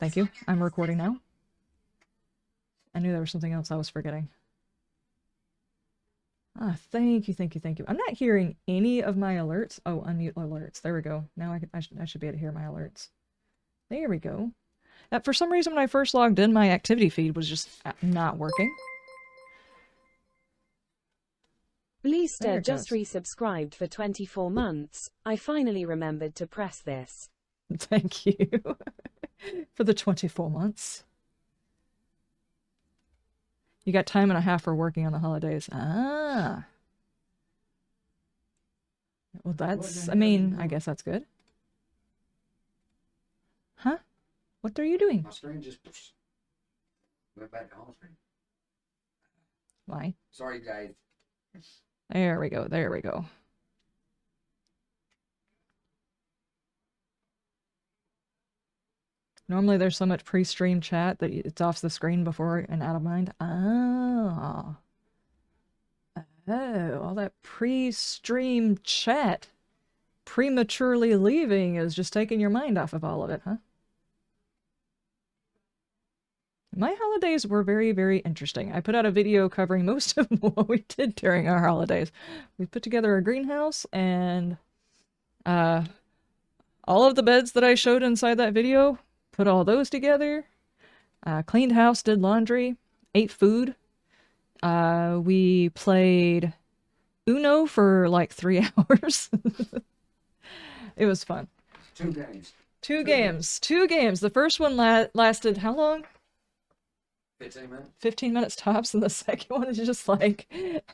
Thank you. I'm recording now. I knew there was something else I was forgetting. Ah, thank you, thank you, thank you. I'm not hearing any of my alerts. Oh, unmute alerts. There we go. Now I should be able to hear my alerts. There we go. For some reason, when I first logged in, my activity feed was just not working. Bleaster just resubscribed for 24 months. I finally remembered to press this. Thank you for the 24 months. You got time and a half for working on the holidays. Ah. Well, that's, I mean, I guess that's good. Huh? What are you doing? My screen just went back to home screen. Why? Sorry, guys. There we go, there we go. Normally there's so much pre-stream chat that it's off the screen before and out of mind. Oh. Oh, all that pre-stream chat prematurely leaving is just taking your mind off of all of it, huh? My holidays were very, very interesting. I put out a video covering most of what we did during our holidays. We put together a greenhouse and all of the beds that I showed inside that video, put all those together, cleaned house, did laundry, ate food. We played Uno for like 3 hours. It was fun. 2 games. Two games. The first one lasted how long? 15 minutes. 15 minutes tops, and the second one is just like it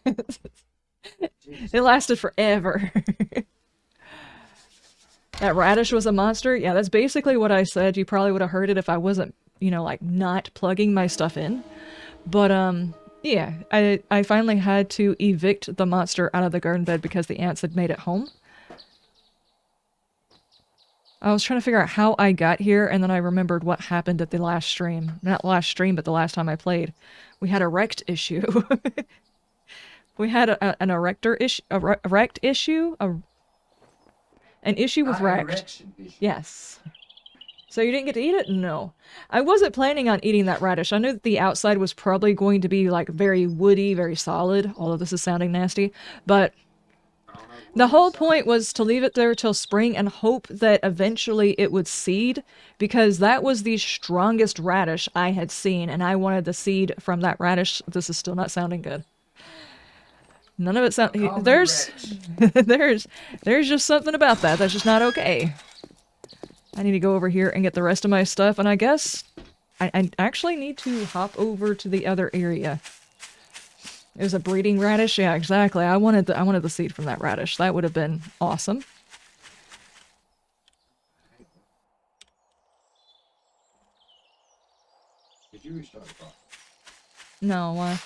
lasted forever. That radish was a monster. Yeah, that's basically what I said. You probably would have heard it if I wasn't, you know, like not plugging my stuff in. But yeah, I finally had to evict the monster out of the garden bed because the ants had made it home. I was trying to figure out how I got here, and then I remembered what happened at the last stream. Not last stream, but the last time I played. We had a wrecked issue. We had an erector issue, a wrecked issue, an issue with wrecked. Yes. So you didn't get to eat it? No. I wasn't planning on eating that radish. I knew that the outside was probably going to be like very woody, very solid, although this is sounding nasty, but the whole point was to leave it there till spring and hope that eventually it would seed, because that was the strongest radish I had seen, and I wanted the seed from that radish. This is still not sounding good. None of it sound. There's just something about that that's just not okay. I need to go over here and get the rest of my stuff, and I guess I actually need to hop over to the other area. It was a breeding radish? Yeah, exactly. I wanted the seed from that radish. That would have been awesome. Did you restart the process? No, why?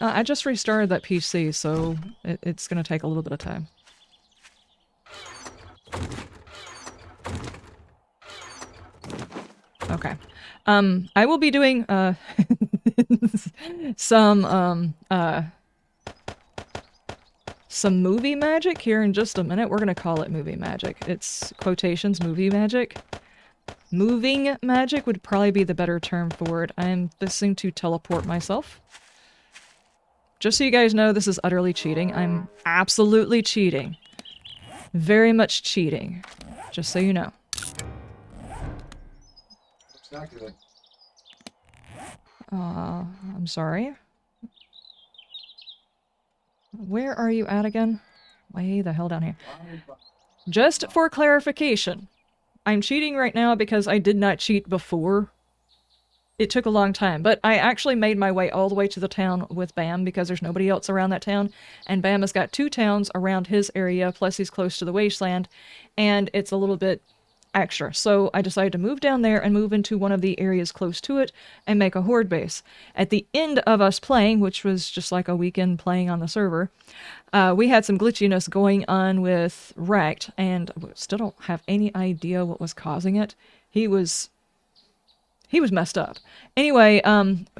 I just restarted that PC, so it's going to take a little bit of time. Okay. I will be doing some movie magic here in just a minute. We're going to call it movie magic. It's quotations, movie magic. Moving magic would probably be the better term for it. I'm listening to teleport myself. Just so you guys know, this is utterly cheating. I'm absolutely cheating. Very much cheating. Just so you know. Looks not good. I'm sorry. Where are you at again? Way the hell down here. Just for clarification, I'm cheating right now because I did not cheat before. It took a long time, but I actually made my way all the way to the town with Bam because there's nobody else around that town, and Bam has got 2 towns around his area, plus he's close to the wasteland, and it's a little bit extra. So I decided to move down there and move into one of the areas close to it and make a horde base. At the end of us playing, which was just like a weekend playing on the server, we had some glitchiness going on with Wrecked, and still don't have any idea what was causing it. He was He was messed up. Anyway,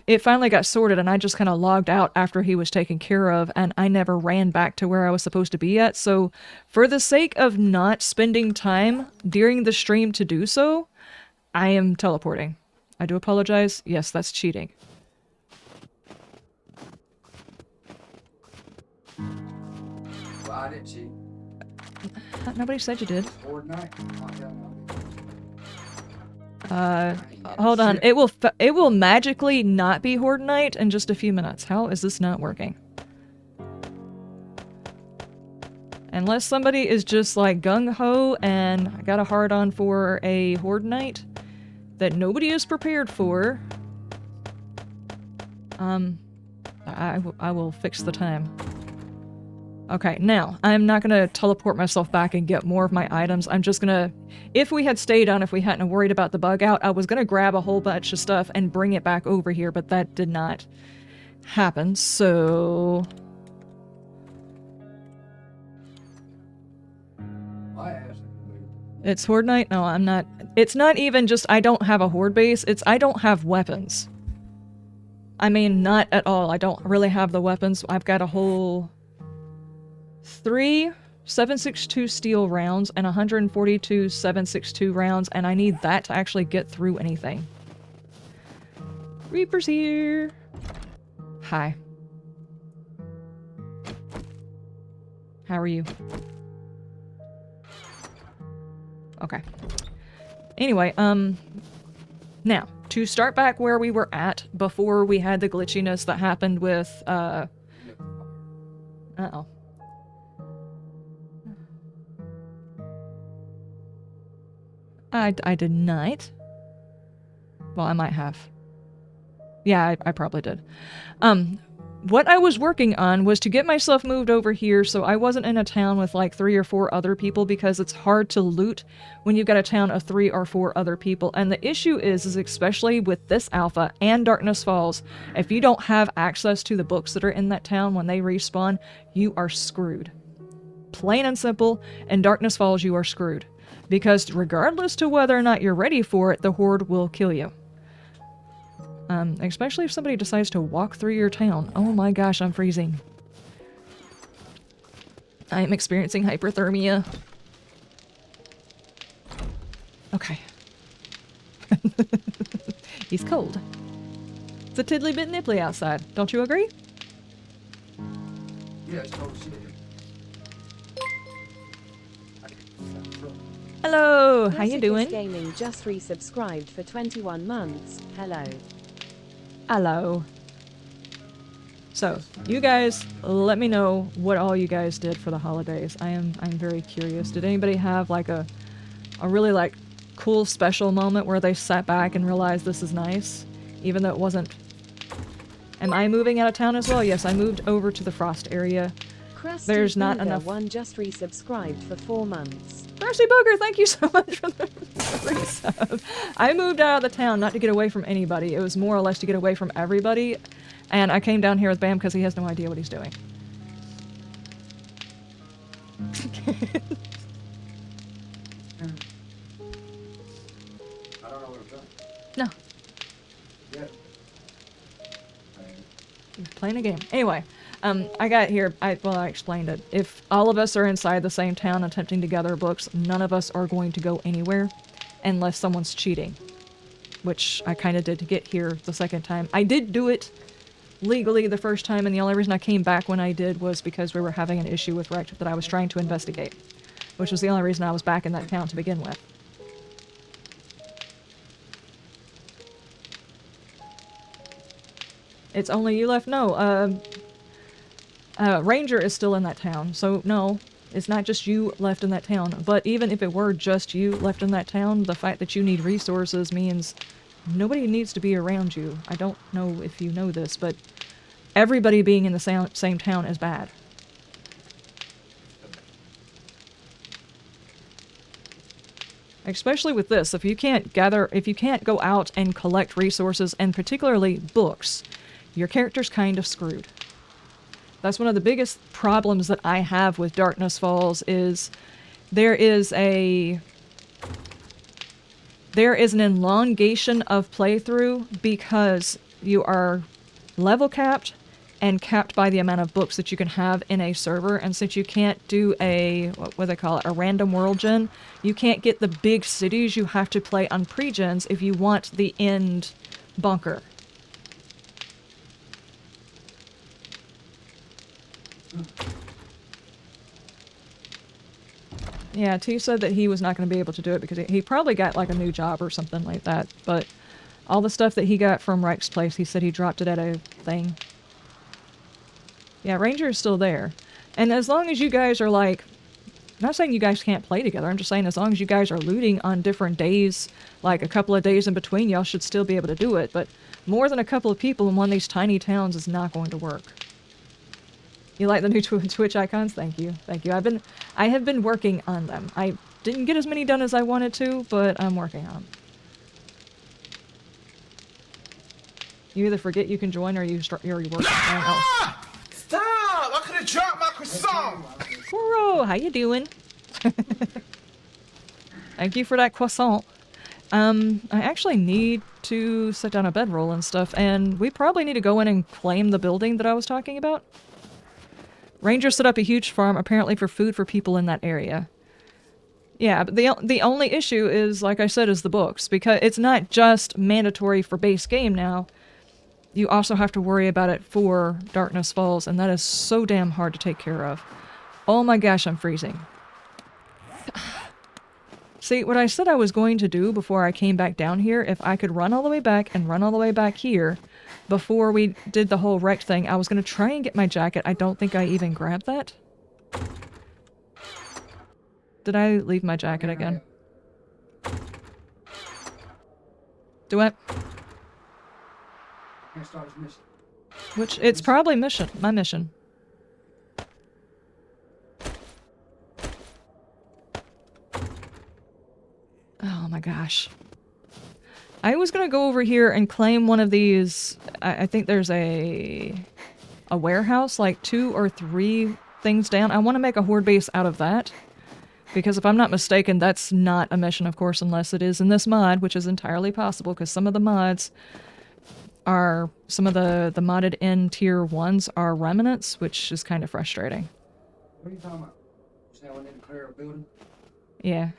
it finally got sorted, and I just kind of logged out after he was taken care of, and I never ran back to where I was supposed to be at. So, for the sake of not spending time during the stream to do so, I am teleporting. I do apologize. Yes, that's cheating. Well, I didn't cheat. Nobody said you did. Fortnite. Hold on. It will magically not be Horde Night in just a few minutes. How is this not working? Unless somebody is just like gung-ho and got a hard-on for a Horde Night that nobody is prepared for. I will fix the time. Okay, now, I'm not gonna teleport myself back and get more of my items. I'm just gonna... If we had stayed on, if we hadn't worried about the bug out, I was gonna grab a whole bunch of stuff and bring it back over here, but that did not happen, so... My ass. It's Horde Night? No, I'm not... It's not even just I don't have a Horde base, it's I don't have weapons. I mean, not at all. I don't really have the weapons. I've got a whole... 3 7.62 steel rounds and 142 7.62 rounds, and I need that to actually get through anything. Reaper's here! Hi. How are you? Okay. Anyway, now, to start back where we were at before we had the glitchiness that happened with, uh-oh. I did not. Well, I might have. Yeah, I probably did. What I was working on was to get myself moved over here so I wasn't in a town with like 3 or 4 other people, because it's hard to loot when you've got a town of 3 or 4 other people. And the issue is especially with this alpha and Darkness Falls, if you don't have access to the books that are in that town when they respawn, you are screwed. Plain and simple, in Darkness Falls you are screwed. Because regardless to whether or not you're ready for it, the Horde will kill you. Especially if somebody decides to walk through your town. Oh my gosh, I'm freezing. I am experiencing hyperthermia. Okay. He's cold. It's a tiddly bit nipply outside. Don't you agree? Yeah, it's cold shit. Hello, how you Classicus doing? Gaming just resubscribed for 21 months. Hello. Hello. So, you guys, let me know what all you guys did for the holidays. I'm very curious. Did anybody have like a really like cool special moment where they sat back and realized this is nice, even though it wasn't? Am I moving out of town as well? Yes, I moved over to the Frost area. Krusty There's not Booger enough. One just resubscribed for 4 months. Mercy Booger, thank you so much for the resub. I moved out of the town not to get away from anybody. It was more or less to get away from everybody. And I came down here with Bam because he has no idea what he's doing. I don't know what I'm doing. No, Yeah. he's playing a game. Anyway, I got here, I explained it. If all of us are inside the same town attempting to gather books, none of us are going to go anywhere unless someone's cheating. Which I kind of did to get here the second time. I did do it legally the first time, and the only reason I came back when I did was because we were having an issue with Rect that I was trying to investigate. Which was the only reason I was back in that town to begin with. It's only you left? No, Ranger is still in that town, so no, it's not just you left in that town. But even if it were just you left in that town, the fact that you need resources means nobody needs to be around you. I don't know if you know this, but everybody being in the same town is bad. Especially with this, if you can't go out and collect resources, and particularly books, your character's kind of screwed. That's one of the biggest problems that I have with Darkness Falls is there is there is an elongation of playthrough because you are level capped and capped by the amount of books that you can have in a server. And since you can't do a, what do they call it, a random world gen, you can't get the big cities. You have to play on pre-gens if you want the end bunker. Yeah, T said that he was not going to be able to do it because he probably got like a new job or something like that. But all the stuff that he got from Rex's place, he said he dropped it at a thing. Yeah, Ranger is still there. And as long as you guys are like, I'm not saying you guys can't play together, I'm just saying as long as you guys are looting on different days, like a couple of days in between, y'all should still be able to do it. But more than a couple of people in one of these tiny towns is not going to work. You like the new Twitch icons? Thank you. Thank you. I have been working on them. I didn't get as many done as I wanted to, but I'm working on them. You either forget you can join or you already work. Ah! Stop! I could have dropped my croissant! Kuro, how you doing? Thank you for that croissant. I actually need to set down a bedroll and stuff, and we probably need to go in and claim the building that I was talking about. Ranger set up a huge farm, apparently for food for people in that area. Yeah, but the only issue is, like I said, is the books, because it's not just mandatory for base game now. You also have to worry about it for Darkness Falls, and that is so damn hard to take care of. Oh my gosh, I'm freezing. See, what I said I was going to do before I came back down here, if I could run all the way back and run all the way back here, before we did the whole wreck thing, I was going to try and get my jacket. I don't think I even grabbed that. Did I leave my jacket again? Do I? Which, it's probably my mission. Oh my gosh. I was gonna go over here and claim one of these. I think there's a warehouse, like 2 or 3 things down. I want to make a horde base out of that. Because if I'm not mistaken, that's not a mission, of course, unless it is in this mod, which is entirely possible, because some of the mods are, some of the modded in tier 1s are remnants, which is kind of frustrating. What are you talking about? Is that one didn't clear a building? Yeah.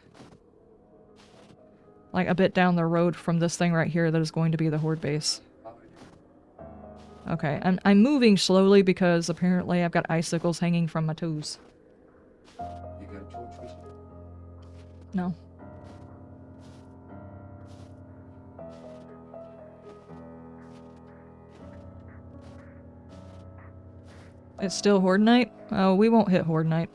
Like a bit down the road from this thing right here that is going to be the horde base. Okay, I'm moving slowly because apparently I've got icicles hanging from my toes. You got a torch with you? No. It's still Horde Night? Oh, we won't hit Horde Night.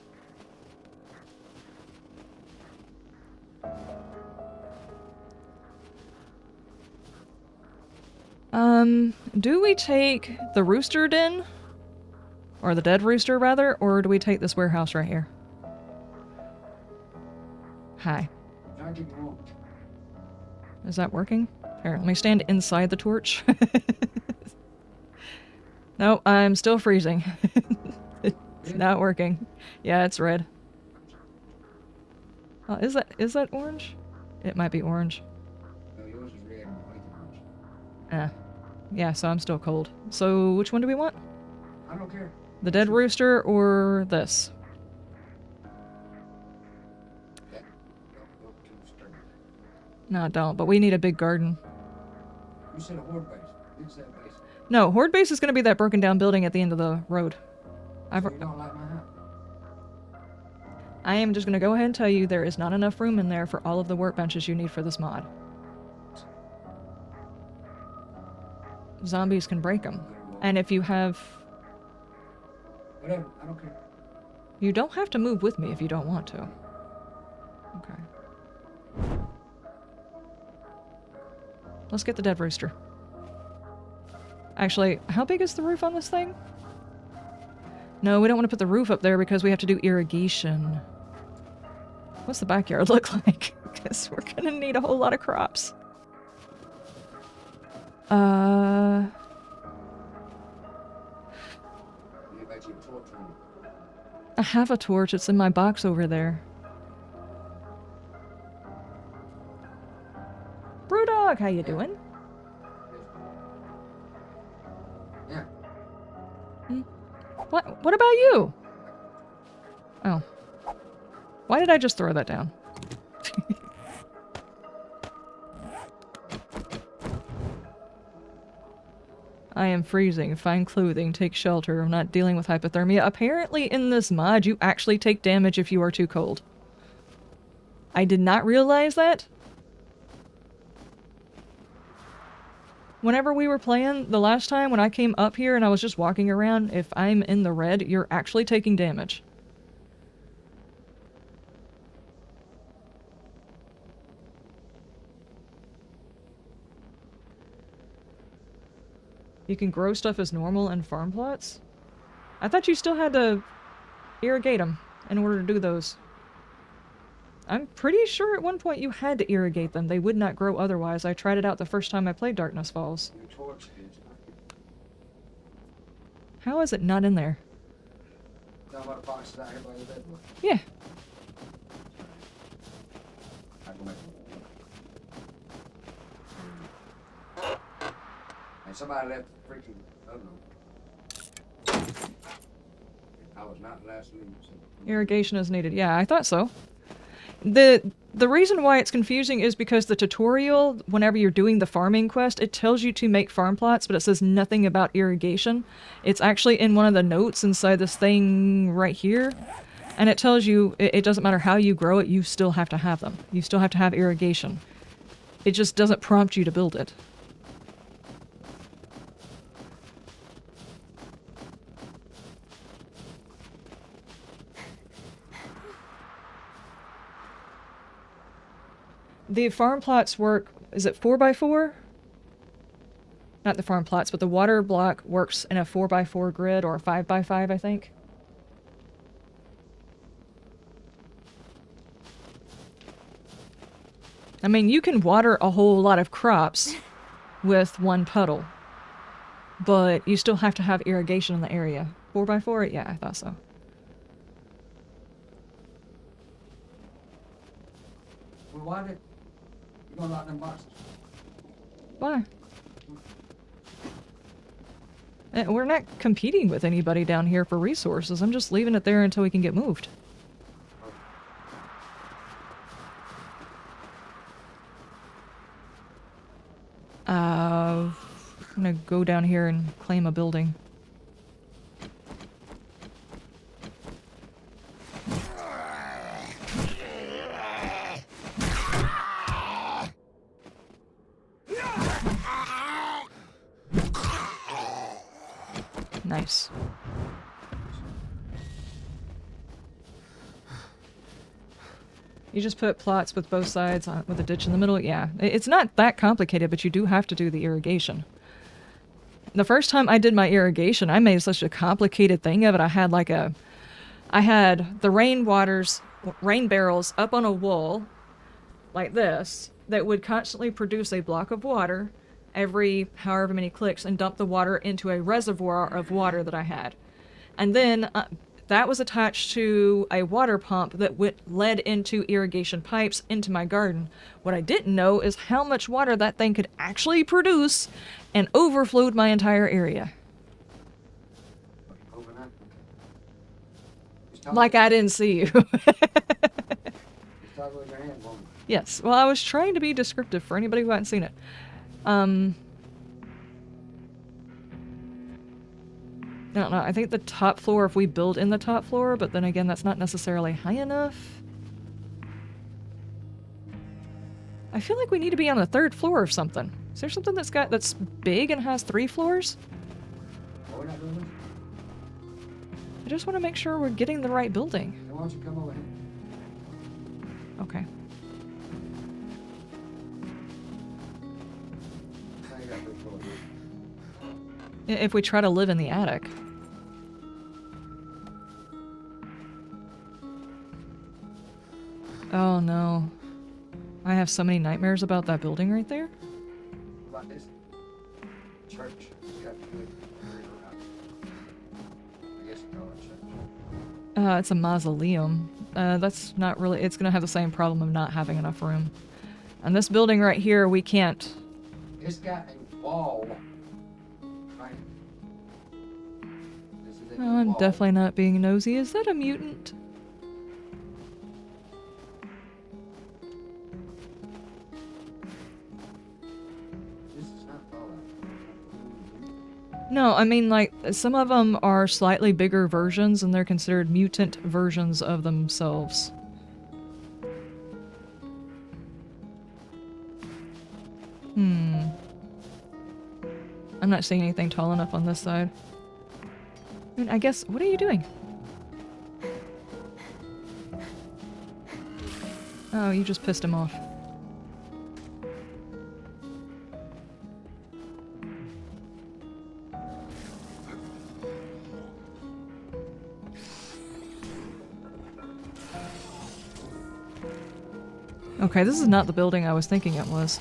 Do we take the rooster den? Or the dead rooster, rather? Or do we take this warehouse right here? Hi. Is that working? Here, let me stand inside the torch. No, I'm still freezing. It's not working. Yeah, it's red. Oh, is that orange? It might be orange. No, yours is red and white and orange. Yeah, so I'm still cold. So which one do we want? I don't care. The dead rooster or this? Don't too stern. No, don't, but we need a big garden. You said a horde base. You said base. No, Horde Base is going to be that broken down building at the end of the road. So you don't like my house? I am just going to go ahead and tell you there is not enough room in there for all of the workbenches you need for this mod. Zombies can break them. And if you have... Whatever, I don't care. You don't have to move with me if you don't want to. Okay. Let's get the dead rooster. Actually, how big is the roof on this thing? No, we don't want to put the roof up there because we have to do irrigation. What's the backyard look like? Because we're gonna need a whole lot of crops. You got your torch on. I have a torch. It's in my box over there. dog, how you doing? Yeah. What about you? Oh. Why did I just throw that down? I am freezing. Find clothing. Take shelter. I'm not dealing with hypothermia. Apparently in this mod, you actually take damage if you are too cold. I did not realize that. Whenever we were playing the last time, when I came up here and I was just walking around, if I'm in the red, you're actually taking damage. You can grow stuff as normal in farm plots? I thought you still had to irrigate them in order to do those. I'm pretty sure at one point you had to irrigate them. They would not grow otherwise. I tried it out the first time I played Darkness Falls. How is it not in there? Yeah. And somebody left the freaking, I don't know. I was not the last lead. So. Irrigation is needed. Yeah, I thought so. The reason why it's confusing is because the tutorial, whenever you're doing the farming quest, it tells you to make farm plots, but it says nothing about irrigation. It's actually in one of the notes inside this thing right here. And it tells you it doesn't matter how you grow it, you still have to have them. You still have to have irrigation. It just doesn't prompt you to build it. The farm plots work, is it 4x4? Not the farm plots, but the water block works in a 4x4 grid or a 5x5, I think. I mean, you can water a whole lot of crops with one puddle, but you still have to have irrigation in the area. 4x4? Yeah, I thought so. Well, why did you gonna lock them boxes? Why? We're not competing with anybody down here for resources. I'm just leaving it there until we can get moved. I'm gonna go down here and claim a building. Nice. You just put plots with both sides on, with a ditch in the middle. Yeah, it's not that complicated, but you do have to do the irrigation. The first time I did my irrigation, I made such a complicated thing of it. I had the rain barrels up on a wall like this that would constantly produce a block of water every however many clicks and dump the water into a reservoir of water that I had. And then that was attached to a water pump that led into irrigation pipes into my garden. What I didn't know is how much water that thing could actually produce and overflowed my entire area. Like I didn't see you. Yes, well, I was trying to be descriptive for anybody who hadn't seen it. I don't know, I think the top floor, if we build in the top floor, but then again, that's not necessarily high enough. I feel like we need to be on the 3rd floor or something. Is there something that's big and has 3 floors? I just want to make sure we're getting the right building. Why don't you come over here? Okay. If we try to live in the attic. Oh no. I have so many nightmares about that building right there. About this church. You got to do it. I guess you call it church. It's a mausoleum. That's not really... It's gonna have the same problem of not having enough room. And this building right here, we can't It's got a wall. Right. This is a Oh, I'm wall. definitely not being nosy. Is that a mutant? This is not Fallout. No, I mean, like, some of them are slightly bigger versions and they're considered mutant versions of themselves. I'm not seeing anything tall enough on this side. I mean, I guess, what are you doing? Oh, you just pissed him off. Okay, this is not the building I was thinking it was.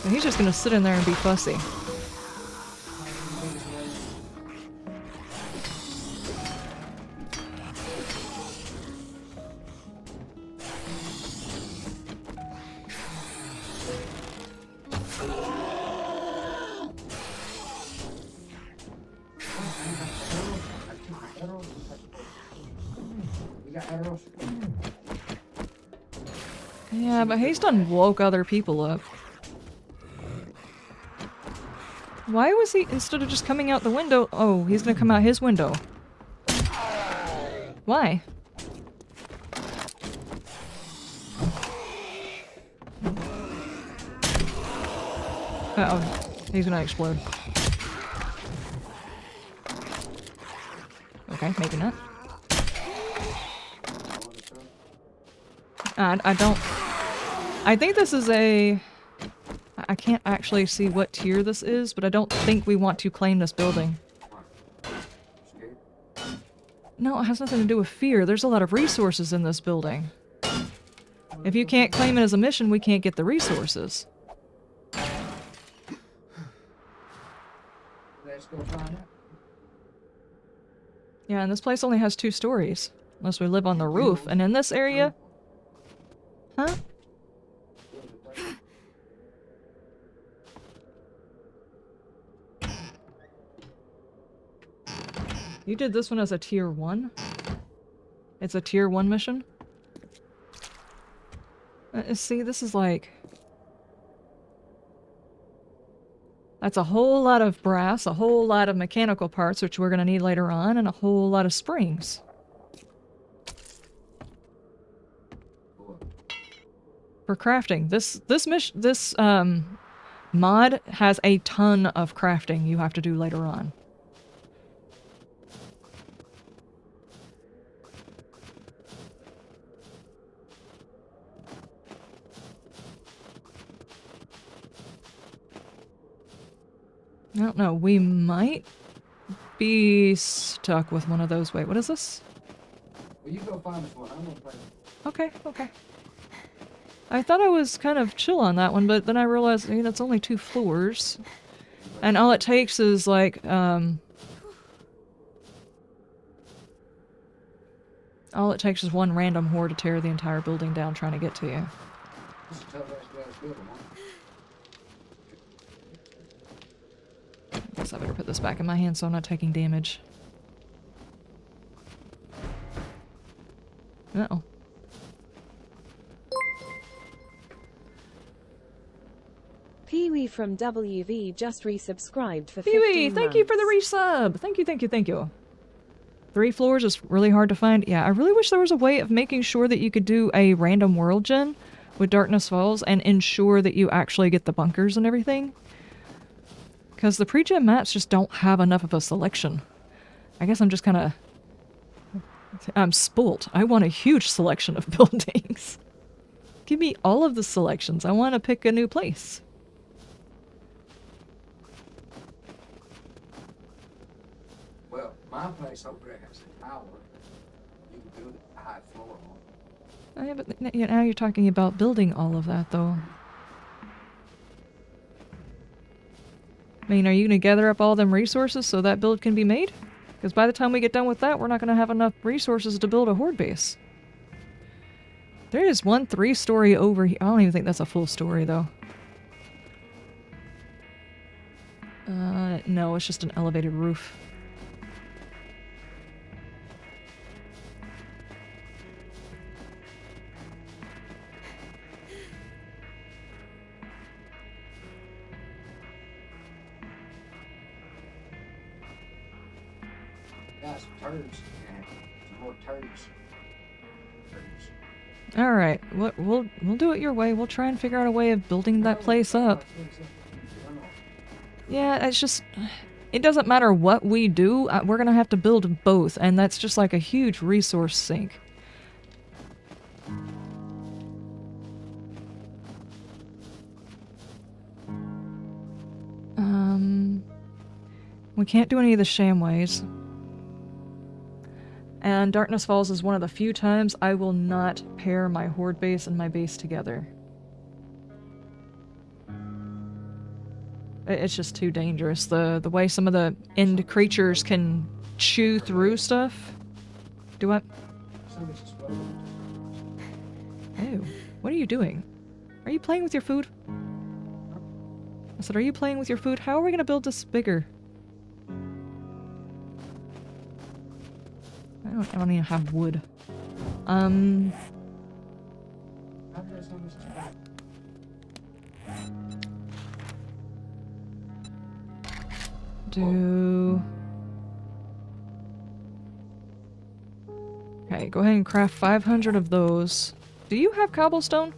And he's just gonna sit in there and be fussy. You got arrows? Yeah, but he's done woke other people up. Why was he, instead of just coming out the window, oh, he's gonna come out his window. Why? Uh-oh, he's gonna explode. Okay, maybe not. I don't... I think this is a... I can't actually see what tier this is, but I don't think we want to claim this building. Scared? No, it has nothing to do with fear. There's a lot of resources in this building. If you can't claim it as a mission, we can't get the resources. Let's go find out. Yeah, and this place only has 2 stories. Unless we live on the roof. And in this area... Huh? You did this one as a tier 1? It's a tier 1 mission? See, this is like... That's a whole lot of brass, a whole lot of mechanical parts, which we're gonna need later on, and a whole lot of springs. For crafting. This mod has a ton of crafting you have to do later on. I don't know, we might be stuck with one of those. Wait, what is this? Well, you go find us one. I'm gonna play. Okay, okay. I thought I was kind of chill on that one, but then I realized, you know, it's only 2 floors. And all it takes is, like, all it takes is one random horde to tear the entire building down trying to get to you. This is a tough ass glass building, huh? Guess I better put this back in my hand so I'm not taking damage. Uh-oh. Pee-wee from WV just resubscribed for 15 Pee-wee, thank you for the resub! Thank you, thank you, thank you. 3 floors is really hard to find. Yeah, I really wish there was a way of making sure that you could do a random world gen with Darkness Falls and ensure that you actually get the bunkers and everything. Because the pre-gen maps just don't have enough of a selection. I guess I'm just kind of... I'm spoilt. I want a huge selection of buildings. Give me all of the selections. I want to pick a new place. Well, my place over there has a tower. You can build a high floor on. Yeah, but now you're talking about building all of that, though. I mean, are you going to gather up all them resources so that build can be made? Because by the time we get done with that, we're not going to have enough resources to build a horde base. There is one 3-story over here. I don't even think that's a full story, though. No, it's just an elevated roof. Got some turds. Yeah, some more turds. Turds. All right, we'll do it your way. We'll try and figure out a way of building that place up. Yeah, it's just, it doesn't matter what we do. We're gonna have to build both, and that's just like a huge resource sink. We can't do any of the shamways. And Darkness Falls is one of the few times I will not pair my horde base and my base together. It's just too dangerous. The way some of the end creatures can chew through stuff. Do what? Oh, what are you doing? Are you playing with your food? I said, are you playing with your food? How are we gonna build this bigger? I don't even have wood. Okay, go ahead and craft 500 of those. Do you have cobblestone?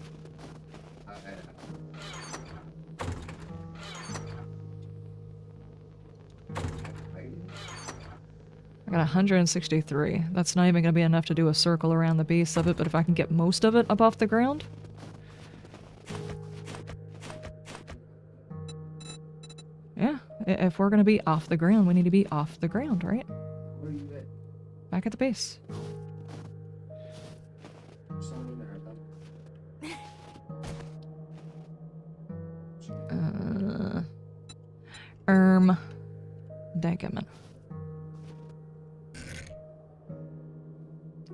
I got 163. That's not even gonna be enough to do a circle around the base of it, but if I can get most of it up off the ground. Yeah, if we're gonna be off the ground, we need to be off the ground, right? Where are you at? Back at the base. Dadgummit.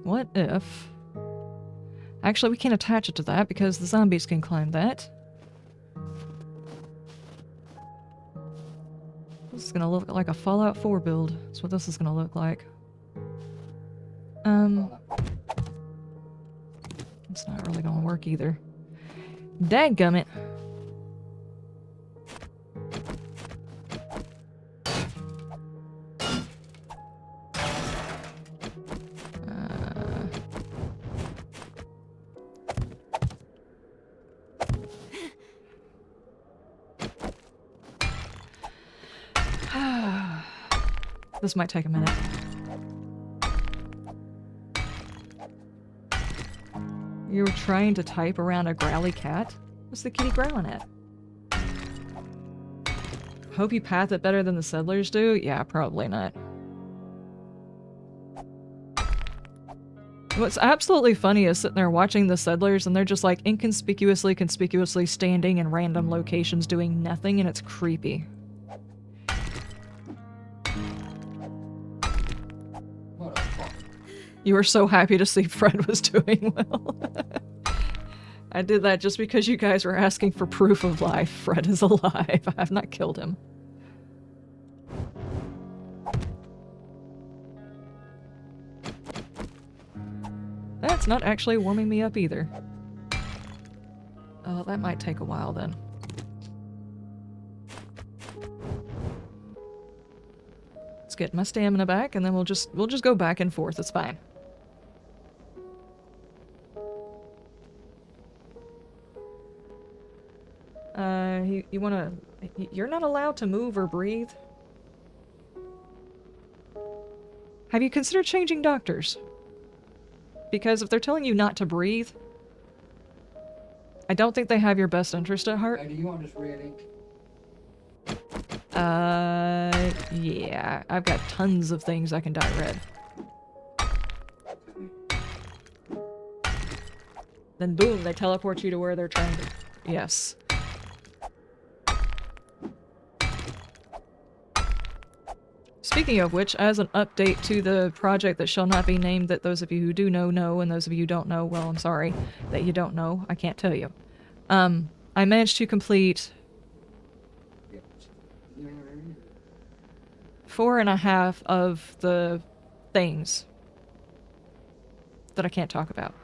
What if... Actually, we can't attach it to that because the zombies can climb that. This is gonna look like a Fallout 4 build. That's what this is gonna look like. It's not really gonna work either. Dadgummit. This might take a minute. You were trying to type around a growly cat? What's the kitty growling at? Hope you path it better than the settlers do? Yeah, probably not. What's absolutely funny is sitting there watching the settlers and they're just like conspicuously standing in random locations doing nothing, and it's creepy. You were so happy to see Fred was doing well. I did that just because you guys were asking for proof of life. Fred is alive. I have not killed him. That's not actually warming me up either. Oh, that might take a while then. Let's get my stamina back and then we'll just go back and forth. It's fine. You wanna... You're not allowed to move or breathe? Have you considered changing doctors? Because if they're telling you not to breathe, I don't think they have your best interest at heart. Hey, do you want this red ink? Yeah. I've got tons of things I can dye red. Then boom, they teleport you to where they're trying to... Yes. Speaking of which, as an update to the project that shall not be named, that those of you who do know, and those of you who don't know, well, I'm sorry that you don't know. I can't tell you. I managed to complete... 4.5 of the things that I can't talk about.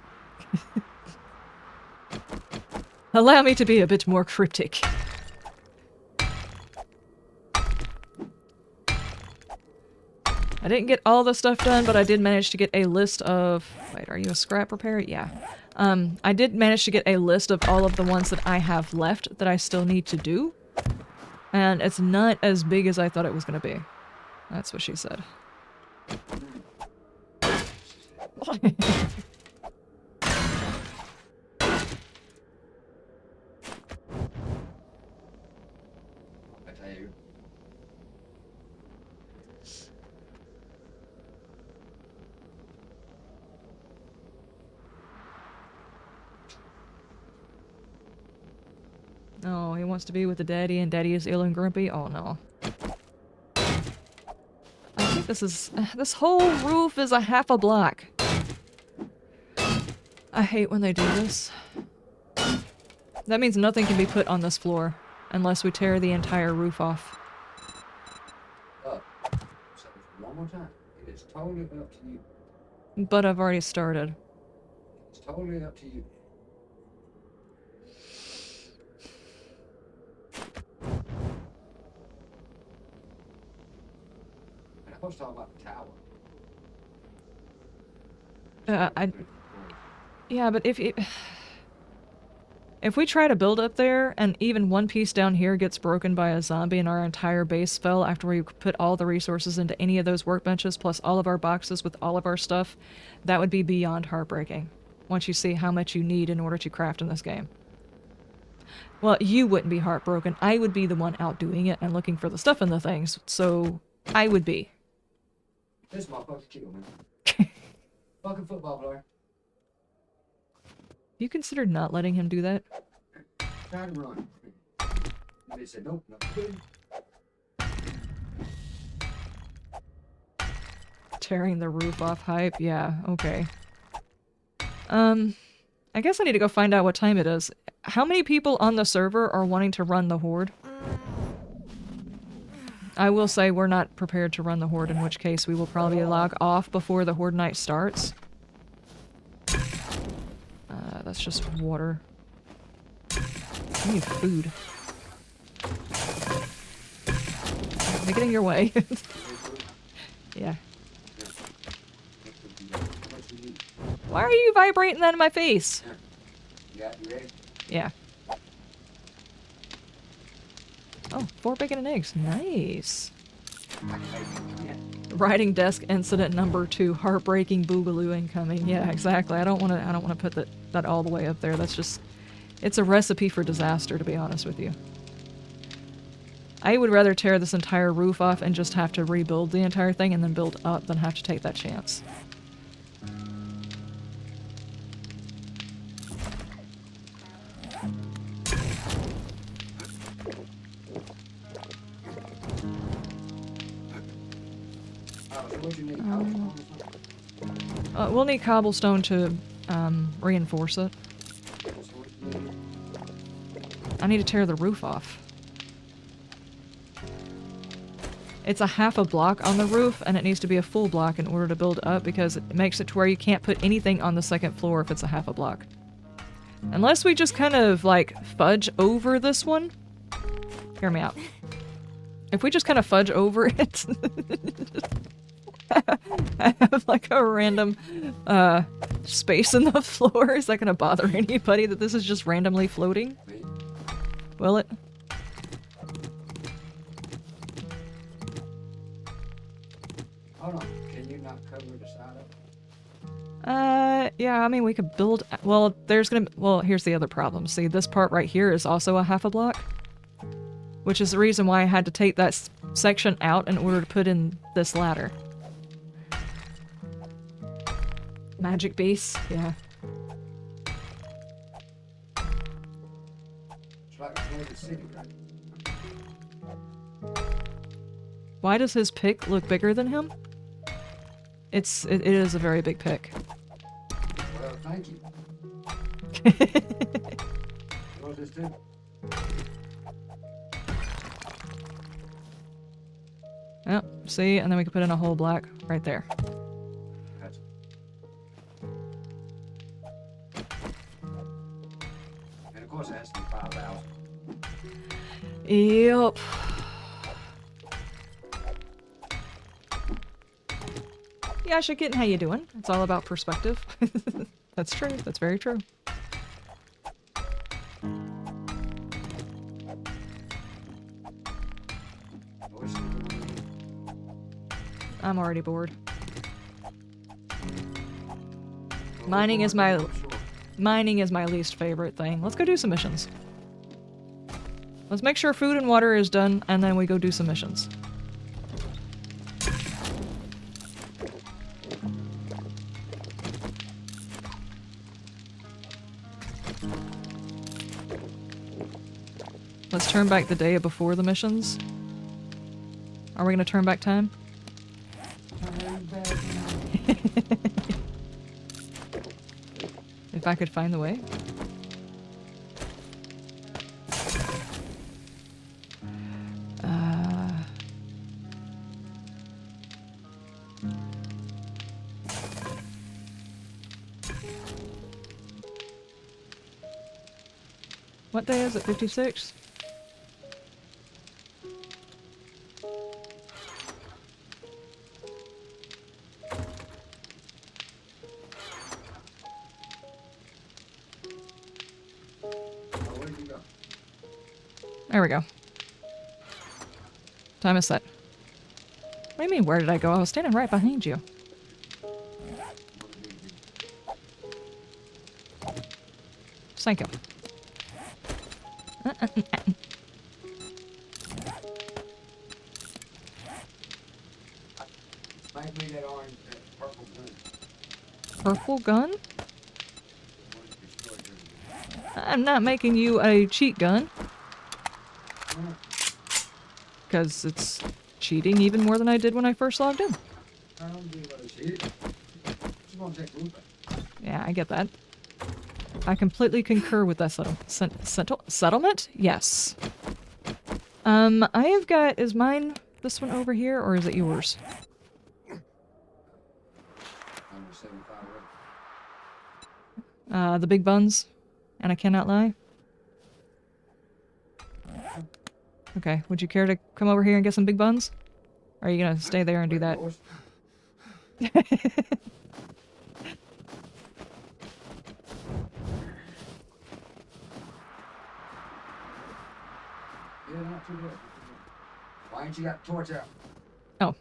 Allow me to be a bit more cryptic. I didn't get all the stuff done, but I did manage to get a list of... Wait, are you a scrap repair? Yeah. I did manage to get a list of all of the ones that I have left that I still need to do. And it's not as big as I thought it was going to be. That's what she said. I tell you. Oh, he wants to be with the daddy and daddy is ill and grumpy? Oh no. I think this is... this whole roof is a half a block. I hate when they do this. That means nothing can be put on this floor unless we tear the entire roof off. So one more time. It is totally up to you. But I've already started. It's totally up to you. And I was talking about the tower. Yeah, but if we try to build up there, and even one piece down here gets broken by a zombie and our entire base fell after we put all the resources into any of those workbenches, plus all of our boxes with all of our stuff, that would be beyond heartbreaking. Once you see how much you need in order to craft in this game. Well, you wouldn't be heartbroken. I would be the one out doing it and looking for the stuff in the things, so I would be. This motherfucker killed me. Fucking football player. You considered not letting him do that? Tried to run. And they said, nope, not good. Tearing the roof off hype? Yeah, okay. I guess I need to go find out what time it is. How many people on the server are wanting to run the Horde? I will say we're not prepared to run the Horde, in which case we will probably log off before the Horde night starts. That's just water. I need food. They're getting your way. Yeah. Why are you vibrating that in my face? You ready? Yeah. Oh, 4 bacon and eggs. Nice. Writing desk incident number 2. Heartbreaking boogaloo incoming. Yeah, exactly. I don't want to put that all the way up there. That's just... It's a recipe for disaster, to be honest with you. I would rather tear this entire roof off and just have to rebuild the entire thing and then build up than have to take that chance. What you need? We'll need cobblestone to reinforce it. I need to tear the roof off. It's a half a block on the roof, and it needs to be a full block in order to build up, because it makes it to where you can't put anything on the second floor if it's a half a block. Unless we just kind of, like, fudge over this one. Hear me out. If we just kind of fudge over it... I have, like, a random, space in the floor. Is that gonna bother anybody that this is just randomly floating? Will it? Hold on. Can you not cover the side of it? Yeah, I mean, we could build... Well, there's gonna... Well, here's the other problem. See, this part right here is also a half a block. Which is the reason why I had to take that section out in order to put in this ladder. Magic base? Yeah. It's like Kansas City, right? Why does his pick look bigger than him? It is a very big pick. Well, thank you. Yours is too. Well, See? And then we can put in a whole block right there. Gotcha. And of course it has to be 5,000. Yep. Yeah, Shakitten, how you doing? It's all about perspective. That's true. That's very true. I'm already bored. Mining is my least favorite thing. Let's go do some missions. Let's make sure food and water is done, and then we go do some missions. Let's turn back the day before the missions. Are we gonna turn back time? If I could find the way. What day is it? 56? There we go. Time is set. What do you mean, where did I go? I was standing right behind you. Thank you. Make me that orange, that purple gun. Purple gun? I'm not making you a cheat gun. Because it's cheating even more than I did when I first logged in. I don't do what I cheated. Just want to take a look at it. Yeah, I get that. I completely concur with that settlement? Yes. I have got, is mine this one over here, or is it yours? Under 75 The big buns, and I cannot lie. Okay, would you care to come over here and get some big buns? Or are you gonna stay there and do that? Yeah, not too bad. Why ain't you got the torch out? Oh.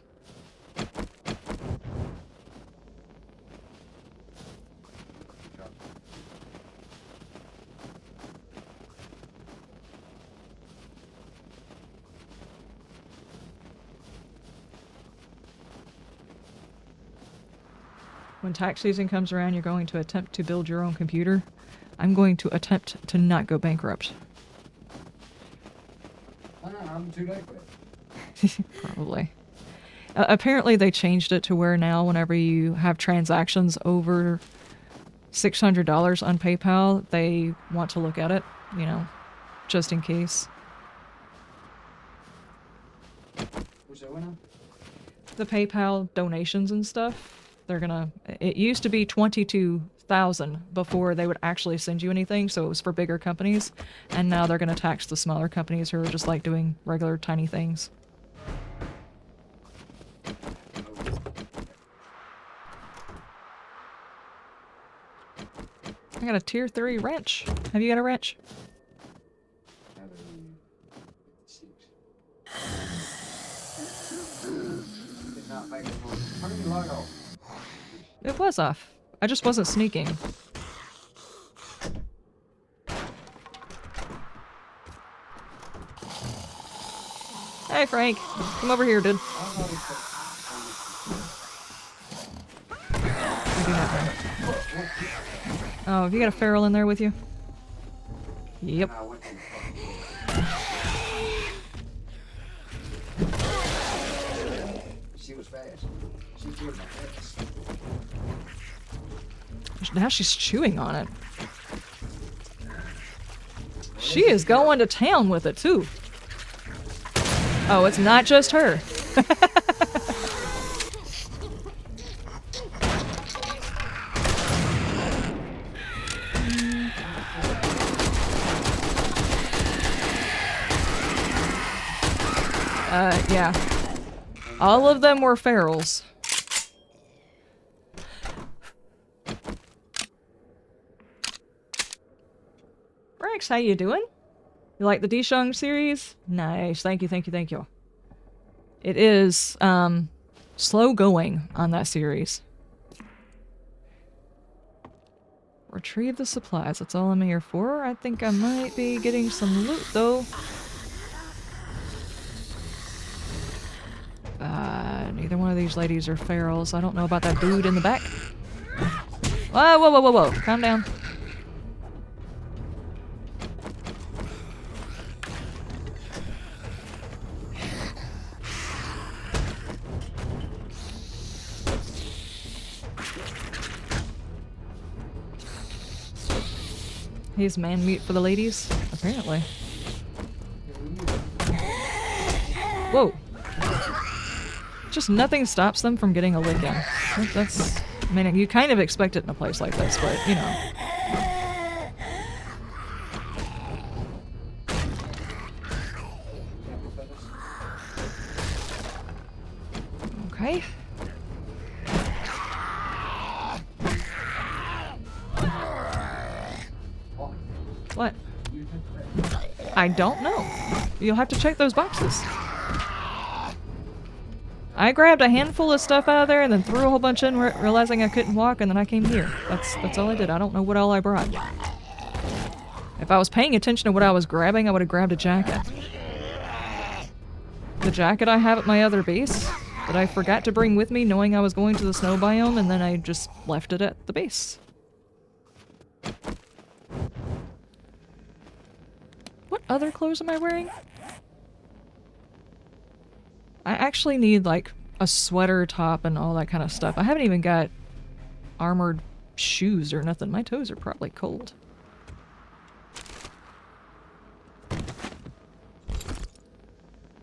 When tax season comes around, you're going to attempt to build your own computer. I'm going to attempt to not go bankrupt. I'm too late for that. Probably. Apparently they changed it to where now whenever you have transactions over $600 on PayPal, they want to look at it, you know, just in case. What's that one now? The PayPal donations and stuff, they're gonna... It used to be $22,000 before they would actually send you anything, so it was for bigger companies, and now they're gonna tax the smaller companies who are just like doing regular tiny things. I got a tier 3 wrench. Have you got a wrench? It was off. I just wasn't sneaking. Hey Frank, come over here, dude. I do have one. Oh, have you got a feral in there with you? Yep. She was fast. She killed my ass. Now she's chewing on it. She is going to town with it, too. Oh, it's not just her. Yeah. All of them were ferals. Rex, how you doing? You like the Dishong series? Nice. Thank you, thank you, thank you. It is, slow going on that series. Retrieve the supplies. That's all I'm here for. I think I might be getting some loot, though. Neither one of these ladies are ferals. I don't know about that dude in the back. Whoa, whoa, whoa, whoa, whoa. Calm down. He's man meat for the ladies? Apparently. Whoa. Just nothing stops them from getting a lick in. That's... I mean, you kind of expect it in a place like this, but, you know. Okay. What? I don't know. You'll have to check those boxes. I grabbed a handful of stuff out of there and then threw a whole bunch in, realizing I couldn't walk, and then I came here. That's all I did. I don't know what all I brought. If I was paying attention to what I was grabbing, I would have grabbed a jacket. The jacket I have at my other base that I forgot to bring with me, knowing I was going to the snow biome, and then I just left it at the base. What other clothes am I wearing? I actually need, like, a sweater top and all that kind of stuff. I haven't even got armored shoes or nothing. My toes are probably cold.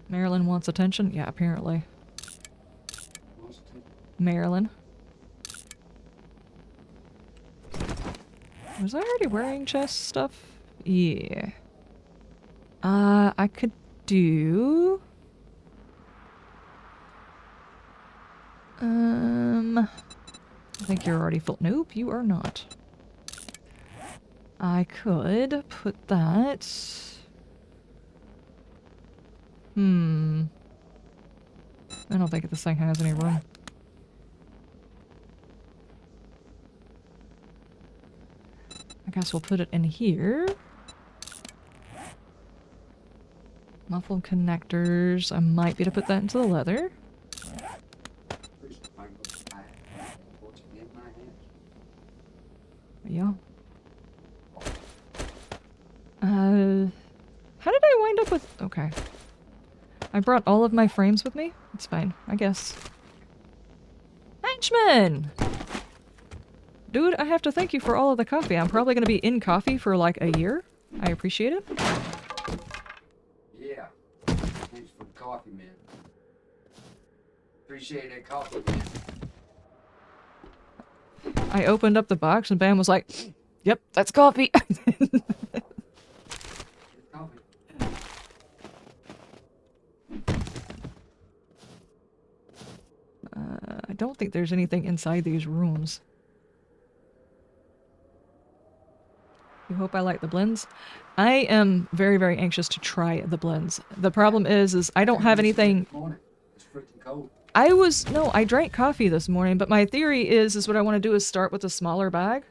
Marilyn wants attention? Yeah, apparently. Marilyn. Was I already wearing chest stuff? Yeah. I could do... I think you're already full. Nope, you are not. I could put that... I don't think this thing has any room. I guess we'll put it in here. Muffled connectors. I might be able to put that into the leather. Yeah. How did I wind up with... Okay. I brought all of my frames with me? It's fine, I guess. Henchman! Dude, I have to thank you for all of the coffee. I'm probably gonna be in coffee for like a year. I appreciate it. Yeah. Thanks for the coffee, man. Appreciate that coffee, man. I opened up the box and Bam was like, yep, that's coffee. I don't think there's anything inside these rooms. You hope I like the blends? I am very, very anxious to try the blends. The problem is I don't have anything... It's freaking cold. I drank coffee this morning, but my theory is what I want to do is start with a smaller bag.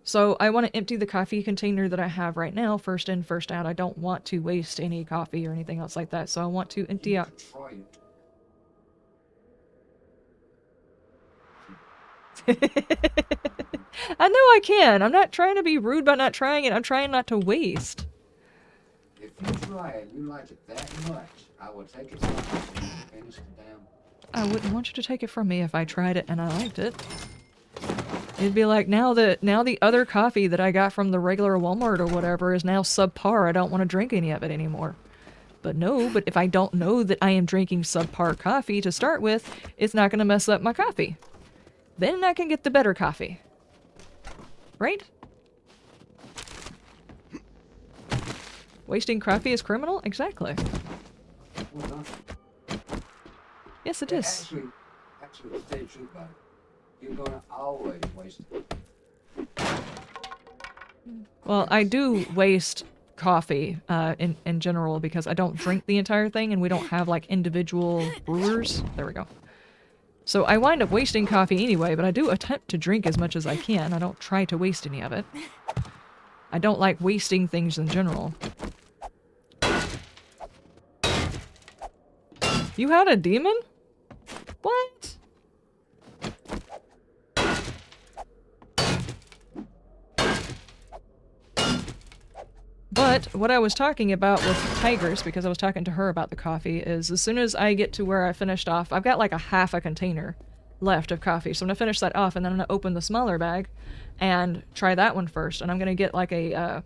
So I want to empty the coffee container that I have right now, first in, first out. I don't want to waste any coffee or anything else like that, so I want to empty out... I know I can. I'm not trying to be rude by not trying it. I'm trying not to waste. If you try it and you like it that much, I will take it from you and finish the damn... I wouldn't want you to take it from me if I tried it and I liked it. It'd be like, now the other coffee that I got from the regular Walmart or whatever is now subpar. I don't want to drink any of it anymore. But if I don't know that I am drinking subpar coffee to start with, it's not going to mess up my coffee. Then I can get the better coffee. Right? Wasting coffee is criminal? Exactly. Well done. Yes, it Yeah, is. actually, to tell you the truth about it, you're gonna always waste it. Well, I do waste coffee in general because I don't drink the entire thing and we don't have like individual brewers. There we go. So I wind up wasting coffee anyway, but I do attempt to drink as much as I can. I don't try to waste any of it. I don't like wasting things in general. You had a demon? What? But what I was talking about with Tigers, because I was talking to her about the coffee, is as soon as I get to where I finished off, I've got like a half a container left of coffee. So I'm gonna finish that off and then I'm gonna open the smaller bag and try that one first. And I'm gonna get like a,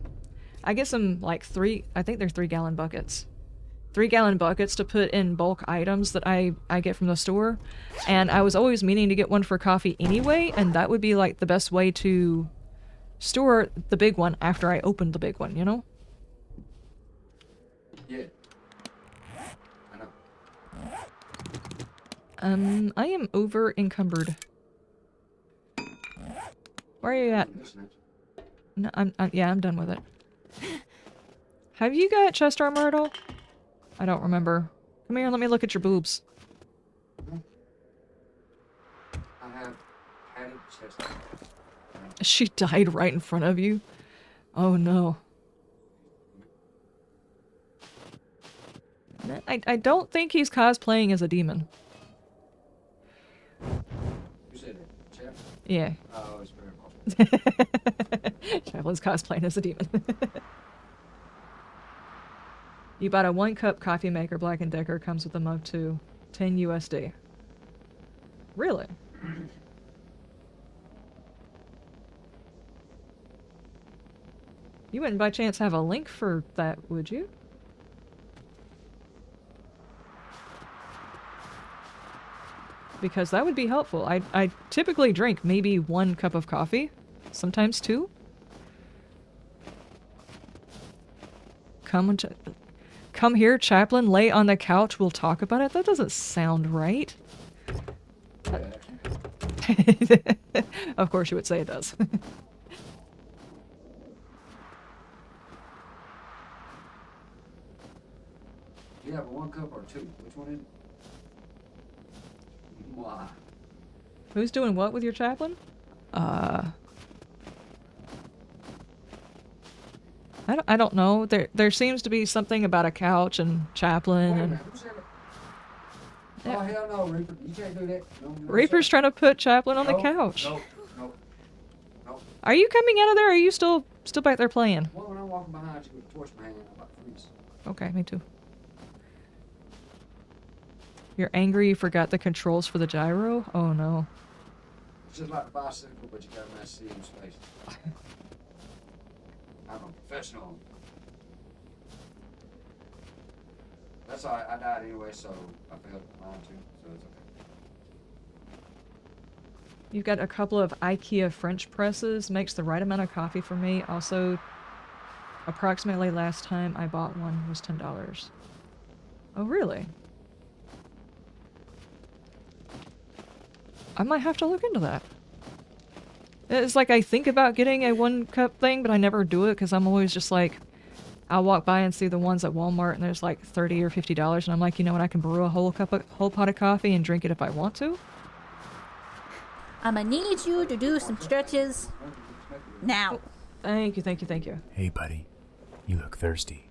I get some like I think they're 3-gallon buckets. 3-gallon buckets to put in bulk items that I get from the store. And I was always meaning to get one for coffee anyway, and that would be like the best way to store the big one after I opened the big one, you know? Yeah. I know. I am over encumbered. Where are you at? Listen, No, yeah, I'm done with it. Have you got chest armor at all? I don't remember. Come here, let me look at your boobs. I have had it chest. She died right in front of you. Oh no. I don't think he's cosplaying as a demon. You said it, Chef? Yeah. Oh, it's very possible. Chaplain's cosplaying as a demon. You bought a 1-cup coffee maker, Black & Decker, comes with a mug too. 10 USD. Really? You wouldn't by chance have a link for that, would you? Because that would be helpful. I typically drink maybe 1 cup of coffee, sometimes 2. Come here, Chaplain, lay on the couch, we'll talk about it. That doesn't sound right. Of course you would say it does. Do you have a 1 cup or 2? Which one is it? Why? Who's doing what with your chaplain? I don't know. There seems to be something about a couch and chaplain Wait a and minute, who said it? Oh, hell no, Reaper. You can't do that. No, Reaper's trying to put chaplain on the no, couch. No. Are you coming out of there? Or are you still back there playing? Well, when I'm walking behind you with a torch in my hand, I'm about to freeze. Okay, me too. You're angry you forgot the controls for the gyro? Oh no. It's just like a bicycle, but you got a nice seat in space. I'm a professional. That's all right. I died anyway, so I failed mine too, so it's okay. You've got a couple of IKEA French presses. Makes the right amount of coffee for me. Also, approximately last time I bought one was $10. Oh, really? I might have to look into that. It's like I think about getting a 1-cup thing, but I never do it because I'm always just like, I'll walk by and see the ones at Walmart and there's like $30 or $50 and I'm like, you know what, I can brew a whole pot of coffee and drink it if I want to. I'ma need you to do some stretches now. Thank you. Hey, buddy. You look thirsty.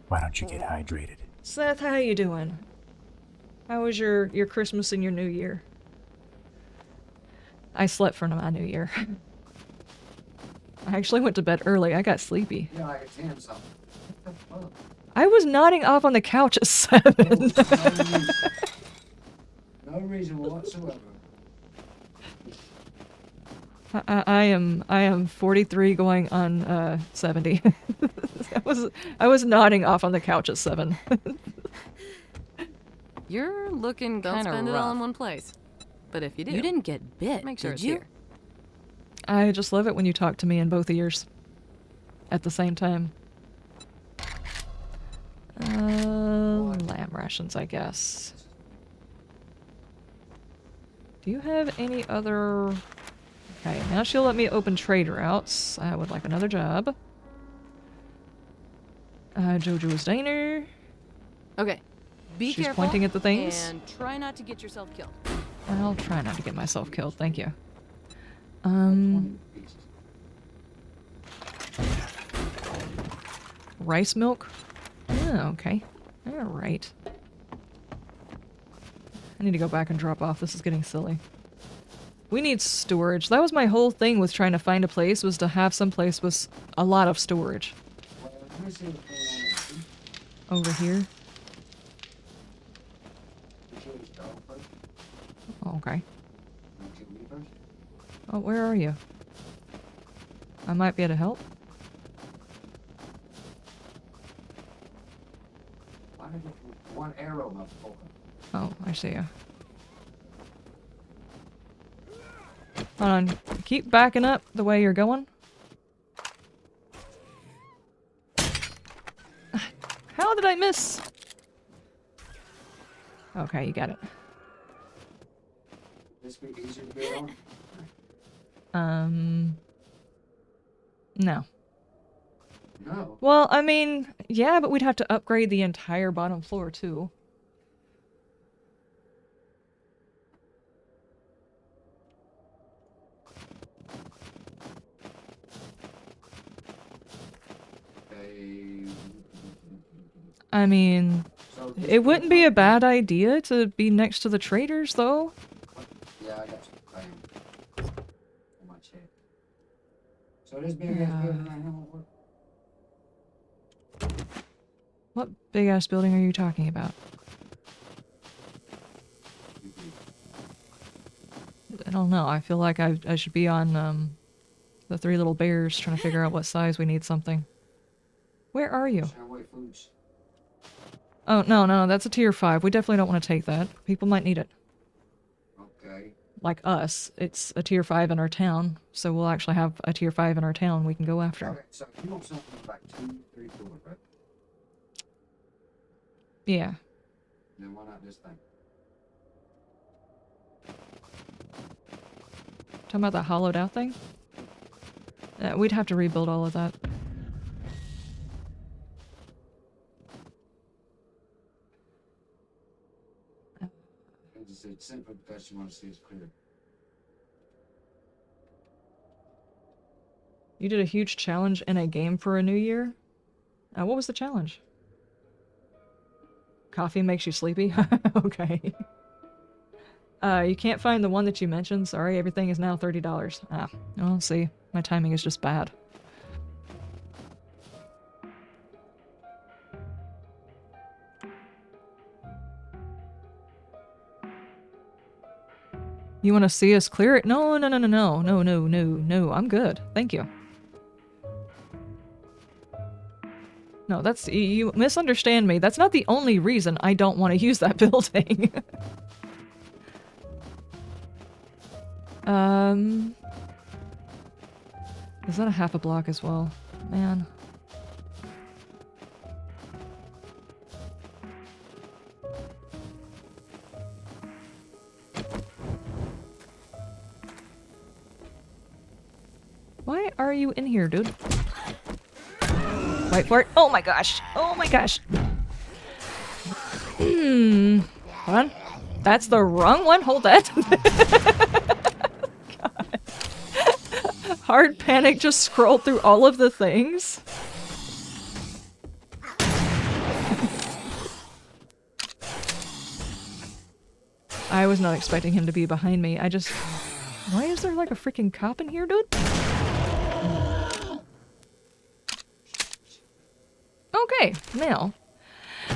Why don't you get hydrated? Seth, how you doing? How was your Christmas and your New Year? I slept for my New Year. I actually went to bed early. I got sleepy. Yeah, like a 10 something. What the fuck? I was nodding off on the couch at 7. No reason whatsoever. I am 43 going on 70. I was nodding off on the couch at 7. You're looking kind of rough. Don't spend it all in one place. But if you do, you didn't get bit. Make sure it's here. I just love it when you talk to me in both ears at the same time. Lamb rations, I guess. Do you have any other... Okay, now she'll let me open trade routes. I would like another job. JoJo's Diner. Okay. Be She's careful pointing at the things. and try not to get yourself killed. I'll try not to get myself killed, thank you. Rice milk? Oh, okay. Alright. I need to go back and drop off. This is getting silly. We need storage. That was my whole thing with trying to find a place, was to have some place with a lot of storage. Over here. Oh, okay. Oh, where are you? I might be able to help. One arrow, motherfucker. Oh, I see you. Hold on. Keep backing up the way you're going. How did I miss? Okay, you got it. This be easier to get on? No. No. Well, I mean, yeah, but we'd have to upgrade the entire bottom floor, too. I mean, So it wouldn't be a bad idea to be next to the traders, though. Yeah, I got you. I am. On my chair. So this big ass building right here won't work. What big-ass building are you talking about? I don't know. I feel like I should be on, the Three Little Bears trying to figure out what size we need something. Where are you? Shanway Foods. Oh, no, that's a tier 5. We definitely don't want to take that. People might need it. Okay. Like us, it's a tier 5 in our town, so we'll actually have a tier 5 in our town we can go after. Okay, so you want something like 2, 3 floors, right? Yeah. Then why not this thing? Talking about the hollowed out thing? We'd have to rebuild all of that. It's simply because you want to see it's clear. You did a huge challenge in a game for a new year? What was the challenge? Coffee makes you sleepy? Okay. You can't find the one that you mentioned. Sorry, everything is now $30. Ah, well, see. My timing is just bad. You want to see us clear it? No. I'm good. Thank you. No, that's... You misunderstand me. That's not the only reason I don't want to use that building. Is that a half a block as well? Man. Why are you in here, dude? Wait for it. Oh my gosh. Oh my gosh. Hold on. That's the wrong one. Hold that. God. Hard panic just scrolled through all of the things. I was not expecting him to be behind me. I just... Why is there like a freaking cop in here, dude? Okay, now.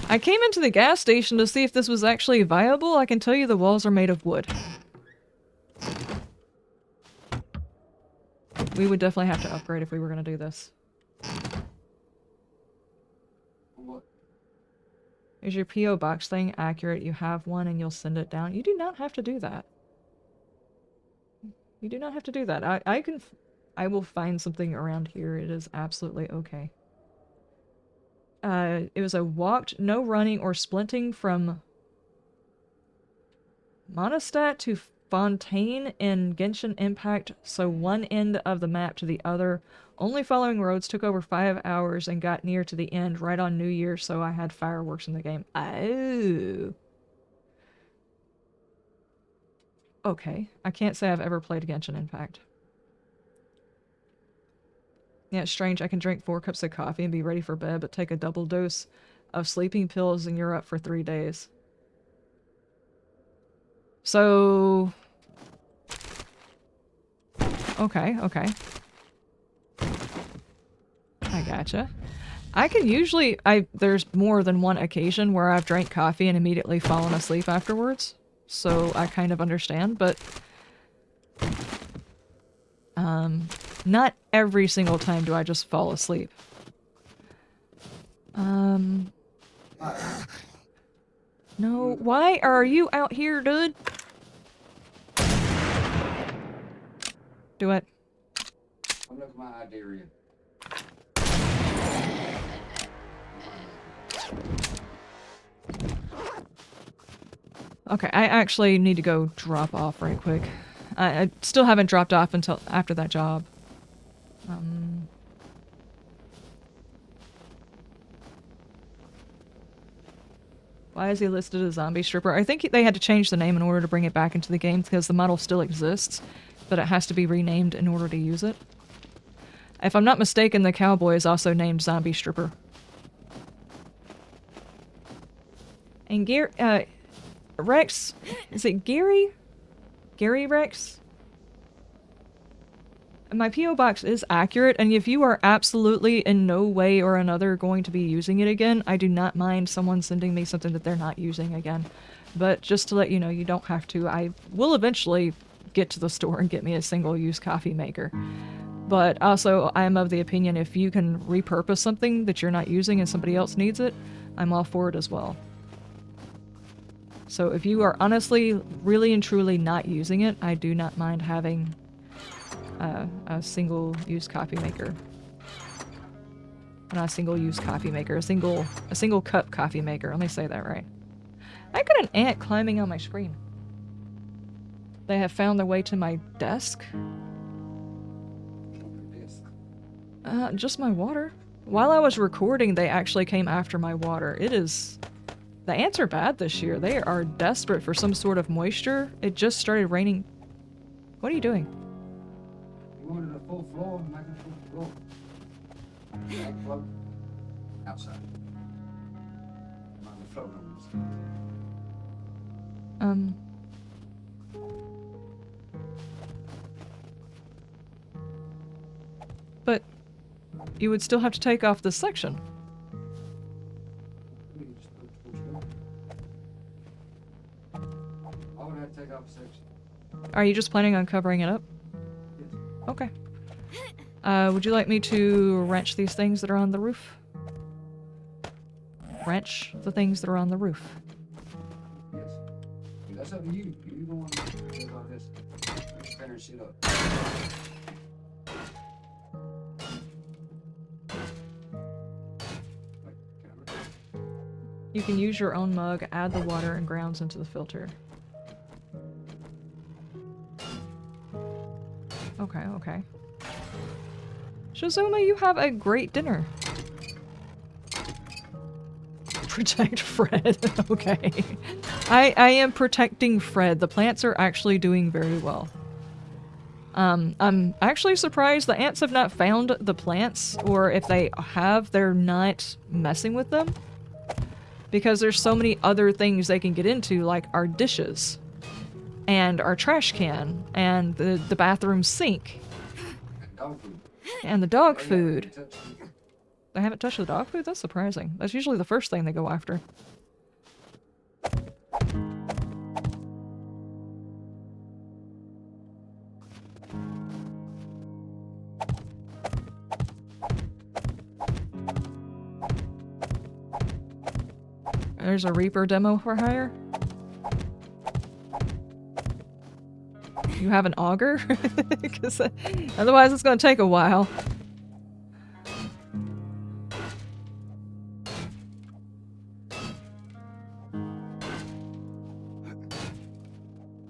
I came into the gas station to see if this was actually viable. I can tell you the walls are made of wood. We would definitely have to upgrade if we were going to do this. What? Is your P.O. box thing accurate? You have one and you'll send it down? You do not have to do that. You do not have to do that. I will find something around here. It is absolutely okay. It was a walked, no running or splinting from Monostat to Fontaine in Genshin Impact, so one end of the map to the other. Only following roads took over 5 hours and got near to the end right on New Year, so I had fireworks in the game. Oh. Okay. I can't say I've ever played Genshin Impact. Yeah, it's strange. I can drink 4 cups of coffee and be ready for bed, but take a double dose of sleeping pills and you're up for 3 days. So... Okay, okay. I gotcha. I can usually... There's more than one occasion where I've drank coffee and immediately fallen asleep afterwards. So I kind of understand, but... Not every single time do I just fall asleep. No, why are you out here, dude? Do it. I'm looking at my idea in. Okay, I actually need to go drop off right quick. I still haven't dropped off until after that job. Why is he listed as zombie stripper? I think they had to change the name in order to bring it back into the game because the model still exists, but it has to be renamed in order to use it. If I'm not mistaken, the cowboy is also named Zombie Stripper. And Rex, is it Gary? Gary Rex? My P.O. box is accurate, and if you are absolutely in no way or another going to be using it again, I do not mind someone sending me something that they're not using again. But just to let you know, you don't have to. I will eventually get to the store and get me a single-use coffee maker. But also, I am of the opinion if you can repurpose something that you're not using and somebody else needs it, I'm all for it as well. So if you are honestly, really and truly not using it, I do not mind having a single-use coffee maker. Not a single-use coffee maker, a single cup coffee maker. Let me say that right. I got an ant climbing on my screen. They have found their way to my desk. Just my water. While I was recording, they actually came after my water. The ants are bad this year. They are desperate for some sort of moisture. It just started raining. What are you doing? You wanted a full floor, make a full floor. Back float. Outside. On the float rooms. But you would still have to take off this section. I would have to take off a section. Are you just planning on covering it up? Yes. Okay. Would you like me to wrench these things that are on the roof? Wrench the things that are on the roof. Yes. That's up to you. You don't want to do all this. Spinning shit up. You can use your own mug, add the water and grounds into the filter. Okay, okay. Shizuma, you have a great dinner. Protect Fred. Okay. I am protecting Fred. The plants are actually doing very well. I'm actually surprised the ants have not found the plants, or if they have, they're not messing with them. Because there's so many other things they can get into, like our dishes, and our trash can, and the bathroom sink, Dog food. and the dog food. They haven't touched the dog food? That's surprising. That's usually the first thing they go after. There's a Reaper demo for hire. You have an auger? Because otherwise it's going to take a while.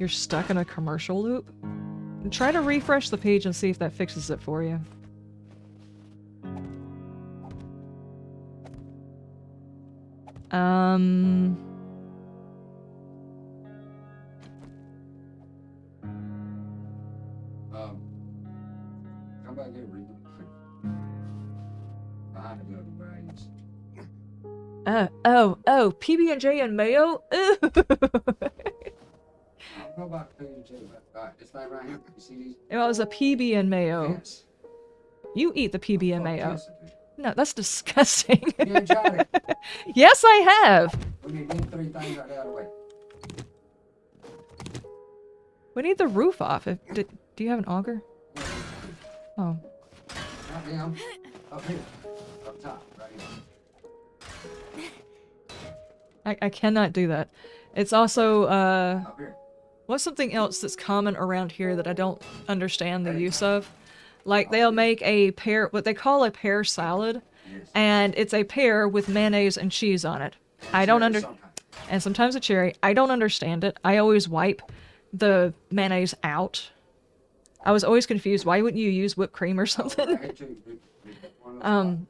You're stuck in a commercial loop? Try to refresh the page and see if that fixes it for you. Come back here, Reba. Behind the building, brains. Oh, PB&J and mayo? Ew. Go back to PB&J. Alright, this thing right here. You see these? It was a PB and mayo. Yes. You eat the PB and mayo. Yes, I do. No, that's disgusting. You ain't tried it. Yes, I have. We need these 3 things right out of the way. We need the roof off. Do you have an auger? Oh. Not them. Up here. Up top, right here. I cannot do that. It's also, Up here. what's something else that's common around here that I don't understand the use of? Like, they'll make a pear, what they call a pear salad, Yes. and it's a pear with mayonnaise and cheese on it. I don't and sometimes a cherry. I don't understand it. I always wipe the mayonnaise out. I was always confused. Why wouldn't you use whipped cream or something?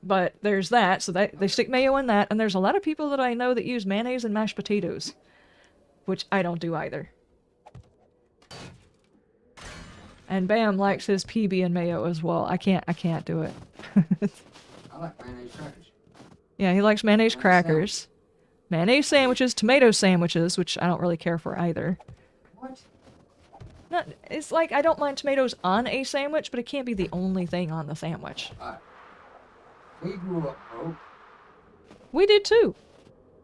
But there's that. So they stick mayo in that, and there's a lot of people that I know that use mayonnaise and mashed potatoes, which I don't do either. And Bam likes his PB and mayo as well. I can't do it. I like mayonnaise crackers. Yeah, he likes mayonnaise crackers. Mayonnaise sandwiches, tomato sandwiches, which I don't really care for either. What? Not, it's like I don't mind tomatoes on a sandwich, but it can't be the only thing on the sandwich. Alright. We grew up broke. We did too.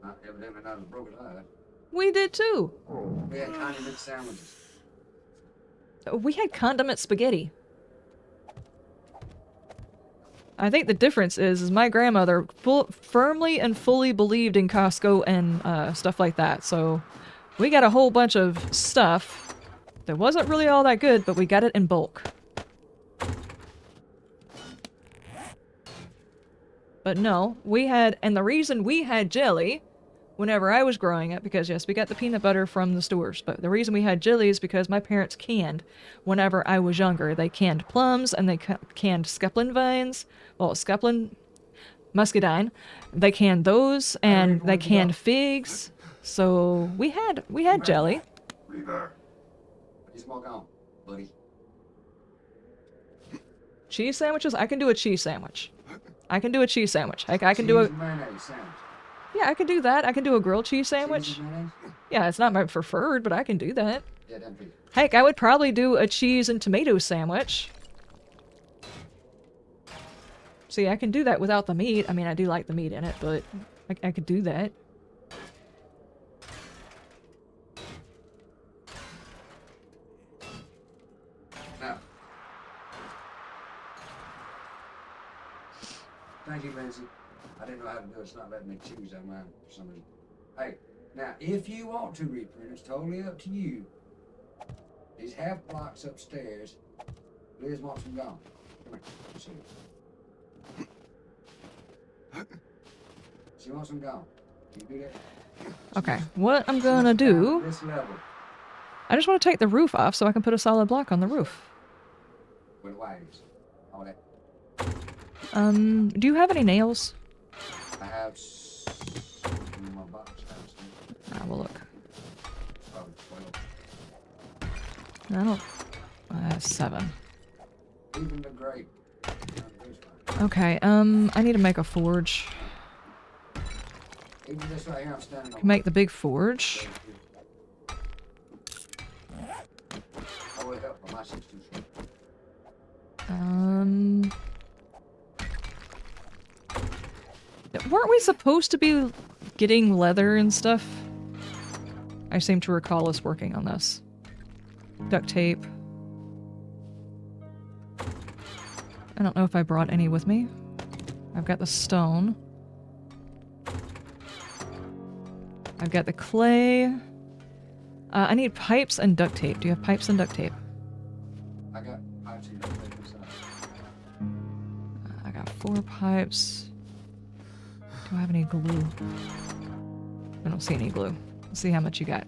Not evidently not as broke as I. We did too. We had condiment sandwiches. We had condiment spaghetti. I think the difference is my grandmother firmly and fully believed in Costco and stuff like that. So we got a whole bunch of stuff that wasn't really all that good, but we got it in bulk. But no, we had, and the reason we had jelly whenever I was growing up, because yes, we got the peanut butter from the stores, but the reason we had jelly is because my parents canned whenever I was younger. They canned plums and they canned scuppling vines. Well, scuppling, muscadine. They canned those and they canned figs. So we had jelly. Reaver. You smoke on, buddy. Cheese sandwiches? I can do a cheese sandwich. I can do a cheese sandwich. I can do a... Cheese and mayonnaise sandwich. Yeah, I can do that. I can do a grilled cheese sandwich. Cheese and mayonnaise? Yeah, it's not my preferred, but I can do that. Yeah, that'd be. Heck, I would probably do a cheese and tomato sandwich. See, I can do that without the meat. I mean, I do like the meat in it, but I could do that. Now. Thank you, Lindsay. I didn't know how to do it. It's not letting me choose on mine for some reason. Hey, now, if you want to reprint, it's totally up to you. These half blocks upstairs, Liz wants them gone. Come here. See. She wants them gone. Can you do that? Okay, what I'm gonna do... This level. I just want to take the roof off so I can put a solid block on the roof. Where the wires. All that. Do you have any nails? I have in my box. I will look. Probably 12. I don't... I have 7. Even the grape. Okay, I need to make a forge. Even this right here, I'm standing on. Make the big forge. I will help, but my shit's too short. Weren't we supposed to be getting leather and stuff? I seem to recall us working on this. Duct tape. I don't know if I brought any with me. I've got the stone. I've got the clay. I need pipes and duct tape. Do you have pipes and duct tape? I got pipes and duct tape inside. I got 4 pipes. Do I have any glue? I don't see any glue. Let's see how much you got.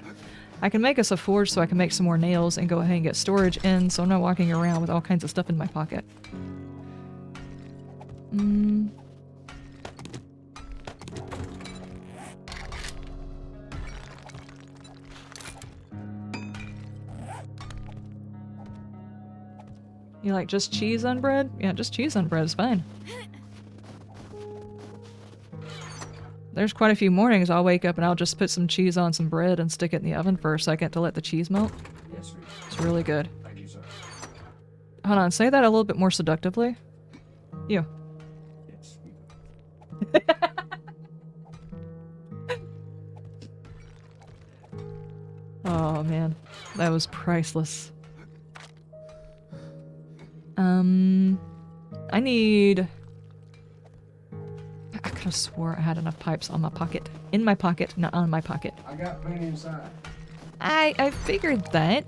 I can make us a forge so I can make some more nails and go ahead and get storage in so I'm not walking around with all kinds of stuff in my pocket. You like just cheese on bread? Yeah, just cheese on bread is fine. There's quite a few mornings I'll wake up and I'll just put some cheese on some bread and stick it in the oven for a second to let the cheese melt. Yes, sir. It's really good. Thank you, sir. Hold on, say that a little bit more seductively. You. Yes, Oh man, that was priceless. I need... I could have swore I had enough pipes on my pocket. In my pocket, not on my pocket. I got plenty inside. I figured that.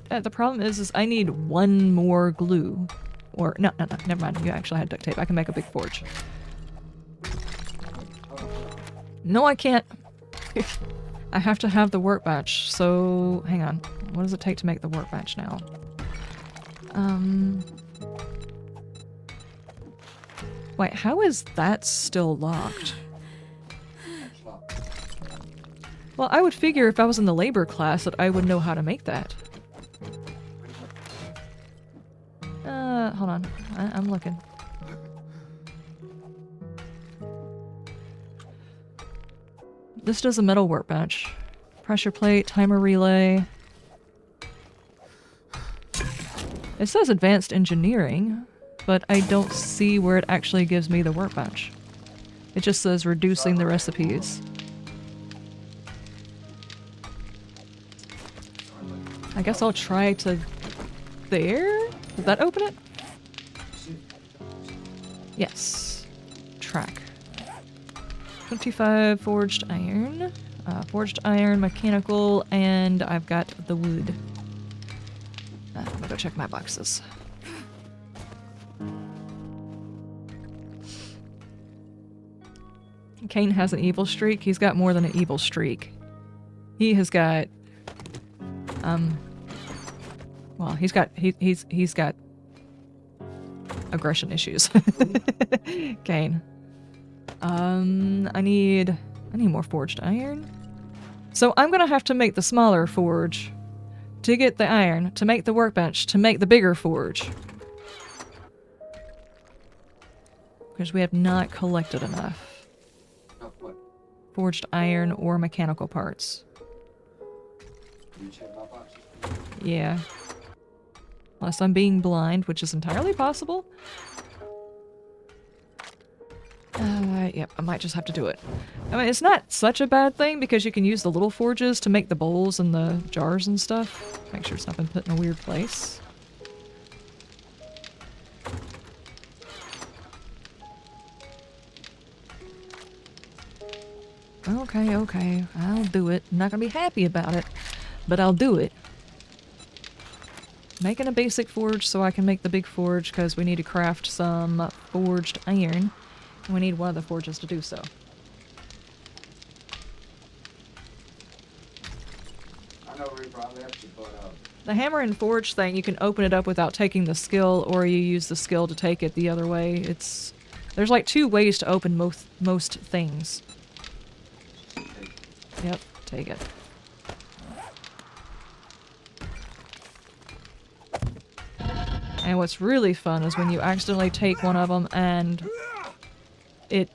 The problem is I need one more glue. Or, no, never mind. You actually had duct tape. I can make a big forge. No, I can't. I have to have the workbench, so hang on. What does it take to make the workbench now? Wait, how is that still locked? Well, I would figure if I was in the labor class that I would know how to make that. Hold on. I'm looking. This does a metal workbench. Pressure plate, timer relay. It says advanced engineering, but I don't see where it actually gives me the workbench. It just says reducing the recipes. I guess I'll try to... There? Does that open it? Yes. Track. 25 forged iron. Forged iron, mechanical, and I've got the wood. I'm gonna go check my boxes. Kane has an evil streak. He's got more than an evil streak. He has got... Well, he's got aggression issues. Kane. I need more forged iron. So I'm gonna have to make the smaller forge to get the iron, to make the workbench, to make the bigger forge. Because we have not collected enough. Forged iron or mechanical parts. You check my boxes? Yeah. Unless I'm being blind, which is entirely possible. Yep, I might just have to do it. I mean, it's not such a bad thing because you can use the little forges to make the bowls and the jars and stuff. Make sure it's not been put in a weird place. Okay, I'll do it. I'm not gonna be happy about it, but I'll do it. Making a basic forge so I can make the big forge because we need to craft some forged iron. And we need one of the forges to do so. I know we probably have to, but The hammer and forge thing, you can open it up without taking the skill, or you use the skill to take it the other way. There's like 2 ways to open most things. Yep, take it. And what's really fun is when you accidentally take one of them and it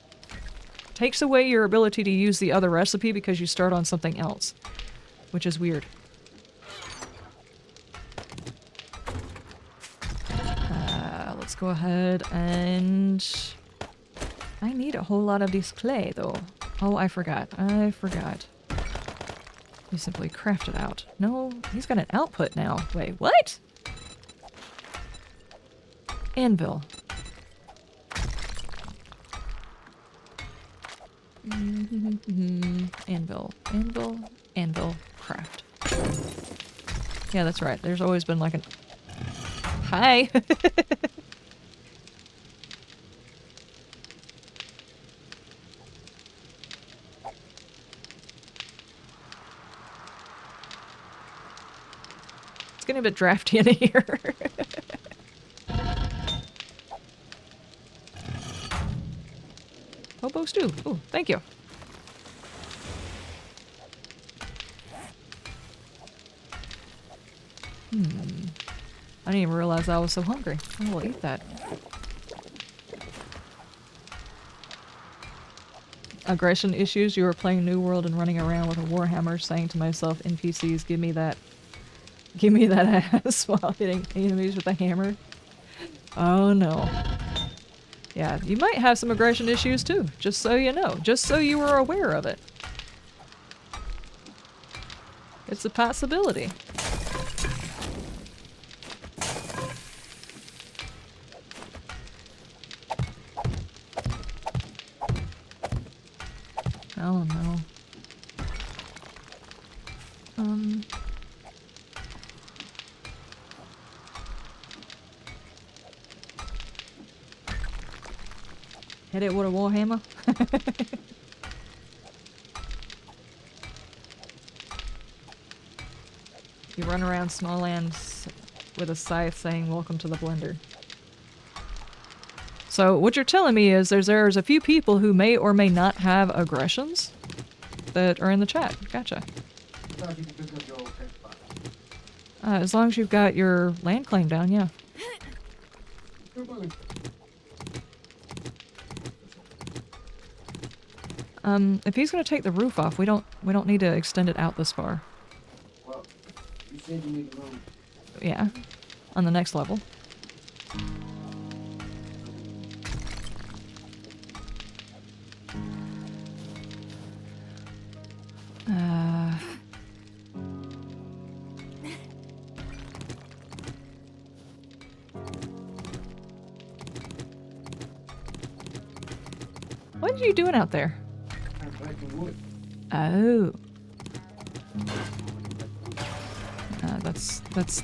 takes away your ability to use the other recipe because you start on something else, which is weird. Let's go ahead and... I need a whole lot of this clay, though. Oh, I forgot. You simply craft it out. No, he's got an output now. Wait, what? Anvil. Anvil, craft. Yeah, that's right. There's always been like an... Hi! It's getting a bit drafty in here. Hobo stew. Ooh, thank you. I didn't even realize I was so hungry. I will eat that. Aggression issues. You were playing New World and running around with a warhammer, saying to myself, NPCs, give me that ass while hitting enemies with a hammer. Oh no. Yeah, you might have some aggression issues too, just so you know. Just so you were aware of it. It's a possibility. Oh no. Hit it with a warhammer. You run around small lands with a scythe saying, welcome to the blender. So what you're telling me is there's a few people who may or may not have aggressions that are in the chat. Gotcha. As long as you've got your land claim down, yeah. If he's gonna take the roof off, we don't need to extend it out this far. Well, you said you need room. Yeah. On the next level. What are you doing out there? I'm collecting wood. Oh.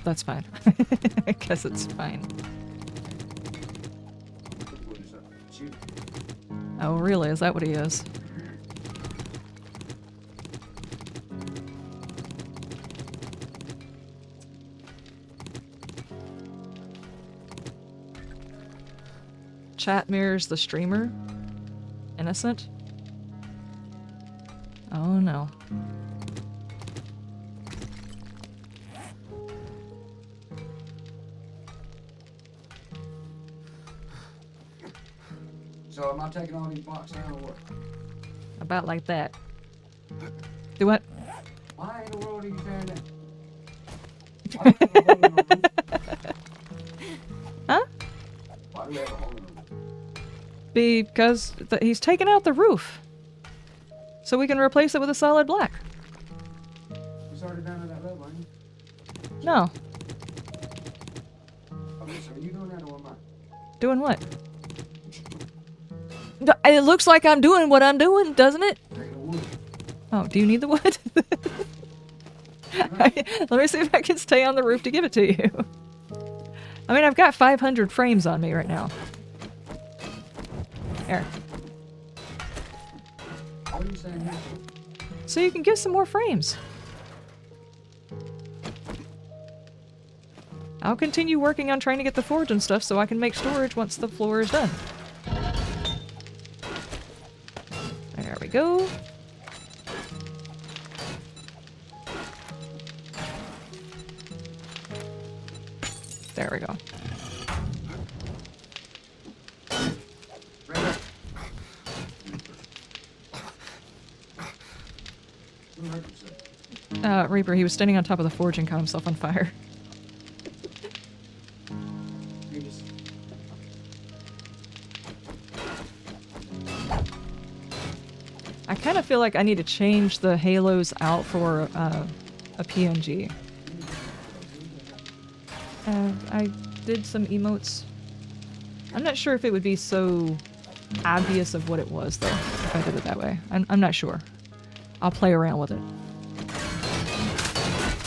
That's fine. I guess it's fine. Wood is up. Shoot. Oh, really? Is that what he is? Chat mirrors the streamer? Innocent? Oh no. So am I taking all these blocks down or what? About like that. Do what? Why in the world are you tearing that? Why do we have a hole in the roof? Huh? Why do we have a hole in the roof? Because he's taken out the roof. So we can replace it with a solid black. It's already down to that level, ain't it? No. Okay, so are you doing that or am I? Doing what? It looks like I'm doing what I'm doing, doesn't it? Taking the wood. Oh, do you need the wood? Let me see if I can stay on the roof to give it to you. I mean, I've got 500 frames on me right now. There. What are you saying here? So you can get some more frames. I'll continue working on trying to get the forge and stuff so I can make storage once the floor is done. There we go. There we go. Reaper, he was standing on top of the forge and caught himself on fire. I kind of feel like I need to change the halos out for a PNG. I did some emotes. I'm not sure if it would be so obvious of what it was, though, if I did it that way. I'm not sure. I'll play around with it.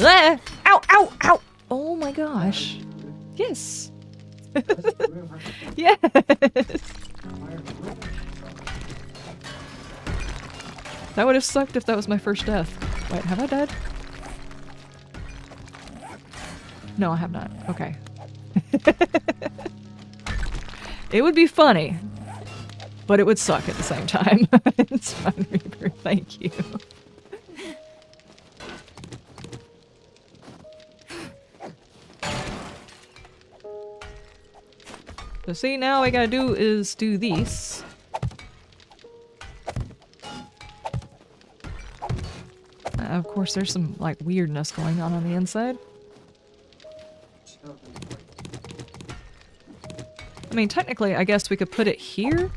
Ah! Ow! Ow! Ow! Oh my gosh. Yes. Yes. That would have sucked if that was my first death. Wait, have I died? No, I have not. Okay. It would be funny, but it would suck at the same time. It's fine, Reaper. Thank you. So see, now all I gotta do is do these. Of course, there's some, like, weirdness going on the inside. I mean, technically, I guess we could put it here.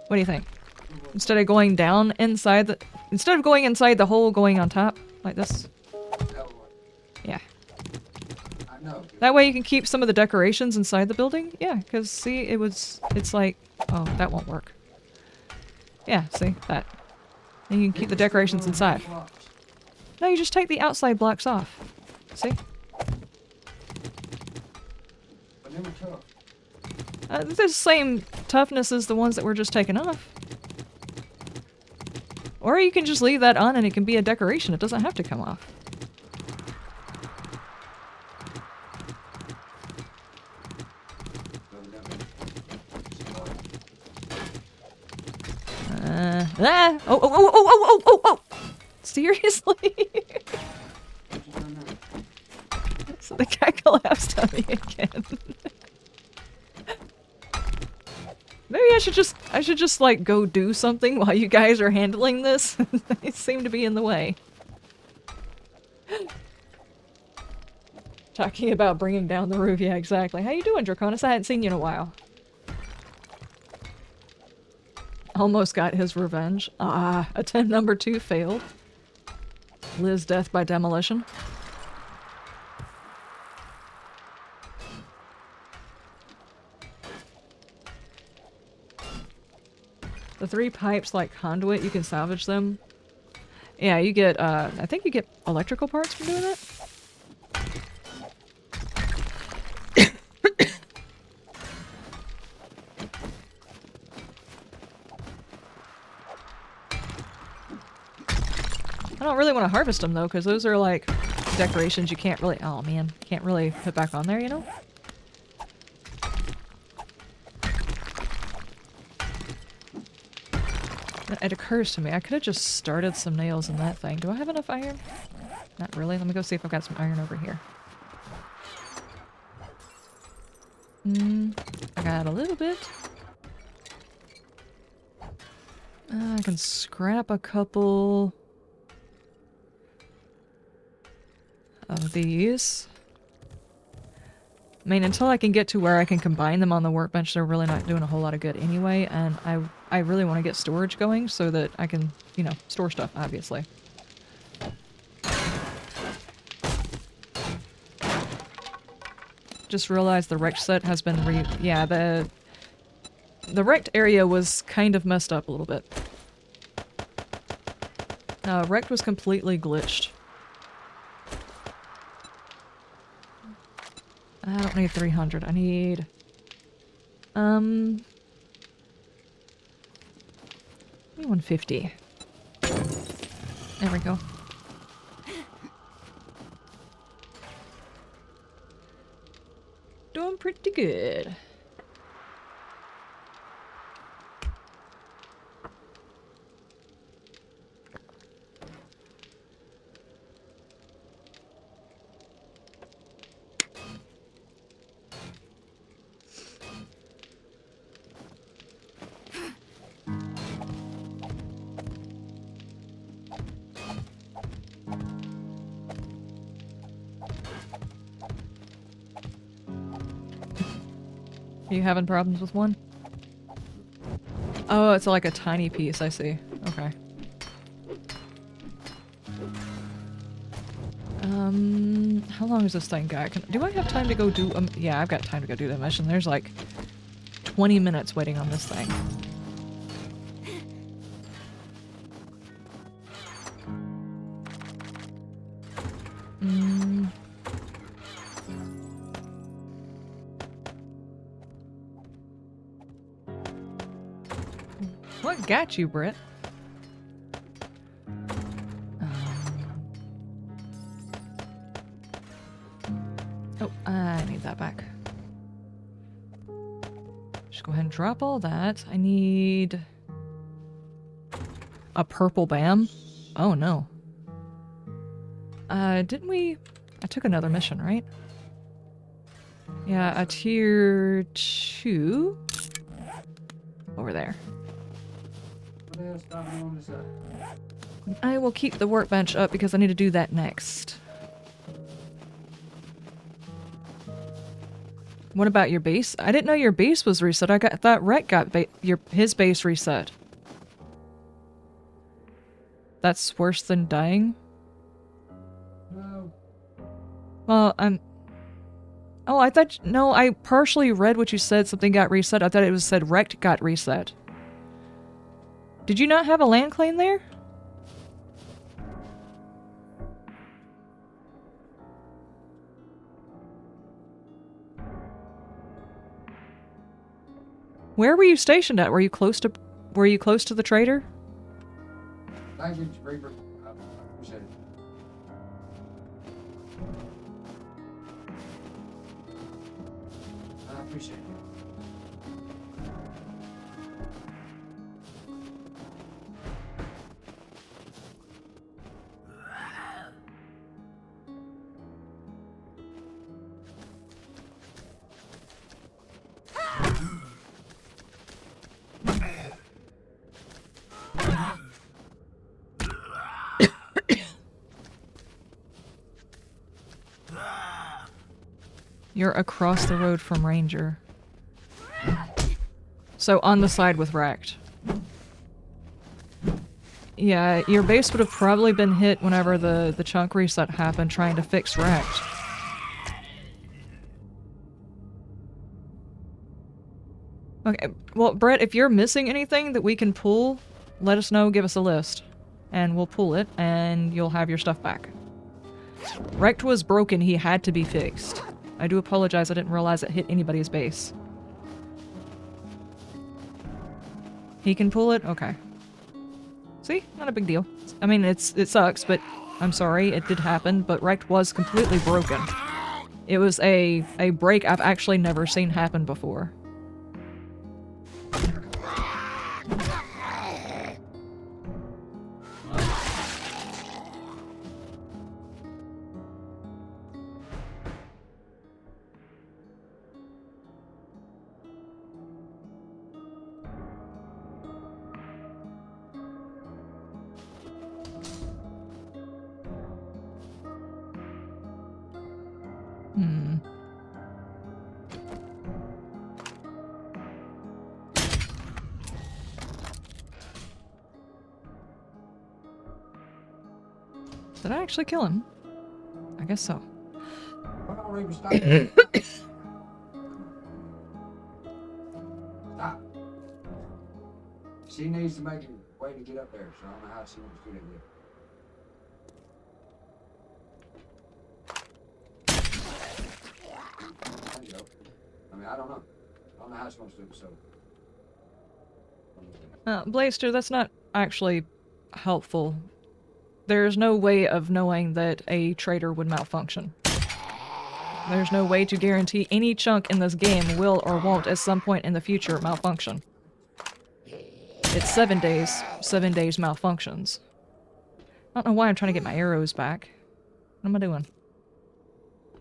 What do you think? Instead of going down inside the... Instead of going inside the hole, going on top, like this? Yeah. That way you can keep some of the decorations inside the building? Yeah, because, see, it's like... Oh, that won't work. Yeah, see? That. And you can keep the decorations inside. No, you just take the outside blocks off. See? They're the same toughness as the ones that we're just taking off. Or you can just leave that on and it can be a decoration. It doesn't have to come off. Oh! Seriously? So the cat collapsed on me again. Maybe I should just like go do something while you guys are handling this. They seem to be in the way. Talking about bringing down the roof. Yeah, exactly. How you doing, Draconis? I hadn't seen you in a while. Almost got his revenge. Ah, attempt number 2 failed. Liz death by demolition. The 3 pipes, like conduit, you can salvage them. Yeah, you get, I think you get electrical parts from doing it. I don't really want to harvest them though, because those are like decorations you can't really, oh man, can't really put back on there, you know? It occurs to me, I could have just started some nails in that thing. Do I have enough iron? Not really. Let me go see if I've got some iron over here. I got a little bit. I can scrap a couple of these. I mean, until I can get to where I can combine them on the workbench, they're really not doing a whole lot of good anyway, and I really want to get storage going so that I can, you know, store stuff, obviously. Just realized the wrecked set has been yeah, the wrecked area was kind of messed up a little bit. Wrecked was completely glitched. I don't need 300. I need... maybe 150. There we go. Doing pretty good. Are you having problems with one? Oh, it's like a tiny piece, I see. Okay. How long is this thing got? Do I have time to go do yeah, I've got time to go do the mission. There's like 20 minutes waiting on this thing. What got you, Britt? Just go ahead and drop all that. I need a purple BAM. Oh no. Didn't we? I took another mission, right? Yeah, a tier 2. Over there. What else got me on this side? I will keep the workbench up because I need to do that next. What about your base? I didn't know your base was reset. I thought Rhett got his base reset. That's worse than dying? No. Well, oh, I thought... No, I partially read what you said. Something got reset. I thought it was said Wrecked got reset. Did you not have a land claim there? Where were you stationed at? Were you close to the trader? Thank you, Reaper. I appreciate it. I appreciate it. You're across the road from Ranger. So on the side with Wrecked. Yeah, your base would have probably been hit whenever the chunk reset happened trying to fix Wrecked. Okay, well, Brett, if you're missing anything that we can pull, let us know, give us a list. And we'll pull it, and you'll have your stuff back. Wrecked was broken, he had to be fixed. I do apologize, I didn't realize it hit anybody's base. He can pull it? Okay. See? Not a big deal. I mean, it sucks, but I'm sorry, it did happen, but Wrecked was completely broken. It was a break I've actually never seen happen before. Did I actually kill him? I guess so. Come on, Reaper, stop. Stop. She needs to make a way to get up there, so I don't know how she wants to do that yet. There you go. I mean, I don't know. I don't know how she wants to do it, so. Blaster, that's not actually helpful. There's no way of knowing that a trader would malfunction. There's no way to guarantee any chunk in this game will or won't at some point in the future malfunction. It's 7 days. 7 days malfunctions. I don't know why I'm trying to get my arrows back. What am I doing?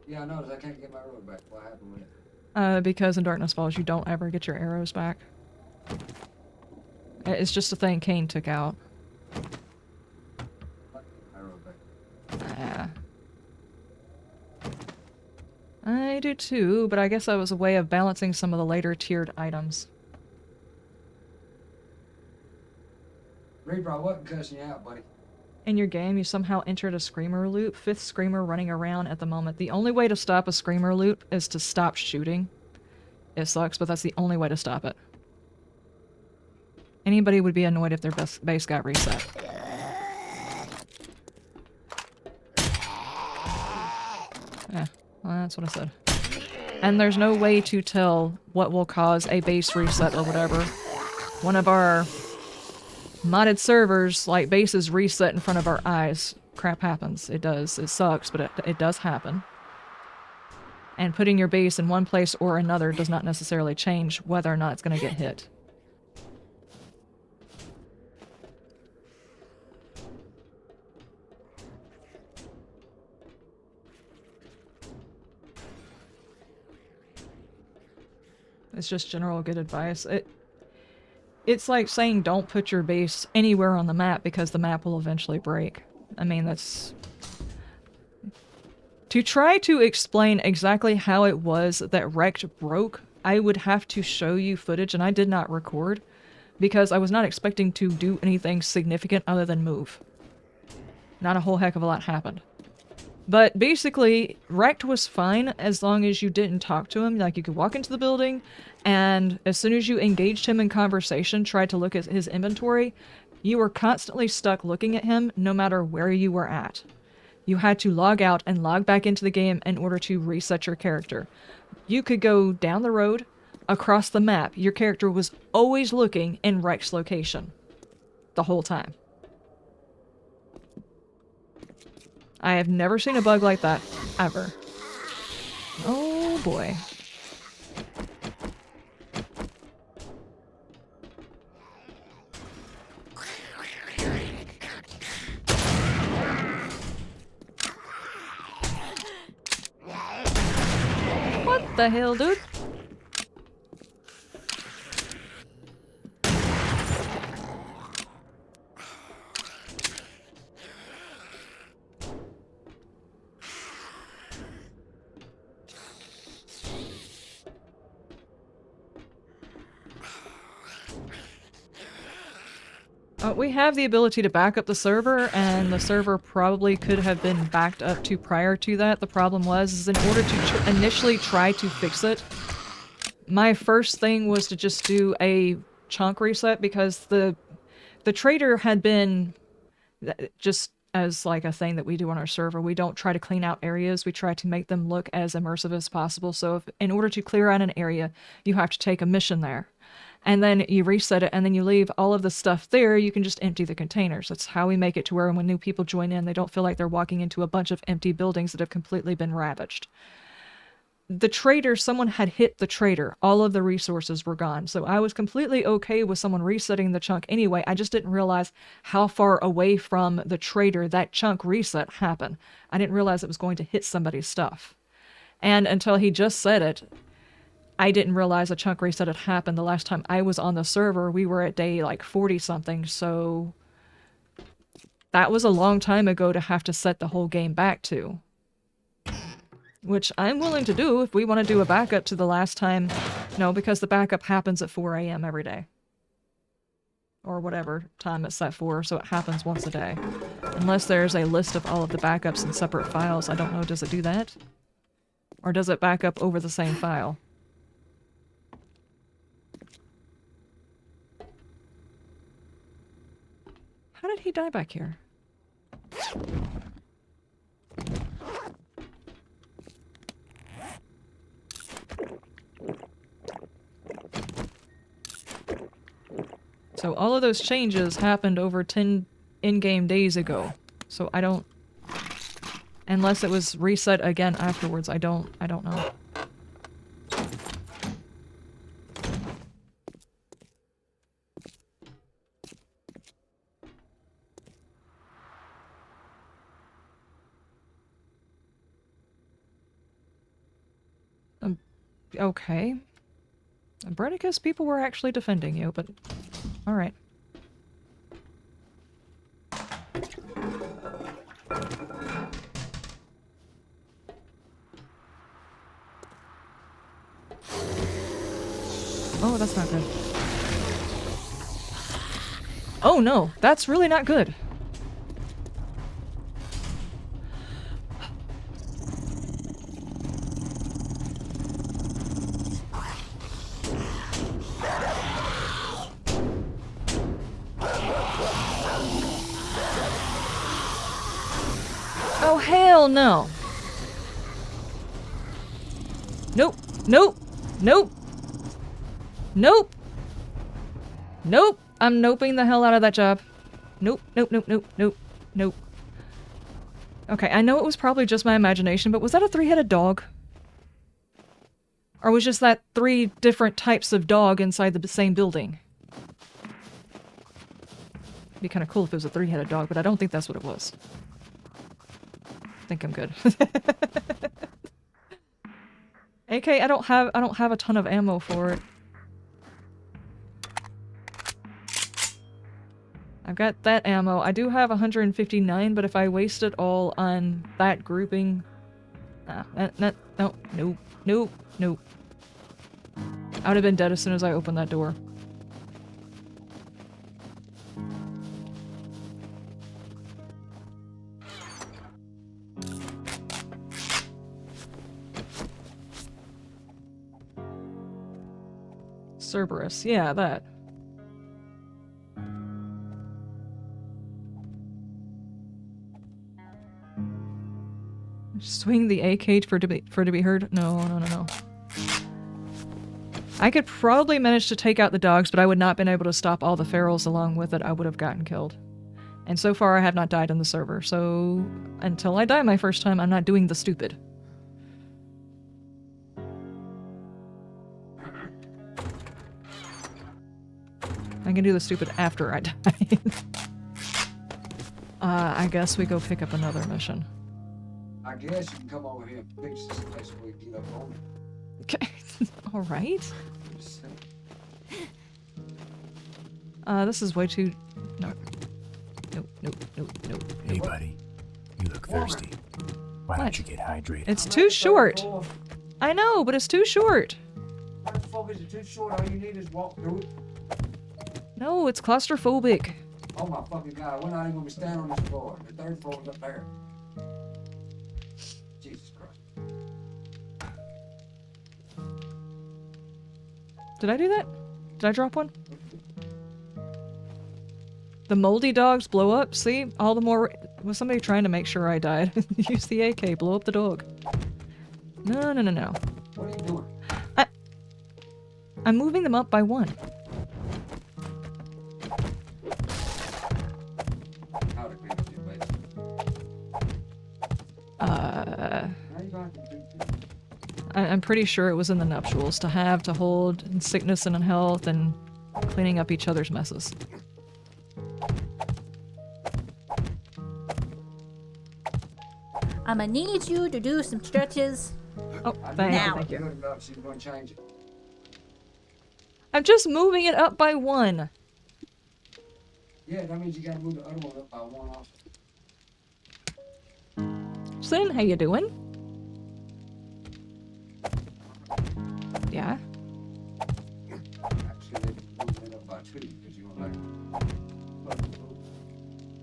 Yeah, I noticed I can't get my road back. What happened with it? Because in Darkness Falls you don't ever get your arrows back. It's just a thing Kane took out. I do too, but I guess that was a way of balancing some of the later tiered items. Reaper, I wasn't cussing you out, buddy. In your game, you somehow entered a screamer loop. 5th screamer running around at the moment. The only way to stop a screamer loop is to stop shooting. It sucks, but that's the only way to stop it. Anybody would be annoyed if their base got reset. Yeah, well, that's what I said. And there's no way to tell what will cause a base reset or whatever. One of our modded servers, like, bases reset in front of our eyes. Crap happens. It does. It sucks, but it does happen. And putting your base in one place or another does not necessarily change whether or not it's going to get hit. It's just general good advice. It's like saying don't put your base anywhere on the map because the map will eventually break. I mean, that's... To try to explain exactly how it was that Wrecked broke, I would have to show you footage, and I did not record, because I was not expecting to do anything significant other than move. Not a whole heck of a lot happened. But basically, Wrecked was fine as long as you didn't talk to him. Like, you could walk into the building, and as soon as you engaged him in conversation, tried to look at his inventory, you were constantly stuck looking at him no matter where you were at. You had to log out and log back into the game in order to reset your character. You could go down the road, across the map. Your character was always looking in Wrecked's location. The whole time. I have never seen a bug like that, ever. Oh boy. What the hell, dude? We have the ability to back up the server, and the server probably could have been backed up to prior to that. The problem was, in order to initially try to fix it, my first thing was to just do a chunk reset, because the trader had been, just as like a thing that we do on our server, we don't try to clean out areas, we try to make them look as immersive as possible. So if, in order to clear out an area, you have to take a mission there. And then you reset it, and then you leave all of the stuff there, you can just empty the containers. That's how we make it to where when new people join in, they don't feel like they're walking into a bunch of empty buildings that have completely been ravaged. The trader, someone had hit the trader. All of the resources were gone. So I was completely okay with someone resetting the chunk anyway. I just didn't realize how far away from the trader that chunk reset happened. I didn't realize it was going to hit somebody's stuff. And until he just said it, I didn't realize a chunk reset had happened. The last time I was on the server, we were at day like 40-something, so that was a long time ago to have to set the whole game back to. Which I'm willing to do if we want to do a backup to the last time. No, because the backup happens at 4 a.m. every day. Or whatever time it's set for, so it happens once a day. Unless there's a list of all of the backups in separate files, I don't know, does it do that? Or does it back up over the same file? How did he die back here? So all of those changes happened over 10 in-game days ago. So I don't... Unless it was reset again afterwards, I don't know. Okay. Brenicus, people were actually defending you, but... Alright. Oh, that's not good. Oh no, that's really not good. Oh, hell no. Nope. Nope. Nope. Nope. Nope. I'm noping the hell out of that job. Nope. Nope. Nope. Nope. Nope. Nope. Okay, I know it was probably just my imagination, but was that a three-headed dog? Or was just that 3 different types of dog inside the same building? It'd be kind of cool if it was a 3-headed dog, but I don't think that's what it was. I think I'm good. AK, I don't have a ton of ammo for it. I've got that ammo. I do have 159, but if I waste it all on that grouping... no, nope. I would have been dead as soon as I opened that door. Cerberus, yeah, that. Swing the AK for it to be heard? No. I could probably manage to take out the dogs, but I would not have been able to stop all the ferals along with it. I would have gotten killed. And so far I have not died on the server, so until I die my first time, I'm not doing the stupid. I can do the stupid after I die. I guess we go pick up another mission. I guess you can come over here and fix this place before you get up on me. Okay. Alright. Just saying. This is way too... No. Nope. Hey, buddy. You look thirsty. Why don't you get hydrated? It's too short. I know, but it's too short. How the fuck is it too short? All you need is walk through it. No, it's claustrophobic. Oh my fucking god, we're not even gonna be standing on this floor. The 3rd floor is up there. Jesus Christ. Did I do that? Did I drop one? The moldy dogs blow up? See? All the more... Was somebody trying to make sure I died? Use the AK, blow up the dog. No. What are you doing? I'm moving them up by 1. How to clean up your base. How you gonna do this? I'm pretty sure it was in the nuptials to have, to hold, in sickness and in health, and cleaning up each other's messes. I'ma need you to do some stretches. Oh, I thank Now. you, thank you. Good enough, she's gonna change it. I'm just moving it up by 1. Yeah, that means you gotta move the other one up by 1 off. Sin, how you doing? Yeah? Actually, they moved it up by 2 because you want like.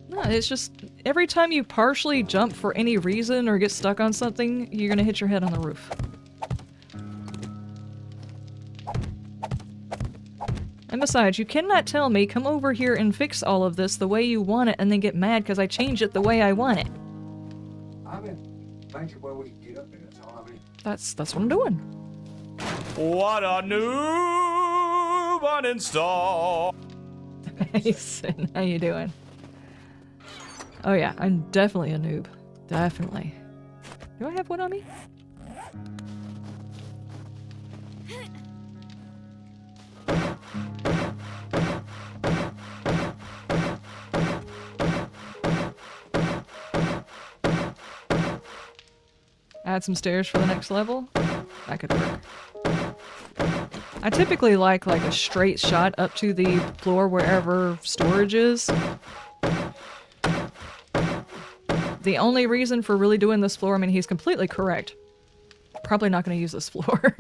No, it's just every time you partially jump for any reason or get stuck on something, you're gonna hit your head on the roof. And besides, you cannot tell me, come over here and fix all of this the way you want it and then get mad because I change it the way I want it. I mean, make it where we can get up there, that's all I mean. That's what I'm doing. What a noob uninstall. Hey, Sin, how you doing? Oh yeah, I'm definitely a noob. Definitely. Do I have one on me? Add some stairs for the next level? That could work. I typically like a straight shot up to the floor wherever storage is. The only reason for really doing this floor, I mean, he's completely correct. Probably not going to use this floor.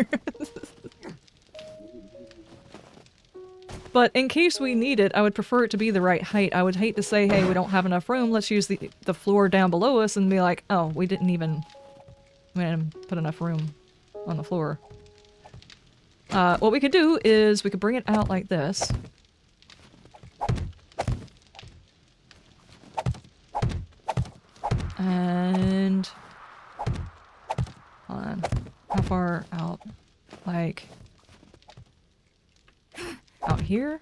But in case we need it, I would prefer it to be the right height. I would hate to say, hey, we don't have enough room, let's use the floor down below us, and be like, oh, we didn't even put enough room on the floor. What we could do is we could bring it out like this. And... hold on. How far out? Like... out here?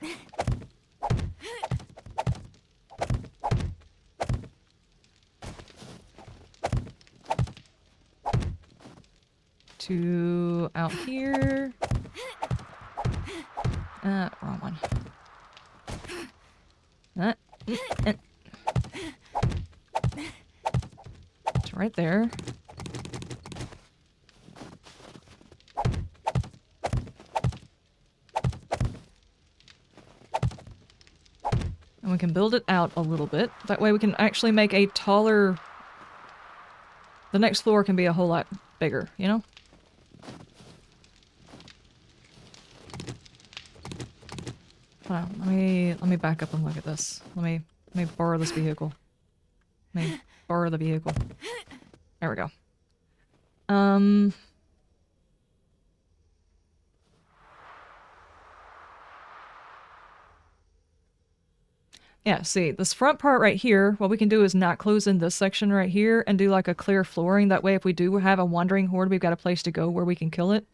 To go out here. Wrong one. It's right there. And we can build it out a little bit. That way we can actually make a taller... The next floor can be a whole lot bigger, you know? Hold on, let me back up and look at this. Let me borrow this vehicle. Let me borrow the vehicle. There we go. Yeah, see, this front part right here, what we can do is not close in this section right here and do like a clear flooring. That way if we do have a wandering horde, we've got a place to go where we can kill it.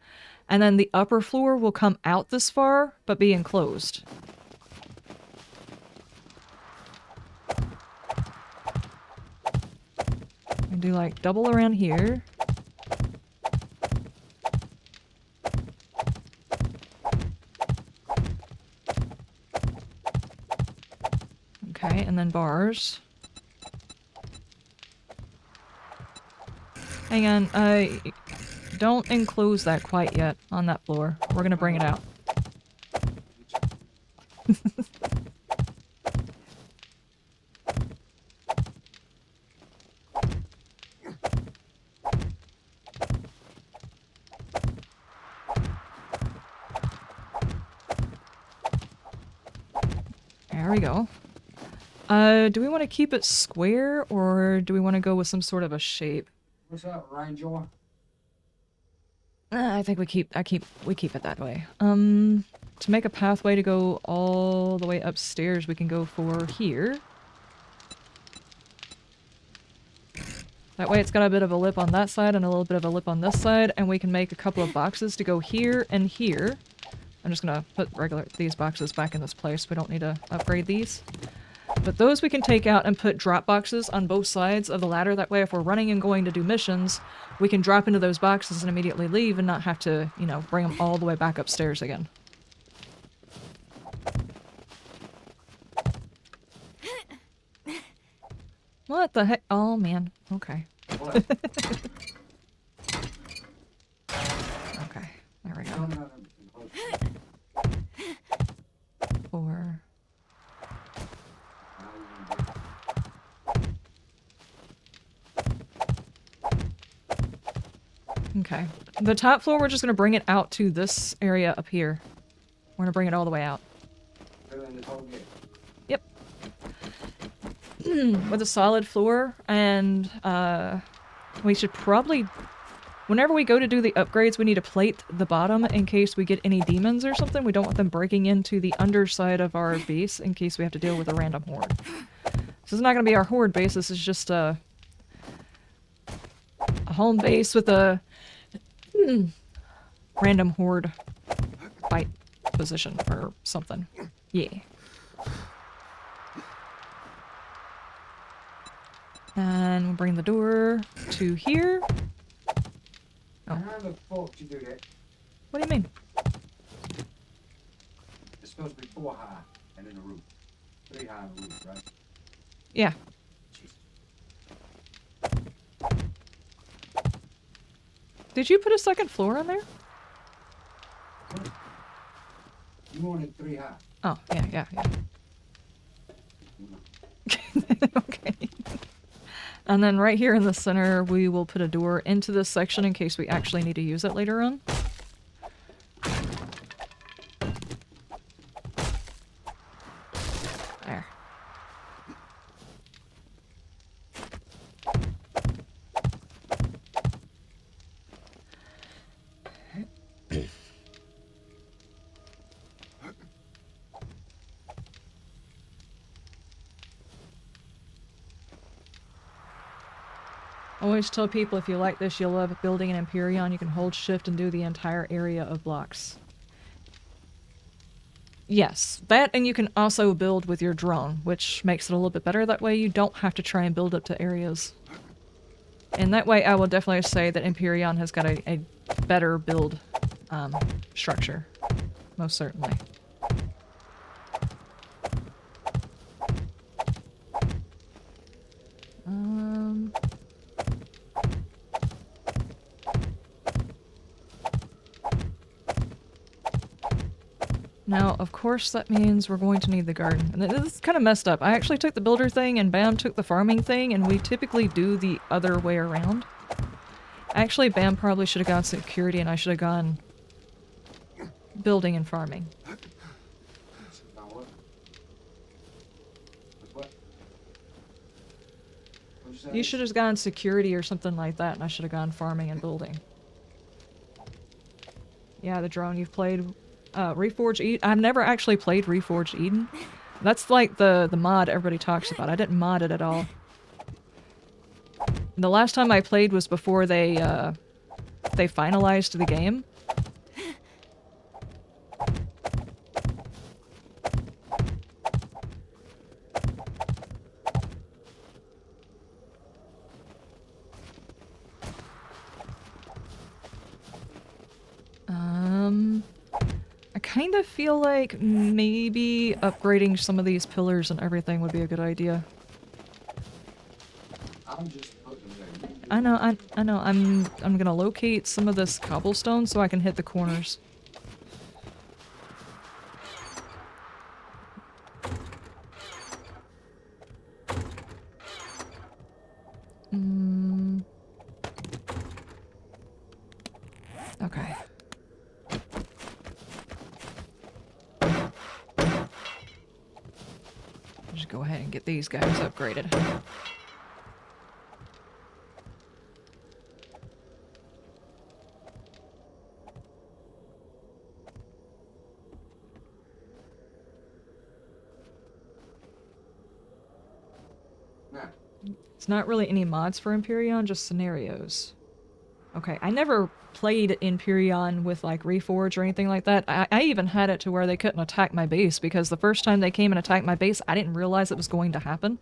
And then the upper floor will come out this far, but be enclosed. And do like double around here. Okay, and then bars. Hang on, don't enclose that quite yet on that floor. We're gonna bring it out. There we go. Do we want to keep it square, or do we want to go with some sort of a shape? What's up, Ranger? I think we keep it that way. To make a pathway to go all the way upstairs, we can go for here. That way it's got a bit of a lip on that side and a little bit of a lip on this side, and we can make a couple of boxes to go here and here. I'm just gonna put these boxes back in this place. We don't need to upgrade these. But those we can take out and put drop boxes on both sides of the ladder. That way if we're running and going to do missions, we can drop into those boxes and immediately leave and not have to, you know, bring them all the way back upstairs again. What the heck? Oh man. Okay. What? Okay. There we go. 4. Okay. The top floor, we're just going to bring it out to this area up here. We're going to bring it all the way out. Yep. With a solid floor, and we should probably... Whenever we go to do the upgrades, we need to plate the bottom in case we get any demons or something. We don't want them breaking into the underside of our base in case we have to deal with a random horde. This is not going to be our horde base. This is just a home base with a random horde fight position or something. Yeah. And we'll bring the door to here. Oh. How the fuck you do that? What do you mean? It's supposed to be 4 high and in a roof. 3 high in the roof, right? Yeah. Jesus. Did you put a second floor on there? What? You wanted 3 high. Oh, yeah. Okay. And then right here in the center, we will put a door into this section in case we actually need to use it later on. There. Always tell people if you like this, you'll love building an Empyrean. You can hold shift and do the entire area of blocks. Yes, that, and you can also build with your drone, which makes it a little bit better. That way you don't have to try and build up to areas. And that way I will definitely say that Empyrean has got a better build structure. Most certainly. Now, of course, that means we're going to need the garden. And this is kind of messed up. I actually took the builder thing and Bam took the farming thing, and we typically do the other way around. Actually, Bam probably should have gone security and I should have gone building and farming. You should have gone security or something like that, and I should have gone farming and building. Yeah, the drone you've played. Reforged Eden. I've never actually played Reforged Eden. That's like the mod everybody talks about. I didn't mod it at all. The last time I played was before they finalized the game. I kind of feel like maybe upgrading some of these pillars and everything would be a good idea. I'm just putting them there. I know. I'm gonna locate some of this cobblestone so I can hit the corners. Okay. Just go ahead and get these guys upgraded. Now, It's not really any mods for Empyrean, just scenarios. Okay, I never played Empyrean with like Reforge or anything like that. I even had it to where they couldn't attack my base because the first time they came and attacked my base, I didn't realize it was going to happen.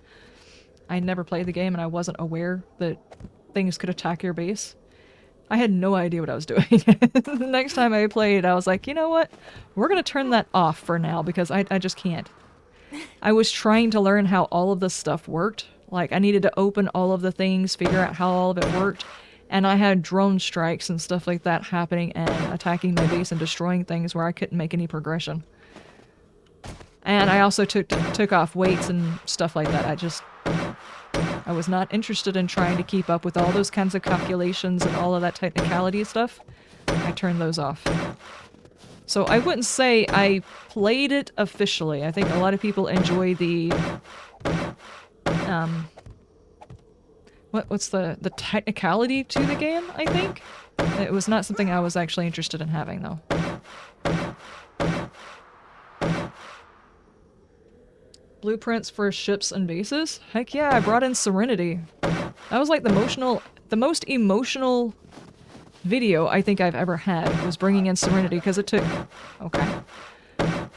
I never played the game and I wasn't aware that things could attack your base. I had no idea what I was doing. The next time I played, I was like, you know what? We're going to turn that off for now because I just can't. I was trying to learn how all of this stuff worked. Like, I needed to open all of the things, figure out how all of it worked. And I had drone strikes and stuff like that happening and attacking my base and destroying things where I couldn't make any progression. And I also took off weights and stuff like that. I was not interested in trying to keep up with all those kinds of calculations and all of that technicality stuff. I turned those off. So I wouldn't say I played it officially. I think a lot of people enjoy the what's the technicality to the game, I think? It was not something I was actually interested in having, though. Blueprints for ships and bases? Heck yeah, I brought in Serenity. That was like the most emotional video I think I've ever had, was bringing in Serenity, because it took... Okay.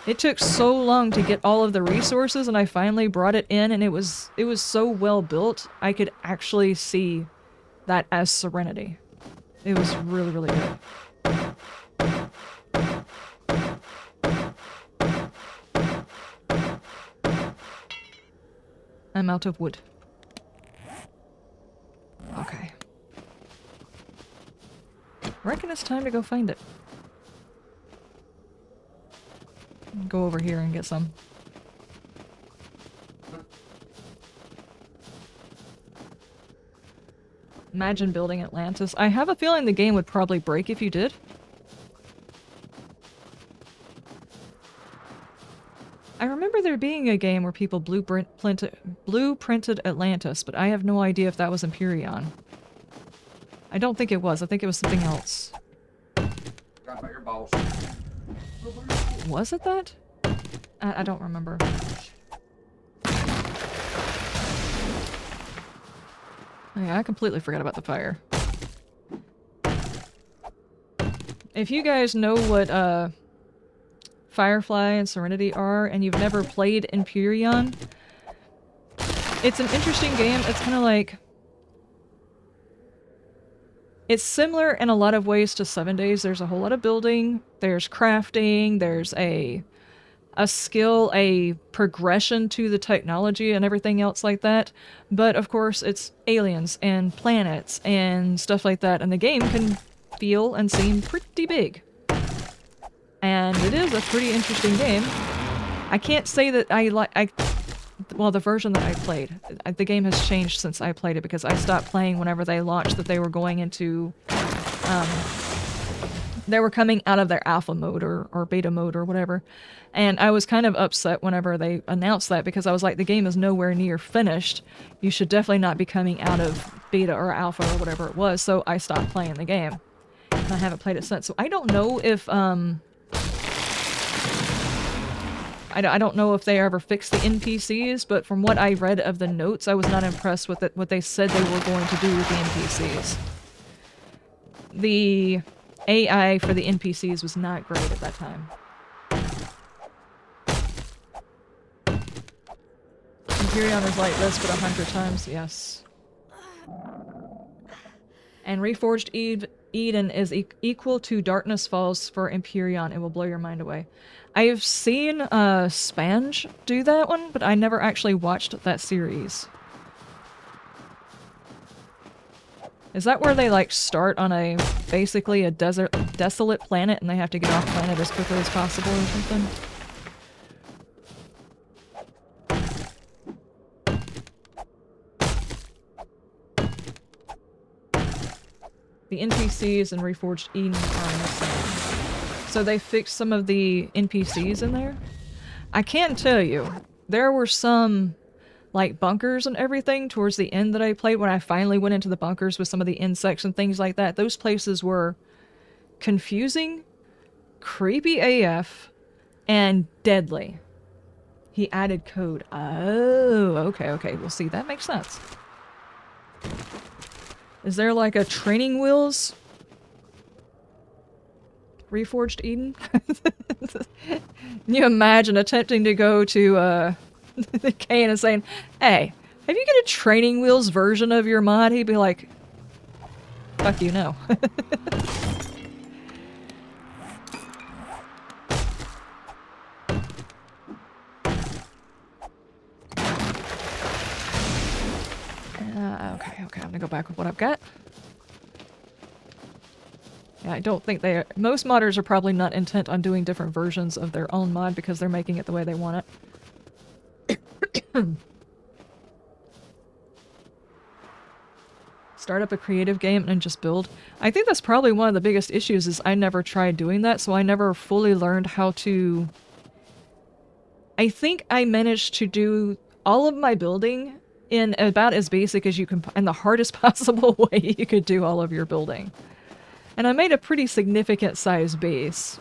It took so long to get all of the resources, and I finally brought it in, and it was so well built, I could actually see that as Serenity. It was really, really good. I'm out of wood. Okay. I reckon it's time to go find it. Go over here and get some. Imagine building Atlantis. I have a feeling the game would probably break if you did. I remember there being a game where people blueprinted Atlantis, but I have no idea if that was Empyrean. I don't think it was. I think it was something else. got by your balls. Was it that? I don't remember. Oh yeah, I completely forgot about the fire. If you guys know what Firefly and Serenity are, and you've never played Empyrean, it's an interesting game. It's kind of like... It's similar in a lot of ways to 7 Days. There's a whole lot of building, there's crafting, there's a skill, a progression to the technology and everything else like that. But of course, it's aliens and planets and stuff like that, and the game can feel and seem pretty big. And it is a pretty interesting game. I can't say that well, the version that I played, the game has changed since I played it because I stopped playing whenever they launched that they were going into, they were coming out of their alpha mode or beta mode or whatever. And I was kind of upset whenever they announced that because I was like, the game is nowhere near finished. You should definitely not be coming out of beta or alpha or whatever it was, so I stopped playing the game. And I haven't played it since. So I don't know if, I don't know if they ever fixed the NPCs, but from what I read of the notes, I was not impressed with what they said they were going to do with the NPCs. The AI for the NPCs was not great at that time. Imperion is like this, but 100 times, yes. And Reforged Eden is equal to Darkness Falls for Imperion. It will blow your mind away. I have seen Spange do that one, but I never actually watched that series. Is that where they like start on basically a desolate planet and they have to get off planet as quickly as possible or something? The NPCs in Reforged Eden are missing. So they fixed some of the NPCs in there. I can tell you, there were some like bunkers and everything towards the end that I played when I finally went into the bunkers with some of the insects and things like that. Those places were confusing, creepy AF, and deadly. He added code. Oh, okay. Well, see, that makes sense. Is there like a training wheels Reforged Eden? Can you imagine attempting to go to Kane and saying, hey, have you got a training wheels version of your mod? He'd be like, fuck you, no. Okay, I'm gonna go back with what I've got. Yeah, I don't think most modders are probably not intent on doing different versions of their own mod because they're making it the way they want it. Start up a creative game and just build. I think that's probably one of the biggest issues is I never tried doing that, so I never fully learned how to... I think I managed to do all of my building in about as basic as you can, in the hardest possible way you could do all of your building. And I made a pretty significant size base.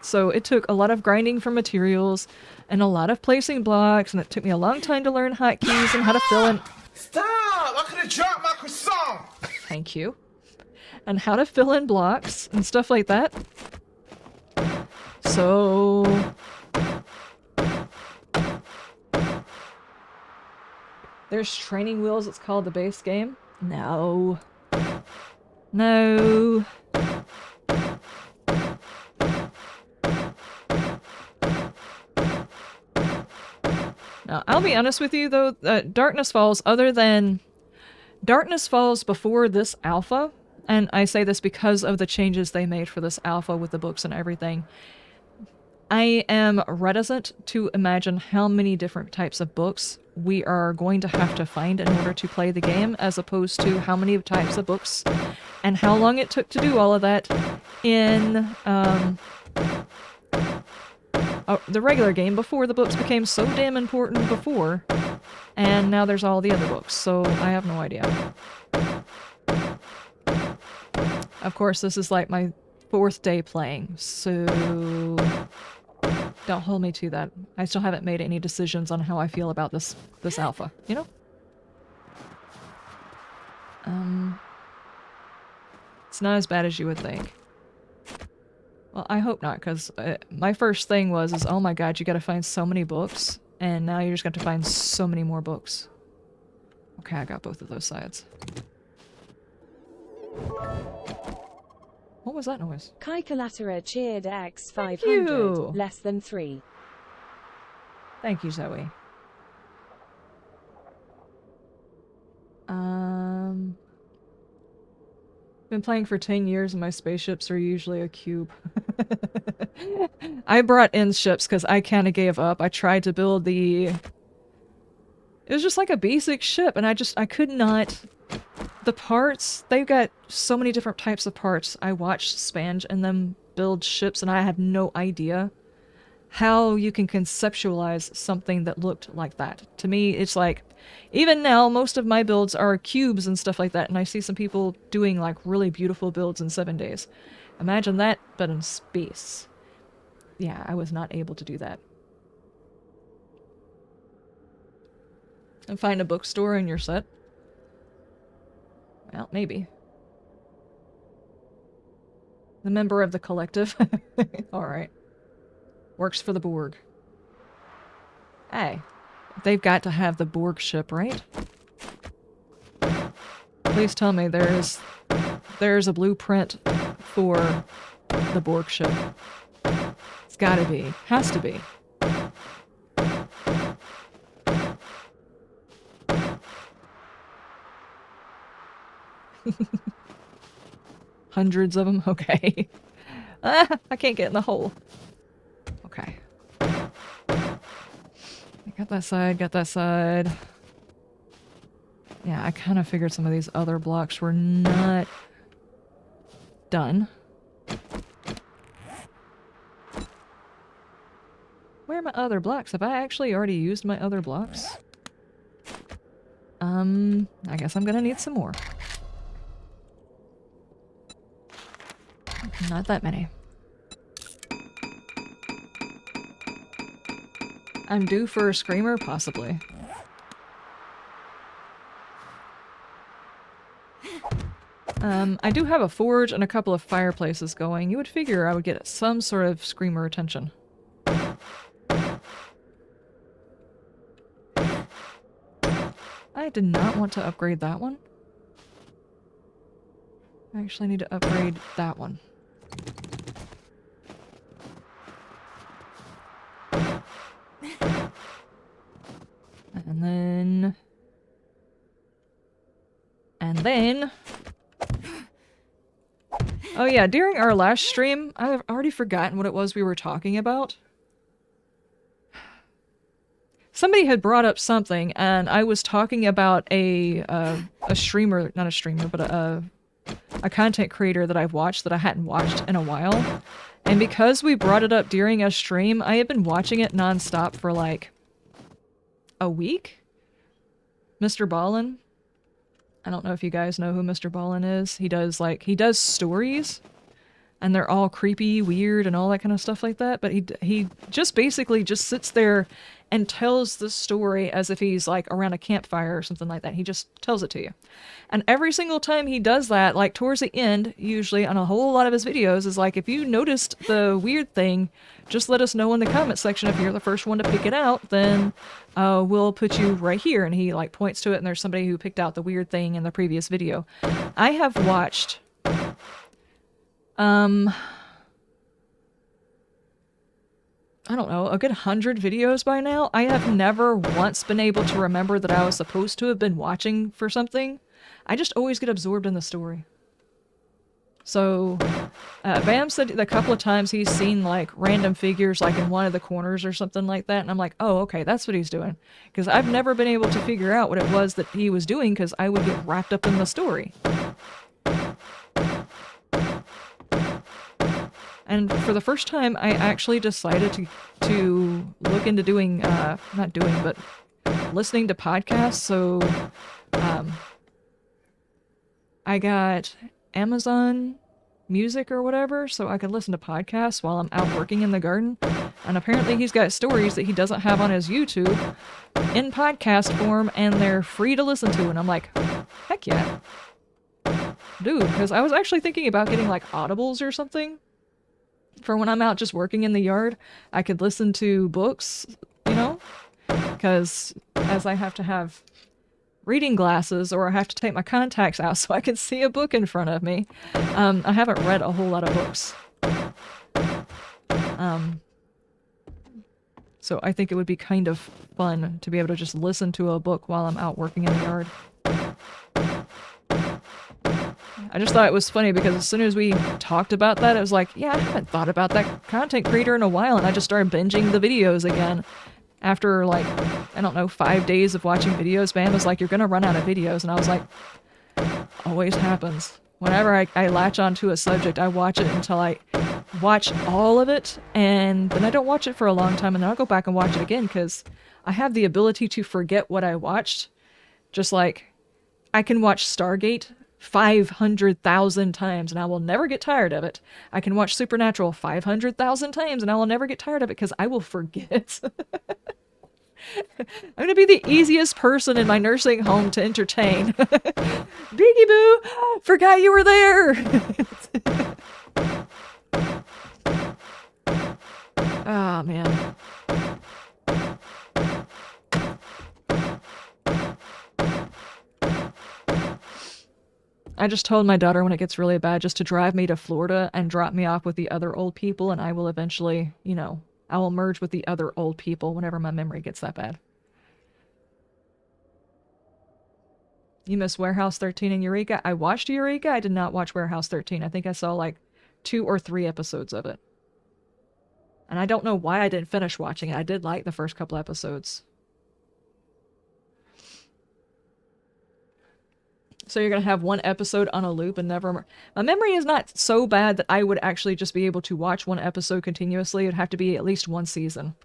So it took a lot of grinding for materials and a lot of placing blocks, and it took me a long time to learn hotkeys and how to fill in... Stop! I could have dropped my croissant! Thank you. And how to fill in blocks and stuff like that. So... There's training wheels, it's called the base game. No. No. Now, I'll be honest with you though, Darkness Falls, other than Darkness Falls before this alpha, and I say this because of the changes they made for this alpha with the books and everything, I am reticent to imagine how many different types of books we are going to have to find in order to play the game, as opposed to how many types of books and how long it took to do all of that in the regular game before the books became so damn important before, and now there's all the other books, so I have no idea. Of course, this is like my 4th day playing, so don't hold me to that. I still haven't made any decisions on how I feel about this alpha, you know? It's not as bad as you would think. Well, I hope not, because my first thing is, oh my god, you gotta find so many books, and now you're just gonna have to find so many more books. Okay, I got both of those sides. What was that noise? Kaikalaterer cheered X 500, you. less than 3. Thank you, Zoe. Been playing for 10 years and my spaceships are usually a cube. I brought in ships because I kind of gave up. I tried to build the... It was just like a basic ship and I could not... The parts, they've got so many different types of parts. I watched Spange and them build ships and I had no idea how you can conceptualize something that looked like that. To me, it's like, even now, most of my builds are cubes and stuff like that, and I see some people doing like really beautiful builds in 7 days. Imagine that, but in space. Yeah, I was not able to do that. And find a bookstore in your set? Well, maybe. The member of the collective? Alright. Works for the Borg. Hey, they've got to have the Borg ship, right? Please tell me there's a blueprint for the Borg ship. It's gotta be. Has to be. Hundreds of them? Okay. Ah, I can't get in the hole. Okay. Got that side, got that side. Yeah, I kind of figured some of these other blocks were not done. Where are my other blocks? Have I actually already used my other blocks? I guess I'm gonna need some more. Not that many. I'm due for a screamer? Possibly. I do have a forge and a couple of fireplaces going. You would figure I would get some sort of screamer attention. I did not want to upgrade that one. I actually need to upgrade that one. And then... Oh yeah, during our last stream, I've already forgotten what it was we were talking about. Somebody had brought up something, and I was talking about a streamer, not a streamer, but a content creator that I've watched that I hadn't watched in a while. And because we brought it up during a stream, I had been watching it nonstop for like a week. Mr. Ballin. I don't know if you guys know who Mr. Ballin is. He does stories, and they're all creepy, weird, and all that kind of stuff like that. But he just basically just sits there and tells the story as if he's like around a campfire or something like that. He just tells it to you. And every single time he does that, like towards the end, usually on a whole lot of his videos, is like, if you noticed the weird thing, just let us know in the comment section. If you're the first one to pick it out, then we'll put you right here. And he like points to it, and there's somebody who picked out the weird thing in the previous video. I have watched I don't know, a good 100 videos by now. I have never once been able to remember that I was supposed to have been watching for something. I just always get absorbed in the story. So, Bam said a couple of times he's seen like random figures like in one of the corners or something like that, and I'm like, oh, okay, that's what he's doing. Because I've never been able to figure out what it was that he was doing because I would get wrapped up in the story. And for the first time, I actually decided to look into doing, not doing, but listening to podcasts. So, I got Amazon Music or whatever, so I could listen to podcasts while I'm out working in the garden. And apparently he's got stories that he doesn't have on his YouTube in podcast form, and they're free to listen to. And I'm like, heck yeah. Dude, because I was actually thinking about getting like Audibles or something. For when I'm out just working in the yard, I could listen to books, you know? Because as I have to have reading glasses or I have to take my contacts out so I can see a book in front of me. I haven't read a whole lot of books. So I think it would be kind of fun to be able to just listen to a book while I'm out working in the yard. I just thought it was funny because as soon as we talked about that, it was like, yeah, I haven't thought about that content creator in a while, and I just started binging the videos again. After, like, I don't know, 5 days of watching videos, Bam was like, you're gonna run out of videos, and I was like, always happens. Whenever I latch onto a subject, I watch it until I watch all of it, and then I don't watch it for a long time, and then I'll go back and watch it again, because I have the ability to forget what I watched. Just like, I can watch Stargate 500,000 times and I will never get tired of it. I can watch Supernatural 500,000 times and I will never get tired of it because I will forget. I'm gonna be the easiest person in my nursing home to entertain. Biggie Boo! Forgot you were there! Ah, man. I just told my daughter when it gets really bad just to drive me to Florida and drop me off with the other old people, and I will eventually, you know, I will merge with the other old people whenever my memory gets that bad. You missed Warehouse 13 and Eureka? I watched Eureka. I did not watch Warehouse 13. I think I saw like 2 or 3 episodes of it. And I don't know why I didn't finish watching it. I did like the first couple episodes. So you're going to have one episode on a loop and never... My memory is not so bad that I would actually just be able to watch one episode continuously. It'd have to be at least one season.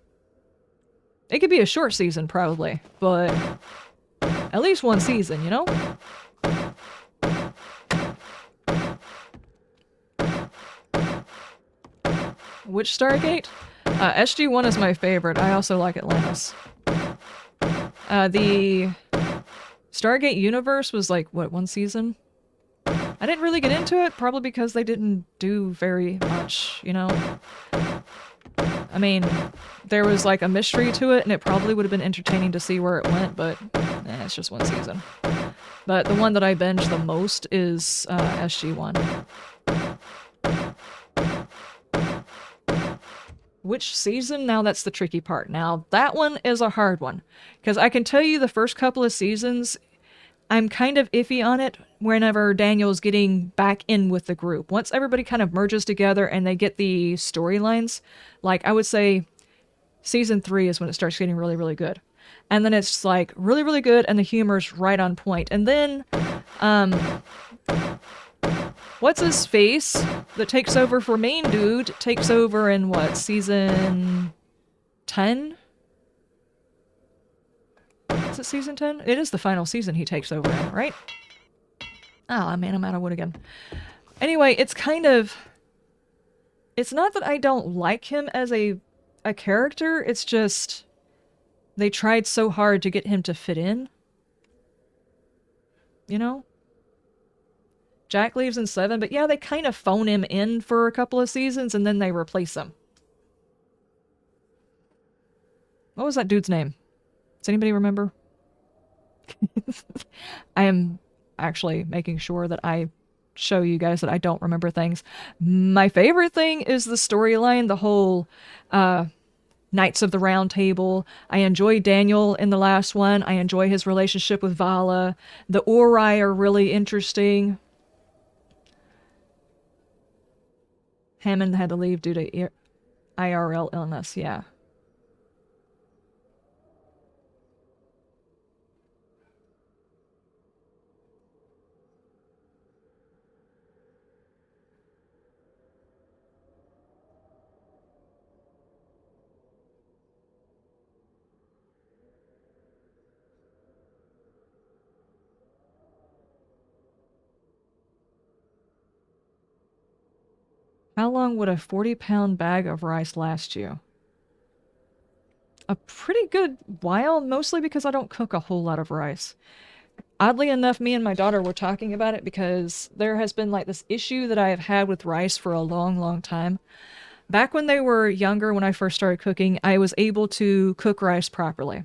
It could be a short season, probably, but at least one season, you know? Which Stargate? SG-1 is my favorite. I also like Atlantis. The Stargate universe was like, what, 1 season? I didn't really get into it, probably because they didn't do very much, you know? I mean, there was like a mystery to it, and it probably would have been entertaining to see where it went, but it's just 1 season. But the one that I binge the most is SG-1. Which season? Now that's the tricky part. Now, that one is a hard one. Because I can tell you the first couple of seasons, I'm kind of iffy on it whenever Daniel's getting back in with the group. Once everybody kind of merges together and they get the storylines, like I would say season 3 is when it starts getting really, really good. And then it's like really, really good and the humor's right on point. And then, what's his face that takes over for main dude takes over in what, season 10? Is it season 10? It is the final season he takes over in, right? Oh man, I'm out of wood again. Anyway, it's kind of... It's not that I don't like him as a character, it's just... They tried so hard to get him to fit in. You know? Jack leaves in 7, but yeah, they kind of phone him in for a couple of seasons and then they replace him. What was that dude's name? Does anybody remember? I am actually making sure that I show you guys that I don't remember things. My favorite thing is the storyline, the whole Knights of the Round Table. I enjoy Daniel in the last one. I enjoy his relationship with Vala. The Ori are really interesting. Hammond had to leave due to IRL illness, yeah. How long would a 40-pound bag of rice last you? A pretty good while, mostly because I don't cook a whole lot of rice. Oddly enough, me and my daughter were talking about it because there has been like this issue that I have had with rice for a long, long time. Back when they were younger, when I first started cooking, I was able to cook rice properly.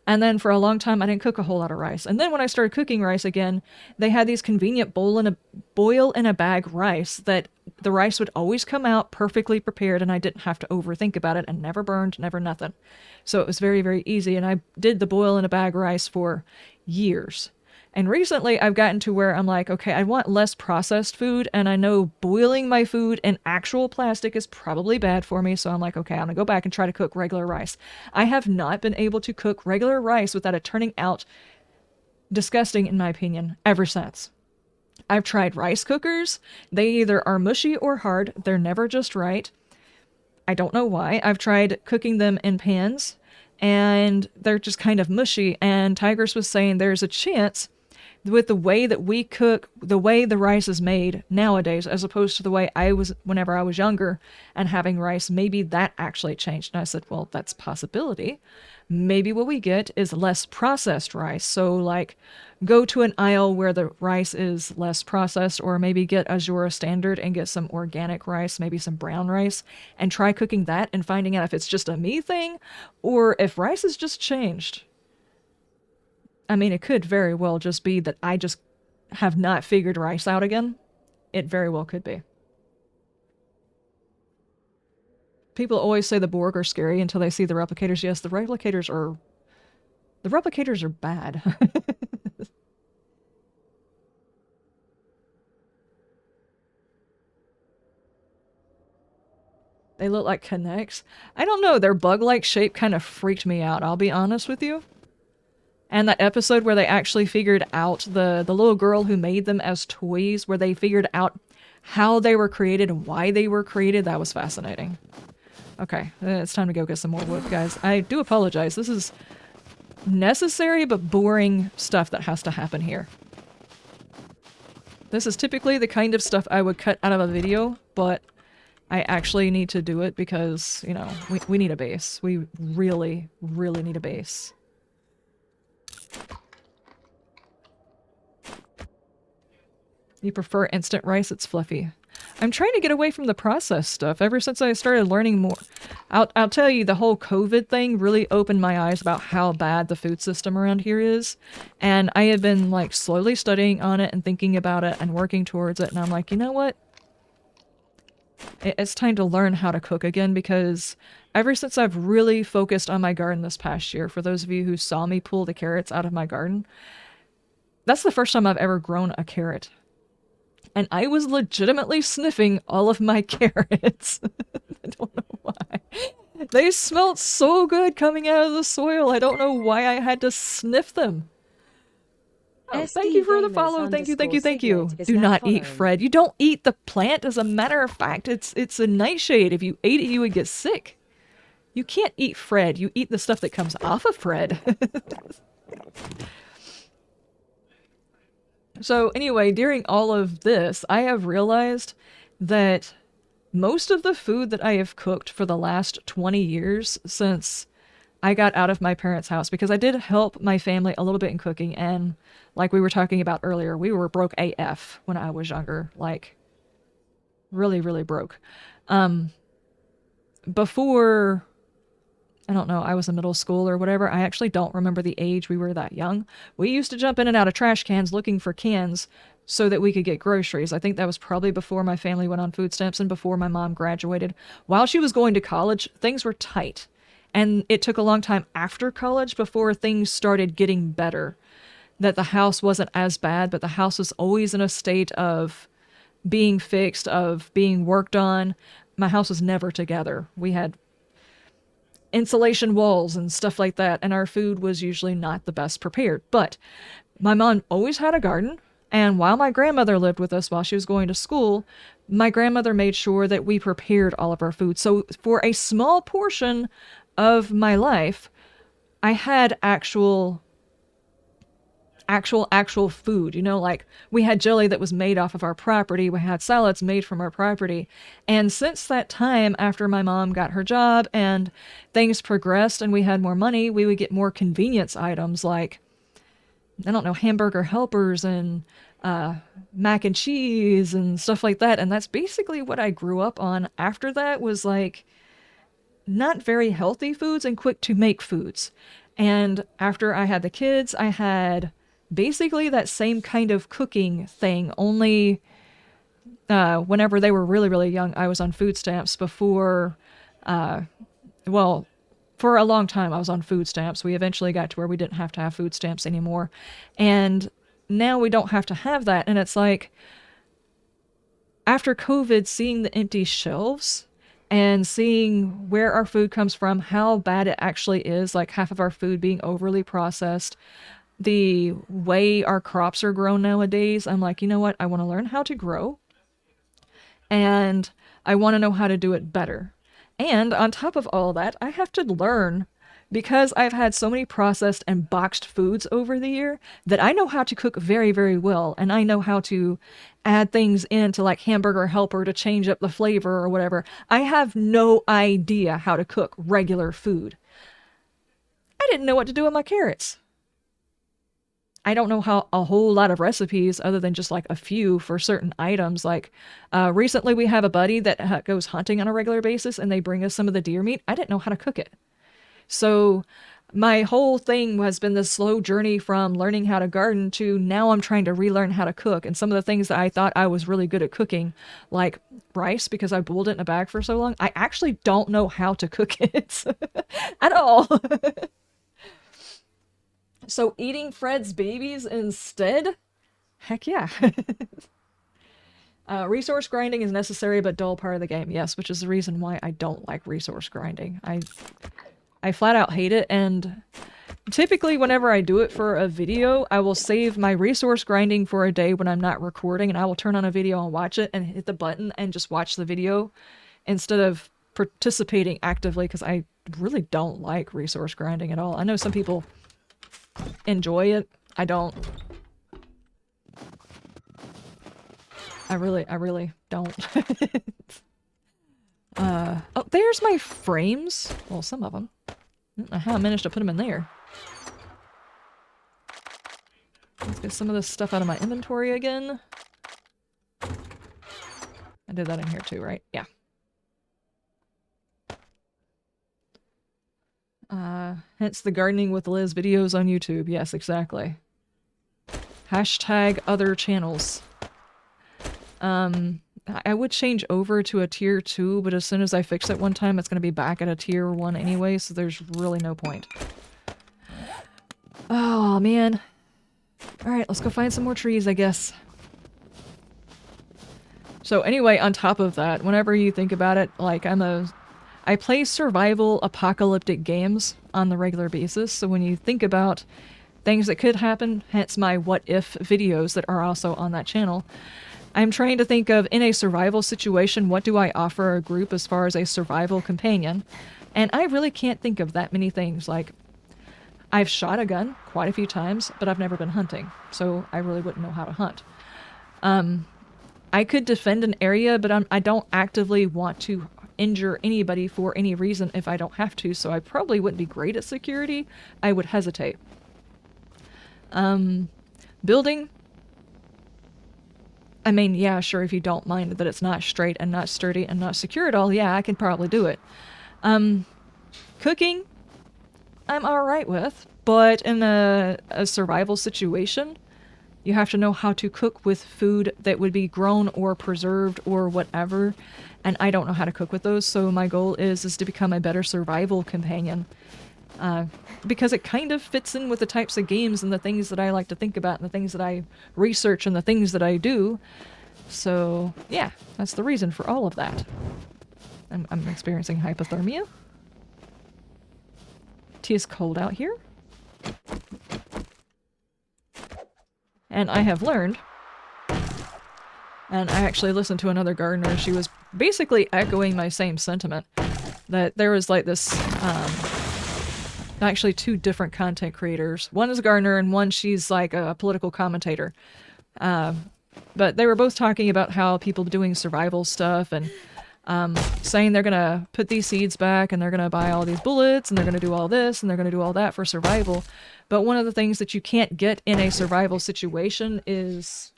And then for a long time, I didn't cook a whole lot of rice. And then when I started cooking rice again, they had these convenient boil in a bag rice that the rice would always come out perfectly prepared, and I didn't have to overthink about it, and never burned, never nothing. So it was very, very easy. And I did the boil in a bag rice for years. And recently I've gotten to where I'm like, okay, I want less processed food, and I know boiling my food in actual plastic is probably bad for me, so I'm like, okay, I'm gonna go back and try to cook regular rice. I have not been able to cook regular rice without it turning out disgusting, in my opinion, ever since. I've tried rice cookers. They either are mushy or hard. They're never just right. I don't know why. I've tried cooking them in pans, and they're just kind of mushy, and Tigress was saying there's a chance with the way that we cook, the way the rice is made nowadays, as opposed to the way I was whenever I was younger and having rice, maybe that actually changed. And I said, well, that's a possibility. Maybe what we get is less processed rice. So like go to an aisle where the rice is less processed, or maybe get Azura Standard and get some organic rice, maybe some brown rice, and try cooking that and finding out if it's just a me thing or if rice has just changed. I mean, it could very well just be that I just have not figured rice out again. It very well could be. People always say the Borg are scary until they see the replicators. Yes, the replicators are bad. They look like Connects. I don't know, their bug-like shape kind of freaked me out, I'll be honest with you. And that episode where they actually figured out the little girl who made them as toys, where they figured out how they were created and why they were created, that was fascinating. Okay, it's time to go get some more wood, guys. I do apologize. This is necessary but boring stuff that has to happen here. This is typically the kind of stuff I would cut out of a video, but I actually need to do it because, you know, we need a base. We really, really need a base. You prefer instant rice? It's fluffy. I'm trying to get away from the processed stuff ever since I started learning more. I'll tell you, the whole COVID thing really opened my eyes about how bad the food system around here is. And I had been like slowly studying on it and thinking about it and working towards it. And I'm like, you know what? It's time to learn how to cook again, because ever since I've really focused on my garden this past year, for those of you who saw me pull the carrots out of my garden, that's the first time I've ever grown a carrot. And I was legitimately sniffing all of my carrots. I don't know why. They smelled so good coming out of the soil. I don't know why I had to sniff them. Oh, thank you for the follow. Thank you, thank you, thank you. Do not eat Fred. You don't eat the plant. As a matter of fact, it's a nightshade. If you ate it, you would get sick. You can't eat Fred. You eat the stuff that comes off of Fred. So anyway, during all of this, I have realized that most of the food that I have cooked for the last 20 years since I got out of my parents' house, because I did help my family a little bit in cooking, and like we were talking about earlier, we were broke AF when I was younger, like really, really broke. Before, I don't know, I was in middle school or whatever. I actually don't remember the age we were that young. We used to jump in and out of trash cans looking for cans so that we could get groceries. I think that was probably before my family went on food stamps and before my mom graduated. While she was going to college, things were tight. And it took a long time after college before things started getting better. That the house wasn't as bad, but the house was always in a state of being fixed, of being worked on. My house was never together. We had insulation walls and stuff like that, and our food was usually not the best prepared. But my mom always had a garden, and while my grandmother lived with us while she was going to school, my grandmother made sure that we prepared all of our food. So for a small portion of my life, I had actual food, you know, like we had jelly that was made off of our property. We had salads made from our property. And since that time, after my mom got her job and things progressed and we had more money, we would get more convenience items like, I don't know, hamburger helpers and mac and cheese and stuff like that. And that's basically what I grew up on. After that was like not very healthy foods and quick to make foods. And after I had the kids, I had basically that same kind of cooking thing, only whenever they were really, really young, I was on food stamps before, well, for a long time I was on food stamps. We eventually got to where we didn't have to have food stamps anymore. And now we don't have to have that. And it's like, after COVID, seeing the empty shelves and seeing where our food comes from, how bad it actually is, like half of our food being overly processed, the way our crops are grown nowadays, I'm like, you know what? I want to learn how to grow. And I want to know how to do it better. And on top of all that, I have to learn, because I've had so many processed and boxed foods over the year, that I know how to cook very, very well. And I know how to add things into like Hamburger Helper to change up the flavor or whatever. I have no idea how to cook regular food. I didn't know what to do with my carrots. I don't know how a whole lot of recipes other than just like a few for certain items. Like recently we have a buddy that goes hunting on a regular basis and they bring us some of the deer meat. I didn't know how to cook it. So my whole thing has been this slow journey from learning how to garden to now I'm trying to relearn how to cook. And some of the things that I thought I was really good at cooking, like rice, because I boiled it in a bag for so long, I actually don't know how to cook it at all. So eating Fred's babies instead? Heck yeah. Resource grinding is necessary but dull part of the game. Yes, which is the reason why I don't like resource grinding. I flat out hate it, and typically whenever I do it for a video, I will save my resource grinding for a day when I'm not recording, and I will turn on a video and watch it and hit the button and just watch the video instead of participating actively, because I really don't like resource grinding at all. I know some people enjoy it. I don't. I really don't. Oh, there's my frames. Well, some of them. I don't know how I managed to put them in there. Let's get some of this stuff out of my inventory again. I did that in here too, right? Yeah. Hence the gardening with Liz videos on YouTube. Yes, exactly. Hashtag other channels. I would change over to a tier 2, but as soon as I fix it one time, it's going to be back at a tier 1 anyway, so there's really no point. Oh, man. Alright, let's go find some more trees, I guess. So anyway, on top of that, whenever you think about it, like, I play survival apocalyptic games on the regular basis, so when you think about things that could happen, hence my what if videos that are also on that channel, I'm trying to think of, in a survival situation, what do I offer a group as far as a survival companion? And I really can't think of that many things. Like, I've shot a gun quite a few times, but I've never been hunting, so I really wouldn't know how to hunt. I could defend an area, but I don't actively want to injure anybody for any reason if I don't have to, so I probably wouldn't be great at security. I would hesitate. Building. I mean, yeah, sure, if you don't mind that it's not straight and not sturdy and not secure at all, yeah, I can probably do it. Cooking, I'm alright with, but in a survival situation, you have to know how to cook with food that would be grown or preserved or whatever, and I don't know how to cook with those, so my goal is to become a better survival companion. Because it kind of fits in with the types of games and the things that I like to think about and the things that I research and the things that I do. So, yeah, that's the reason for all of that. I'm experiencing hypothermia. It is cold out here. And I have learned, and I actually listened to another gardener, she was basically echoing my same sentiment, that there was like this, actually 2 different content creators. One is a gardener and one she's like a political commentator. But they were both talking about how people doing survival stuff and saying they're gonna put these seeds back and they're gonna buy all these bullets and they're gonna do all this and they're gonna do all that for survival. But one of the things that you can't get in a survival situation is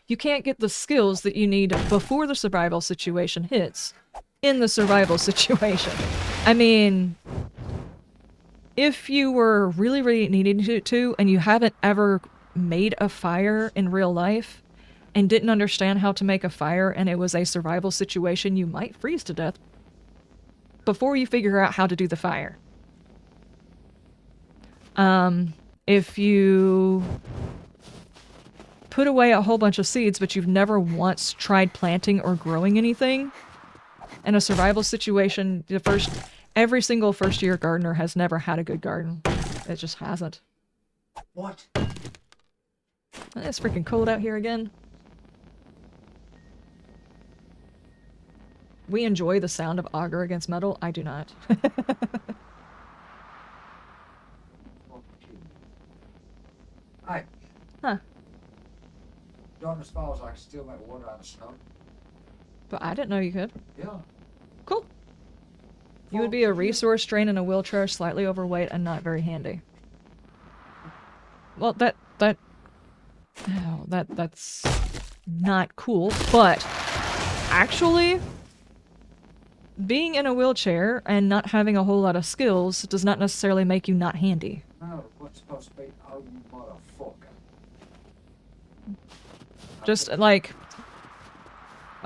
you can't get the skills that you need before the survival situation hits in the survival situation. I mean, if you were really, really needing to and you haven't ever made a fire in real life and didn't understand how to make a fire and it was a survival situation, you might freeze to death before you figure out how to do the fire. If you put away a whole bunch of seeds but you've never once tried planting or growing anything, in a survival situation, every single first-year gardener has never had a good garden. It just hasn't. What? It's freaking cold out here again. We enjoy the sound of auger against metal. I do not. Hey. Huh. Darkness Falls, I can still make water out of snow. But I didn't know you could. Yeah. Cool. You would be a resource drain in a wheelchair, slightly overweight, and not very handy. Well, that's not cool, but actually, being in a wheelchair and not having a whole lot of skills does not necessarily make you not handy. No, what's supposed to be, oh, you motherfucker. Just like,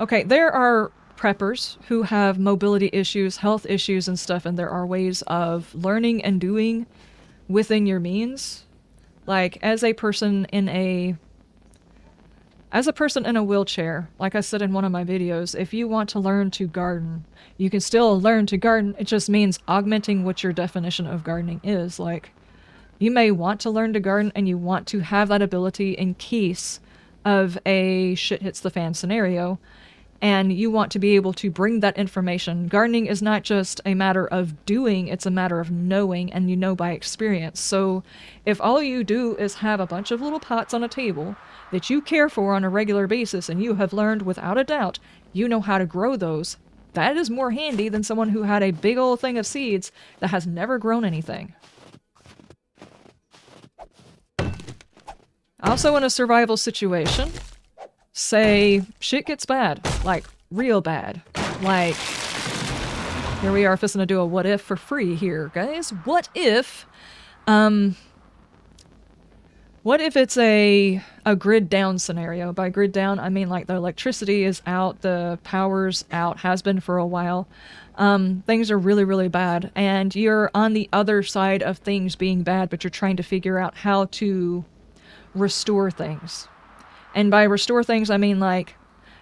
okay, there are preppers who have mobility issues, health issues and stuff, and there are ways of learning and doing within your means. Like, as a person in a wheelchair, like I said in one of my videos, if you want to learn to garden, you can still learn to garden. It just means augmenting what your definition of gardening is. Like, you may want to learn to garden and you want to have that ability in case of a shit hits the fan scenario, and you want to be able to bring that information. Gardening is not just a matter of doing, it's a matter of knowing, and you know by experience. So if all you do is have a bunch of little pots on a table that you care for on a regular basis, and you have learned without a doubt, you know how to grow those, that is more handy than someone who had a big old thing of seeds that has never grown anything. Also, in a survival situation, say shit gets bad, like real bad. Like, here we are fixing to do a what if for free here, guys. What if it's a grid down scenario? By grid down, I mean like the electricity is out, the power's out, has been for a while. Things are really, really bad, and you're on the other side of things being bad, but you're trying to figure out how to restore things. And by restore things, I mean like,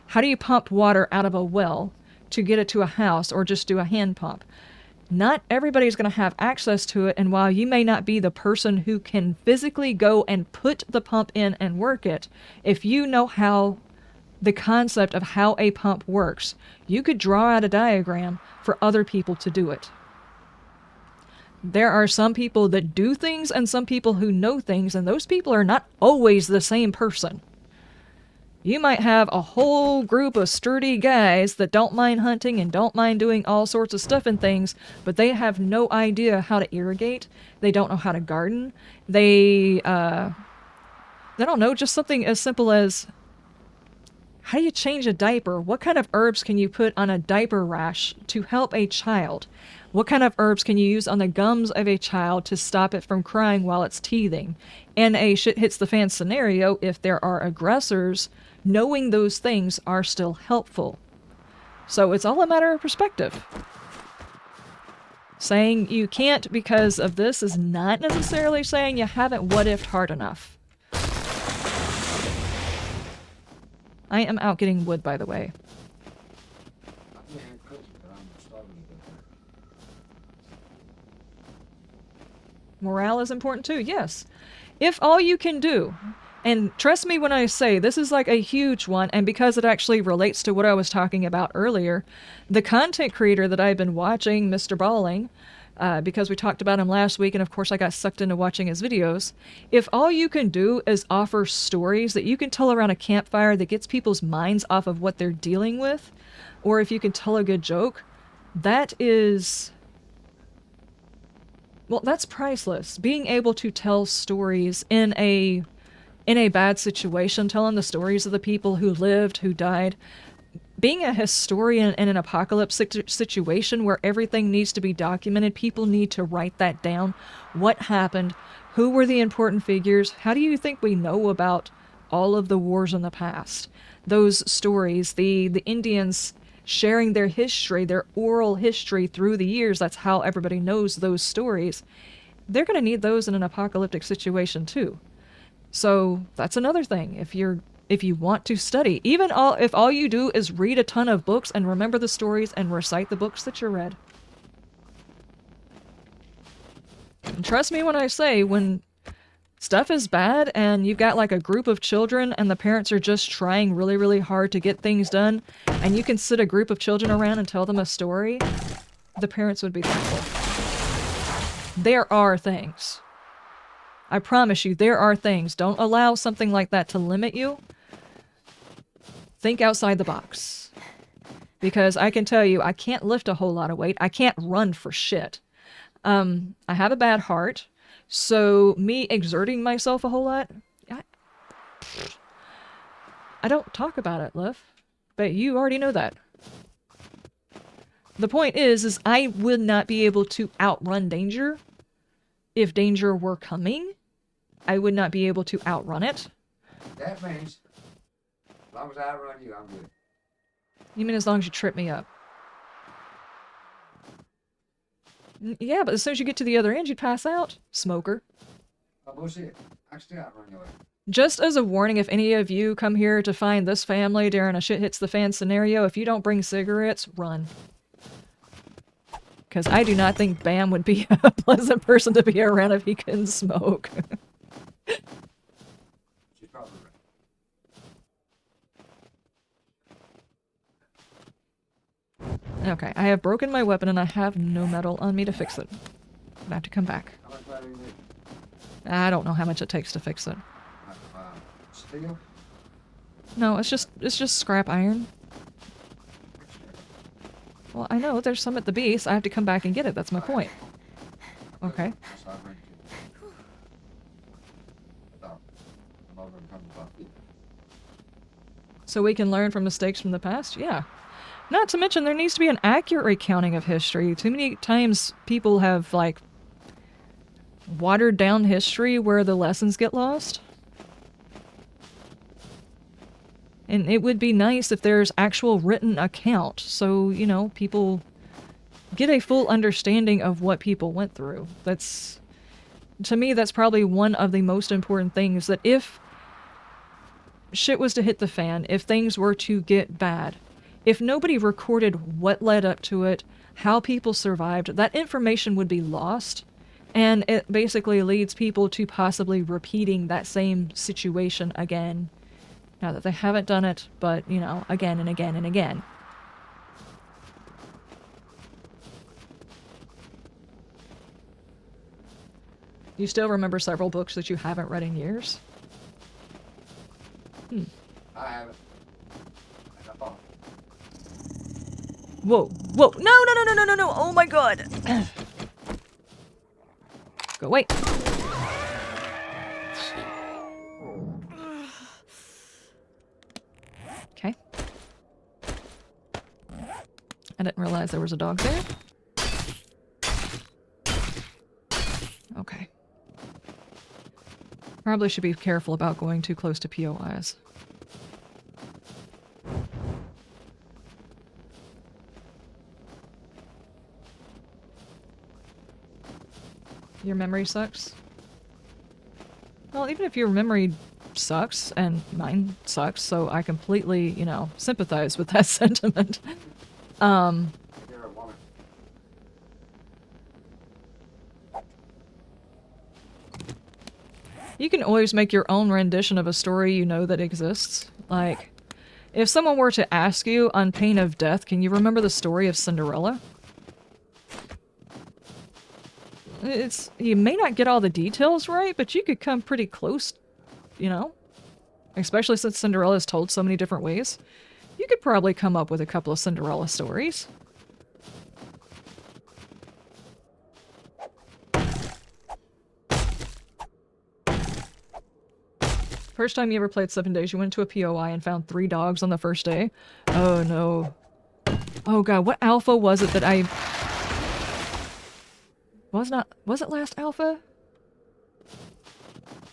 how do you pump water out of a well to get it to a house, or just do a hand pump? Not everybody's going to have access to it, and while you may not be the person who can physically go and put the pump in and work it, if you know how the concept of how a pump works, you could draw out a diagram for other people to do it. There are some people that do things and some people who know things, and those people are not always the same person. You might have a whole group of sturdy guys that don't mind hunting and don't mind doing all sorts of stuff and things, but they have no idea how to irrigate. They don't know how to garden. They don't know, just something as simple as, how do you change a diaper? What kind of herbs can you put on a diaper rash to help a child? What kind of herbs can you use on the gums of a child to stop it from crying while it's teething? In a shit hits the fan scenario, if there are aggressors, knowing those things are still helpful. So it's all a matter of perspective. Saying you can't because of this is not necessarily saying you haven't what-ifed hard enough. I am out getting wood, by the way. Morale is important too, yes. If all you can do, and trust me when I say this is like a huge one, and because it actually relates to what I was talking about earlier, the content creator that I've been watching, Mr. Balling, because we talked about him last week, and of course I got sucked into watching his videos. If all you can do is offer stories that you can tell around a campfire that gets people's minds off of what they're dealing with, or if you can tell a good joke, that is... well, that's priceless. Being able to tell stories in a bad situation, telling the stories of the people who lived, who died. Being a historian in an apocalypse situation where everything needs to be documented, people need to write that down. What happened? Who were the important figures? How do you think we know about all of the wars in the past? Those stories, the Indians sharing their history, their oral history through the years, that's how everybody knows those stories. They're going to need those in an apocalyptic situation too. So that's another thing. If you want to study, if all you do is read a ton of books and remember the stories and recite the books that you read. And trust me when I say, when stuff is bad and you've got like a group of children and the parents are just trying really, really hard to get things done, and you can sit a group of children around and tell them a story, the parents would be thankful. There are things. I promise you, there are things. Don't allow something like that to limit you. Think outside the box. Because I can tell you, I can't lift a whole lot of weight. I can't run for shit. I have a bad heart, so me exerting myself a whole lot, I don't talk about it, Liv. But you already know that. The point is I would not be able to outrun danger. If danger were coming, I would not be able to outrun it. That means, as long as I outrun you, I'm good. You mean as long as you trip me up? Yeah, but as soon as you get to the other end, you'd pass out. Smoker. Oh, bullshit. I can still outrun you. Just as a warning, if any of you come here to find this family during a shit hits the fan scenario, if you don't bring cigarettes, run. Because I do not think Bam would be a pleasant person to be around if he couldn't smoke. She's probably right. Okay, I have broken my weapon and I have no metal on me to fix it. I have to come back. How much battery you need? I don't know how much it takes to fix it. Steel? No, it's just scrap iron. Well, I know there's some at the base. I have to come back and get it. That's my point. Okay. So we can learn from mistakes from the past? Yeah. Not to mention there needs to be an accurate recounting of history. Too many times people have, like, watered down history where the lessons get lost. And it would be nice if there's actual written account, so, you know, people get a full understanding of what people went through. That's, to me, that's probably one of the most important things, that if shit was to hit the fan, if things were to get bad, if nobody recorded what led up to it, how people survived, that information would be lost, and it basically leads people to possibly repeating that same situation again. Now that they haven't done it, but, you know, again and again and again. You still remember several books that you haven't read in years? I haven't. Whoa, whoa, no, no, no, no, no, no, no, oh my god! Go away. Okay. I didn't realize there was a dog there. Okay. Probably should be careful about going too close to POIs. Your memory sucks? Well, even if your memory sucks, and mine sucks, so I completely, you know, sympathize with that sentiment. You're a woman. You can always make your own rendition of a story you know that exists. Like, if someone were to ask you on pain of death, can you remember the story of Cinderella? You may not get all the details right, but you could come pretty close, you know? Especially since Cinderella is told so many different ways. You could probably come up with a couple of Cinderella stories. First time you ever played 7 Days, you went to a POI and found 3 dogs on the first day? Oh no. Oh god, what alpha was it that I... Was it last alpha?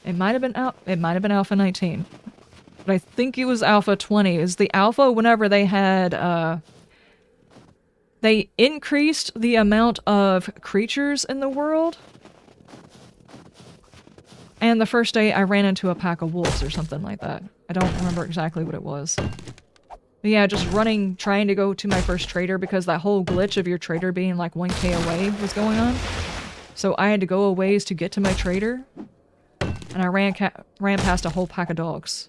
It might have been alpha 19. But I think it was alpha 20. Is the alpha whenever they had, they increased the amount of creatures in the world? And the first day I ran into a pack of wolves or something like that. I don't remember exactly what it was. But yeah, just running, trying to go to my first trader because that whole glitch of your trader being like 1k away was going on. So I had to go a ways to get to my trader. And I ran past a whole pack of dogs.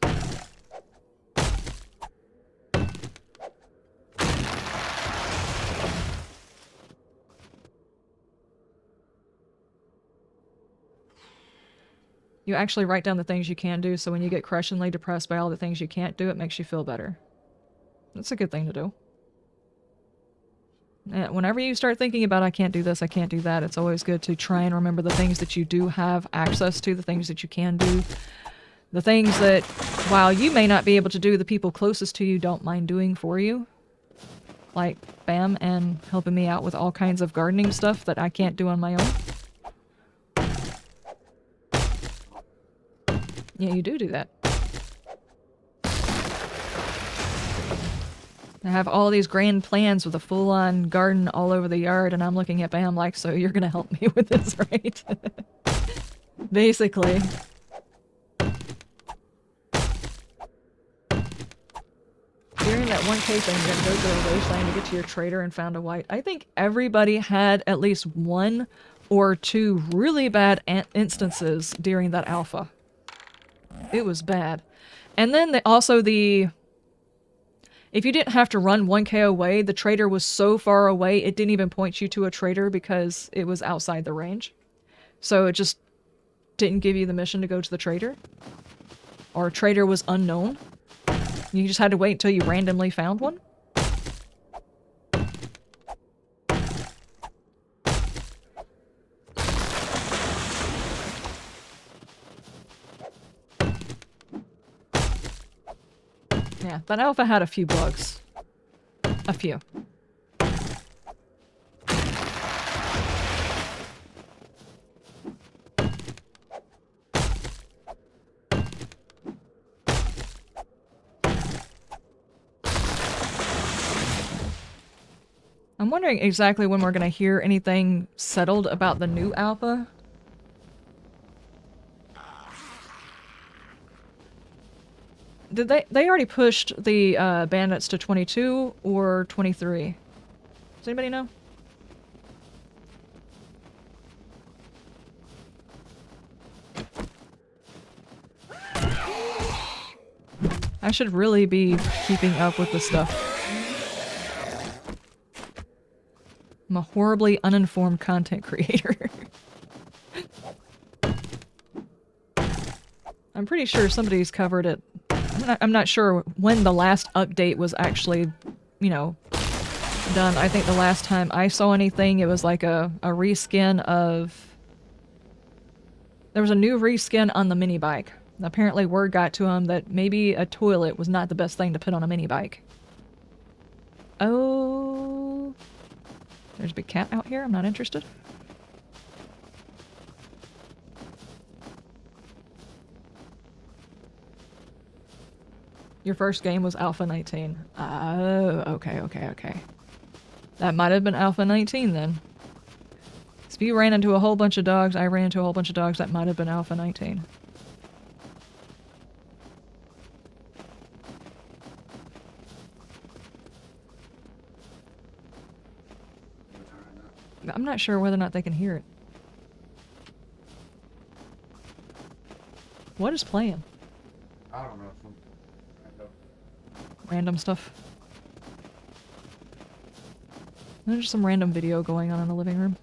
You actually write down the things you can do, so when you get crushingly depressed by all the things you can't do, it makes you feel better. That's a good thing to do. And whenever you start thinking about, I can't do this, I can't do that, it's always good to try and remember the things that you do have access to, the things that you can do. The things that, while you may not be able to do, the people closest to you don't mind doing for you. Like Bam and helping me out with all kinds of gardening stuff that I can't do on my own. Yeah, you do that. I have all these grand plans with a full-on garden all over the yard, and I'm looking at Bam like, so you're gonna help me with this, right? Basically. During that 1k thing, you gotta go to the wasteland to get to your trader and found a white. I think everybody had at least 1 or 2 really bad instances during that alpha. It was bad. And then if you didn't have to run 1k away, the trader was so far away it didn't even point you to a trader because it was outside the range. So it just didn't give you the mission to go to the trader. Or a trader was unknown. You just had to wait until you randomly found one. Yeah, that alpha had a few bugs. A few. I'm wondering exactly when we're gonna hear anything settled about the new alpha. Did they already pushed the bandits to 22 or 23? Does anybody know? I should really be keeping up with this stuff. I'm a horribly uninformed content creator. I'm pretty sure somebody's covered it. I'm not sure when the last update was actually, you know, done. I think the last time I saw anything, it was like a reskin of... There was a new reskin on the mini bike. Apparently word got to him that maybe a toilet was not the best thing to put on a mini bike. Oh... There's a big cat out here. I'm not interested. Your first game was Alpha 19. Oh, okay. That might have been Alpha 19 then. If you ran into a whole bunch of dogs, I ran into a whole bunch of dogs, that might have been Alpha 19. I'm not sure whether or not they can hear it. What is playing? I don't know. Random stuff. There's just some random video going on in the living room.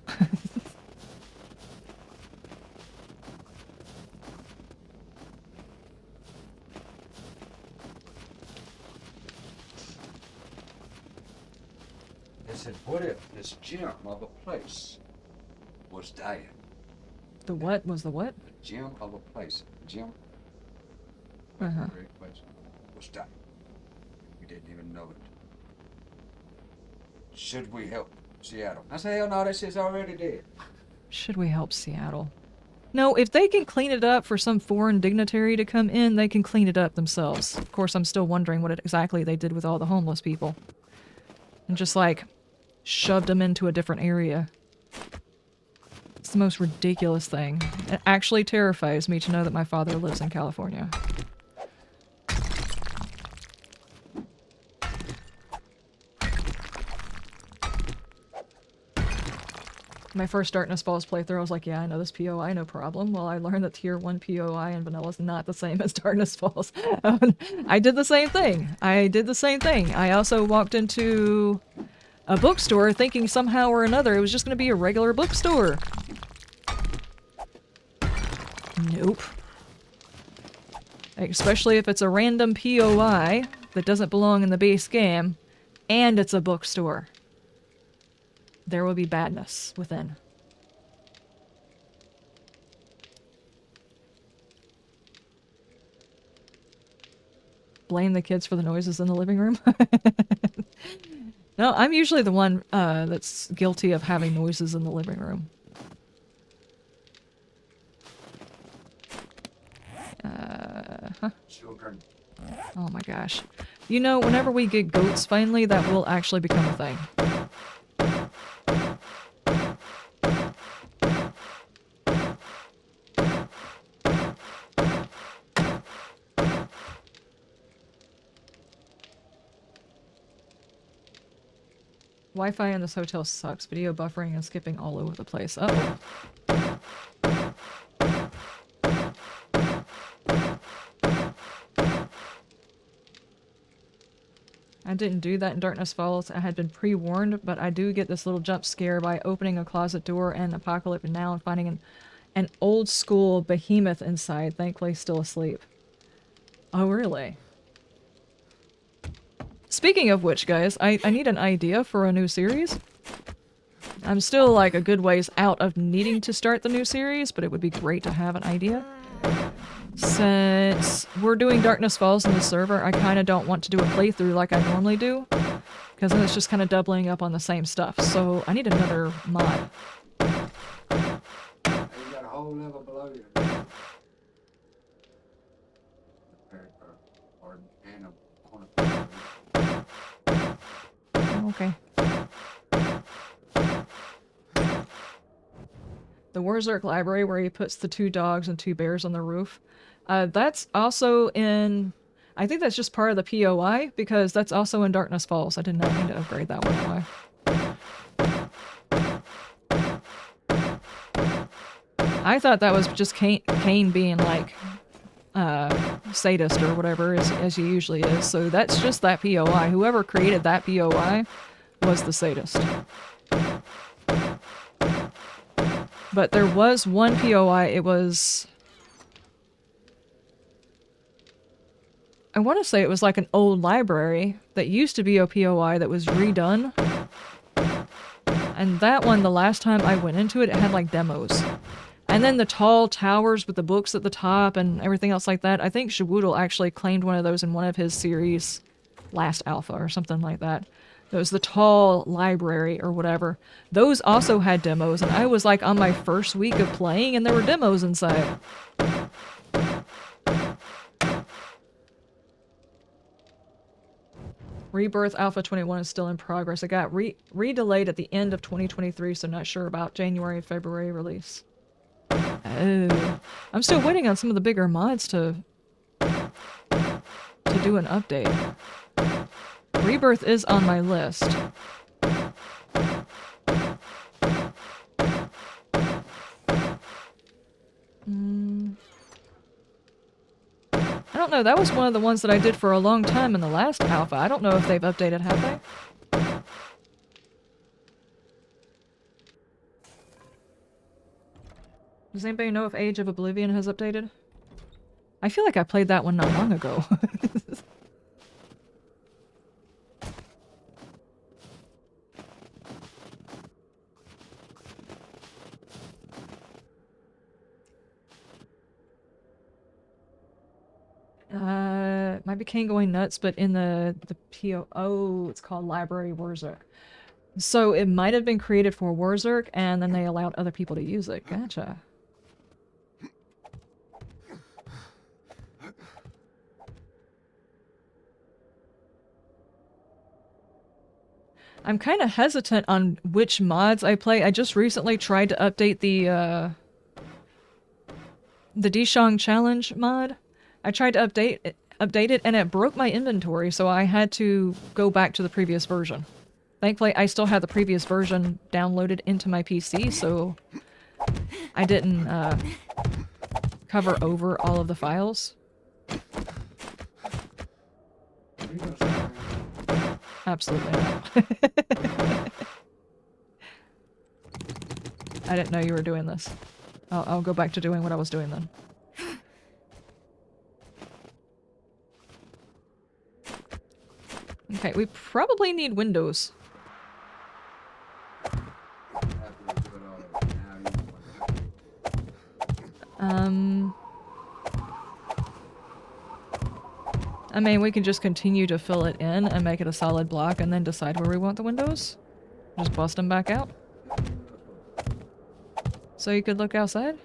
It said, what if this gem of a place was dying? The what was the what? The gem of a place. Gem. Uh-huh. Great place. Was dying. We didn't even know it. Should we help Seattle? I say, hell no, that shit's already dead. Should we help Seattle? No, if they can clean it up for some foreign dignitary to come in, they can clean it up themselves. Of course, I'm still wondering what exactly they did with all the homeless people. And just, like, shoved them into a different area. It's the most ridiculous thing. It actually terrifies me to know that my father lives in California. My first Darkness Falls playthrough, I was like, yeah, I know this POI, no problem. Well, I learned that Tier 1 POI in vanilla is not the same as Darkness Falls. I did the same thing. I also walked into a bookstore thinking somehow or another it was just going to be a regular bookstore. Nope. Especially if it's a random POI that doesn't belong in the base game, and it's a bookstore. There will be badness within. Blame the kids for the noises in the living room. No, I'm usually the one that's guilty of having noises in the living room. Children. Oh my gosh. You know, whenever we get goats finally, that will actually become a thing. Wi-Fi in this hotel sucks. Video buffering and skipping all over the place. Uh-oh. I didn't do that in Darkness Falls. I had been pre-warned, but I do get this little jump scare by opening a closet door and Apocalypse Now and finding an old school behemoth inside, thankfully still asleep. Oh, really? Speaking of which, guys, I need an idea for a new series. I'm still, like, a good ways out of needing to start the new series, but it would be great to have an idea. Since we're doing Darkness Falls in the server, I kind of don't want to do a playthrough like I normally do, because then it's just kind of doubling up on the same stuff. So I need another mod. You got a whole level below you. Okay. The Wurzerk library where he puts the 2 dogs and 2 bears on the roof. That's also in... I think that's just part of the POI, because that's also in Darkness Falls. I did not mean to upgrade that one that way. I thought that was just Cain being like... sadist or whatever, as he usually is. So that's just that POI. Whoever created that POI was the sadist. But there was one POI, it was... I want to say it was like an old library that used to be a POI that was redone. And that one, the last time I went into it, it had like demos. And then the tall towers with the books at the top and everything else like that. I think Shawoodle actually claimed one of those in one of his series, last alpha or something like that. It was the tall library or whatever. Those also had demos, and I was like on my first week of playing and there were demos inside. Rebirth Alpha 21 is still in progress. It got re-delayed at the end of 2023, so not sure about January, February release. Oh. I'm still waiting on some of the bigger mods to do an update. Rebirth is on my list. I don't know, that was one of the ones that I did for a long time in the last alpha. I don't know if they've updated, have they? Does anybody know if Age of Oblivion has updated? I feel like I played that one not long ago. Might be King going nuts, but in the PO, it's called Library Wurzuk. So it might have been created for Wurzuk, and then they allowed other people to use it. Gotcha. I'm kind of hesitant on which mods I play. I just recently tried to update the Dishong Challenge mod. I tried to update it, and it broke my inventory, so I had to go back to the previous version. Thankfully, I still had the previous version downloaded into my PC, so I didn't cover over all of the files. Absolutely not. I didn't know you were doing this. I'll go back to doing what I was doing then. Okay, we probably need windows. I mean, we can just continue to fill it in and make it a solid block and then decide where we want the windows. Just bust them back out. So you could look outside?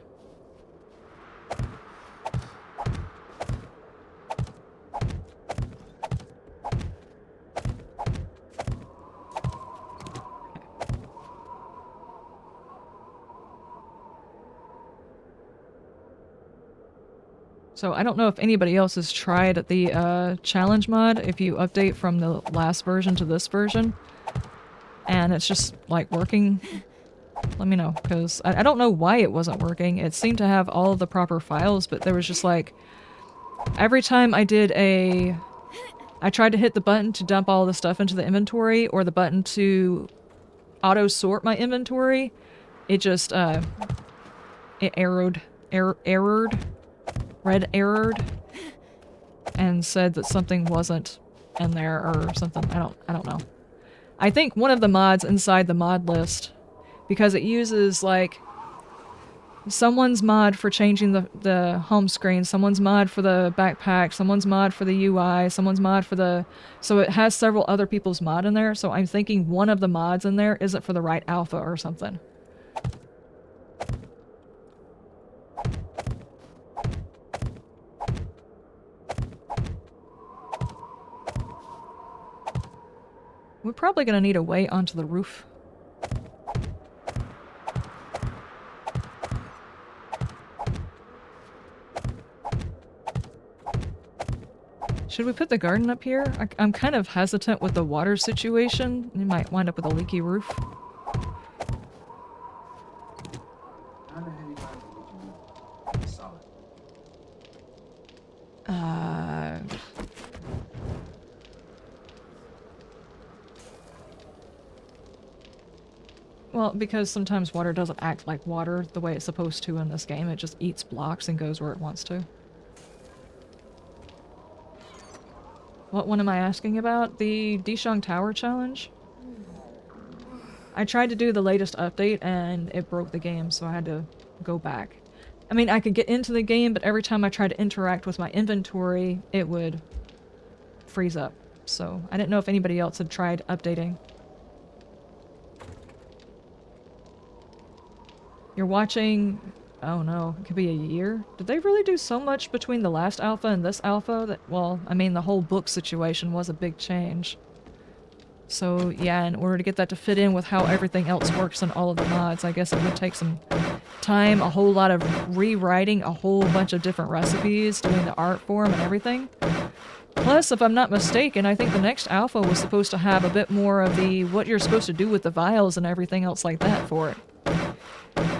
So I don't know if anybody else has tried the challenge mod, if you update from the last version to this version, and it's just like working. Let me know, because I don't know why it wasn't working. It seemed to have all of the proper files, but there was just like, every time I tried to hit the button to dump all the stuff into the inventory, or the button to auto-sort my inventory, it just, it errored, red errored, and said that something wasn't in there or something. I don't know. I think one of the mods inside the mod list, because it uses like someone's mod for changing the home screen, someone's mod for the backpack, someone's mod for the UI, someone's mod for the... So it has several other people's mod in there, so I'm thinking one of the mods in there isn't for the right alpha or something. We're probably gonna need a way onto the roof. Should we put the garden up here? I'm kind of hesitant with the water situation. You might wind up with a leaky roof. Well, because sometimes water doesn't act like water the way it's supposed to in this game. It just eats blocks and goes where it wants to. What one am I asking about? The Dishong Tower challenge? I tried to do the latest update and it broke the game, so I had to go back. I mean, I could get into the game, but every time I tried to interact with my inventory, it would freeze up. So I didn't know if anybody else had tried updating. You're watching... Oh no, it could be a year? Did they really do so much between the last alpha and this alpha? That, well, I mean, the whole book situation was a big change. So yeah, in order to get that to fit in with how everything else works in all of the mods, I guess it would take some time, a whole lot of rewriting a whole bunch of different recipes, doing the art form and everything. Plus, if I'm not mistaken, I think the next alpha was supposed to have a bit more of the what you're supposed to do with the vials and everything else like that for it.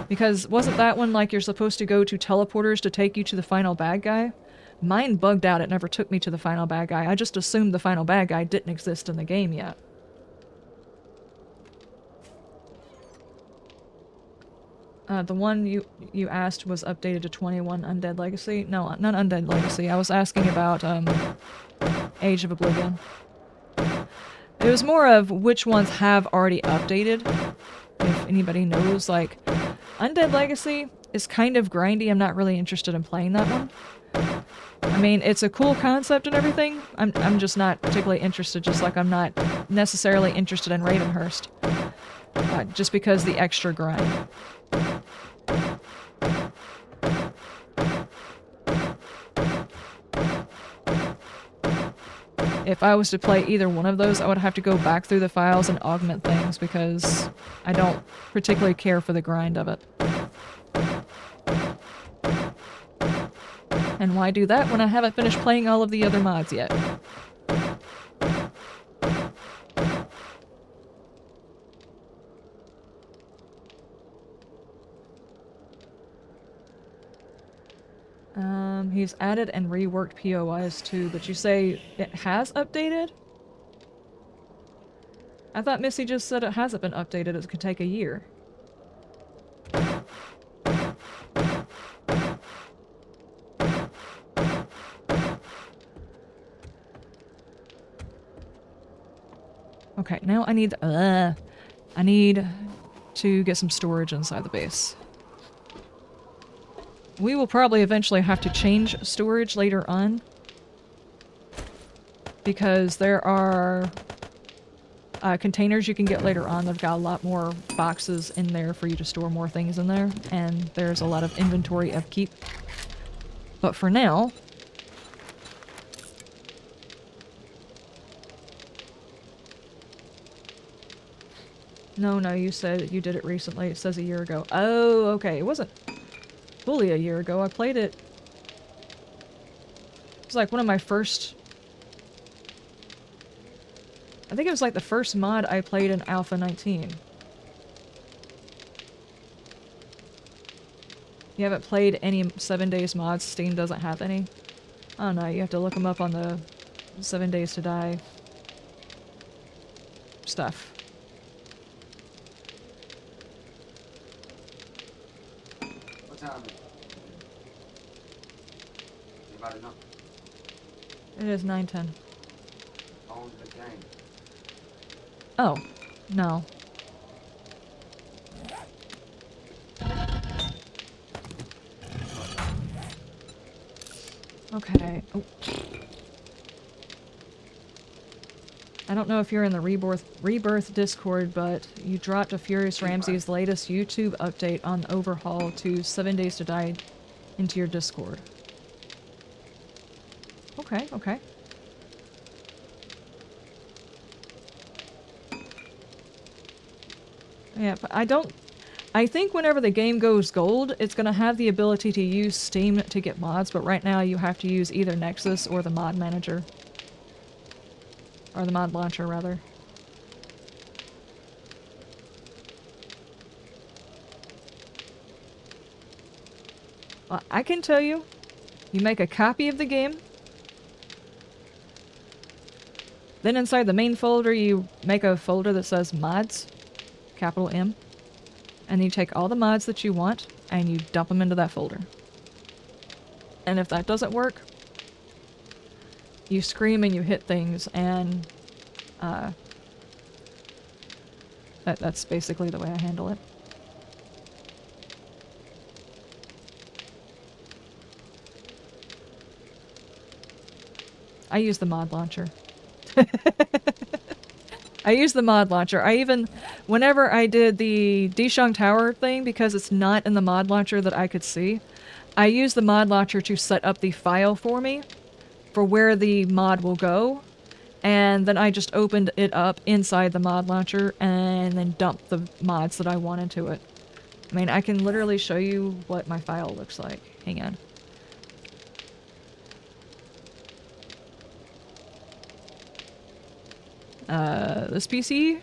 Because wasn't that one like you're supposed to go to teleporters to take you to the final bad guy? Mine bugged out, it never took me to the final bad guy. I just assumed the final bad guy didn't exist in the game yet. The one you asked was updated to 21 Undead Legacy? No, not Undead Legacy. I was asking about Age of Oblivion. It was more of which ones have already updated. If anybody knows, like, Undead Legacy, is kind of grindy. I'm not really interested in playing that one. I mean, it's a cool concept and everything. I'm just not particularly interested, just like I'm not necessarily interested in Ravenhurst. Just because the extra grind. If I was to play either one of those, I would have to go back through the files and augment things because I don't particularly care for the grind of it. And why do that when I haven't finished playing all of the other mods yet? He's added and reworked POIs too, but you say it has updated? I thought Missy just said it hasn't been updated, it could take a year. Okay, now I need to get some storage inside the base. We will probably eventually have to change storage later on because there are containers you can get later on. They've got a lot more boxes in there for you to store more things in there, and there's a lot of inventory upkeep. But for now, no, you said you did it recently. It says a year ago. Oh, okay. It wasn't fully a year ago. I played it. It was like one of my first... I think it was like the first mod I played in Alpha 19. You haven't played any 7 Days mods? Steam doesn't have any? Oh no, you have to look them up on the 7 Days to Die stuff. What time is it? Anybody know? It is 9:10. On the game. Oh, no. Okay. Oh. I don't know if you're in the Rebirth Discord, but you dropped a Furious Ramsey's latest YouTube update on the overhaul to 7 Days to Die into your Discord. Okay, okay. Yeah, but I think whenever the game goes gold, it's gonna have the ability to use Steam to get mods, but right now you have to use either Nexus or the mod manager. Or the mod launcher, rather. Well, I can tell you, you make a copy of the game, then inside the main folder you make a folder that says mods, capital M, and you take all the mods that you want and you dump them into that folder. And if that doesn't work, you scream and you hit things, and that's basically the way I handle it. I use the mod launcher. I use the mod launcher. Whenever I did the Dishong Tower thing, because it's not in the mod launcher that I could see, I used the mod launcher to set up the file for me for where the mod will go, and then I just opened it up inside the mod launcher and then dumped the mods that I want into it. I mean, I can literally show you what my file looks like. Hang on. This PC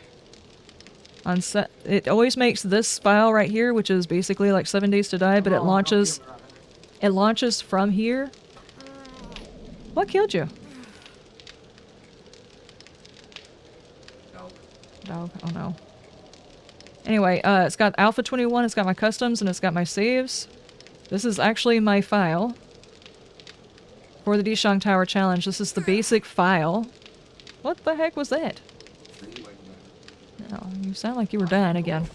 on set, it always makes this file right here, which is basically like 7 Days to Die, but it launches from here. What killed you? Dog. Oh no. Anyway, it's got Alpha 21, it's got my customs, and it's got my saves. This is actually my file for the Dishong Tower Challenge. This is the basic file. What the heck was that? No, you sound like you were dying again.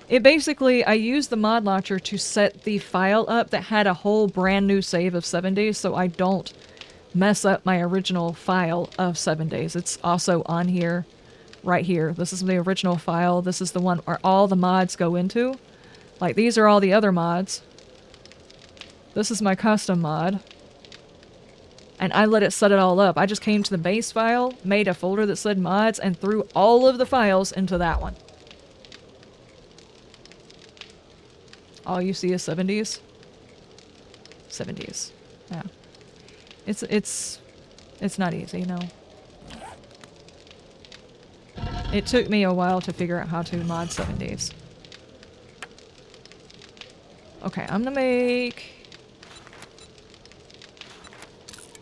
It basically, I used the mod launcher to set the file up that had a whole brand new save of 7 days, so I don't mess up my original file of 7 days. It's also on here, right here. This is the original file. This is the one where all the mods go into. Like, these are all the other mods. This is my custom mod. And I let it set it all up. I just came to the base file, made a folder that said mods, and threw all of the files into that one. All you see is 70s? 70s. Yeah. It's not easy, no. It took me a while to figure out how to mod 70s. Okay, I'm gonna make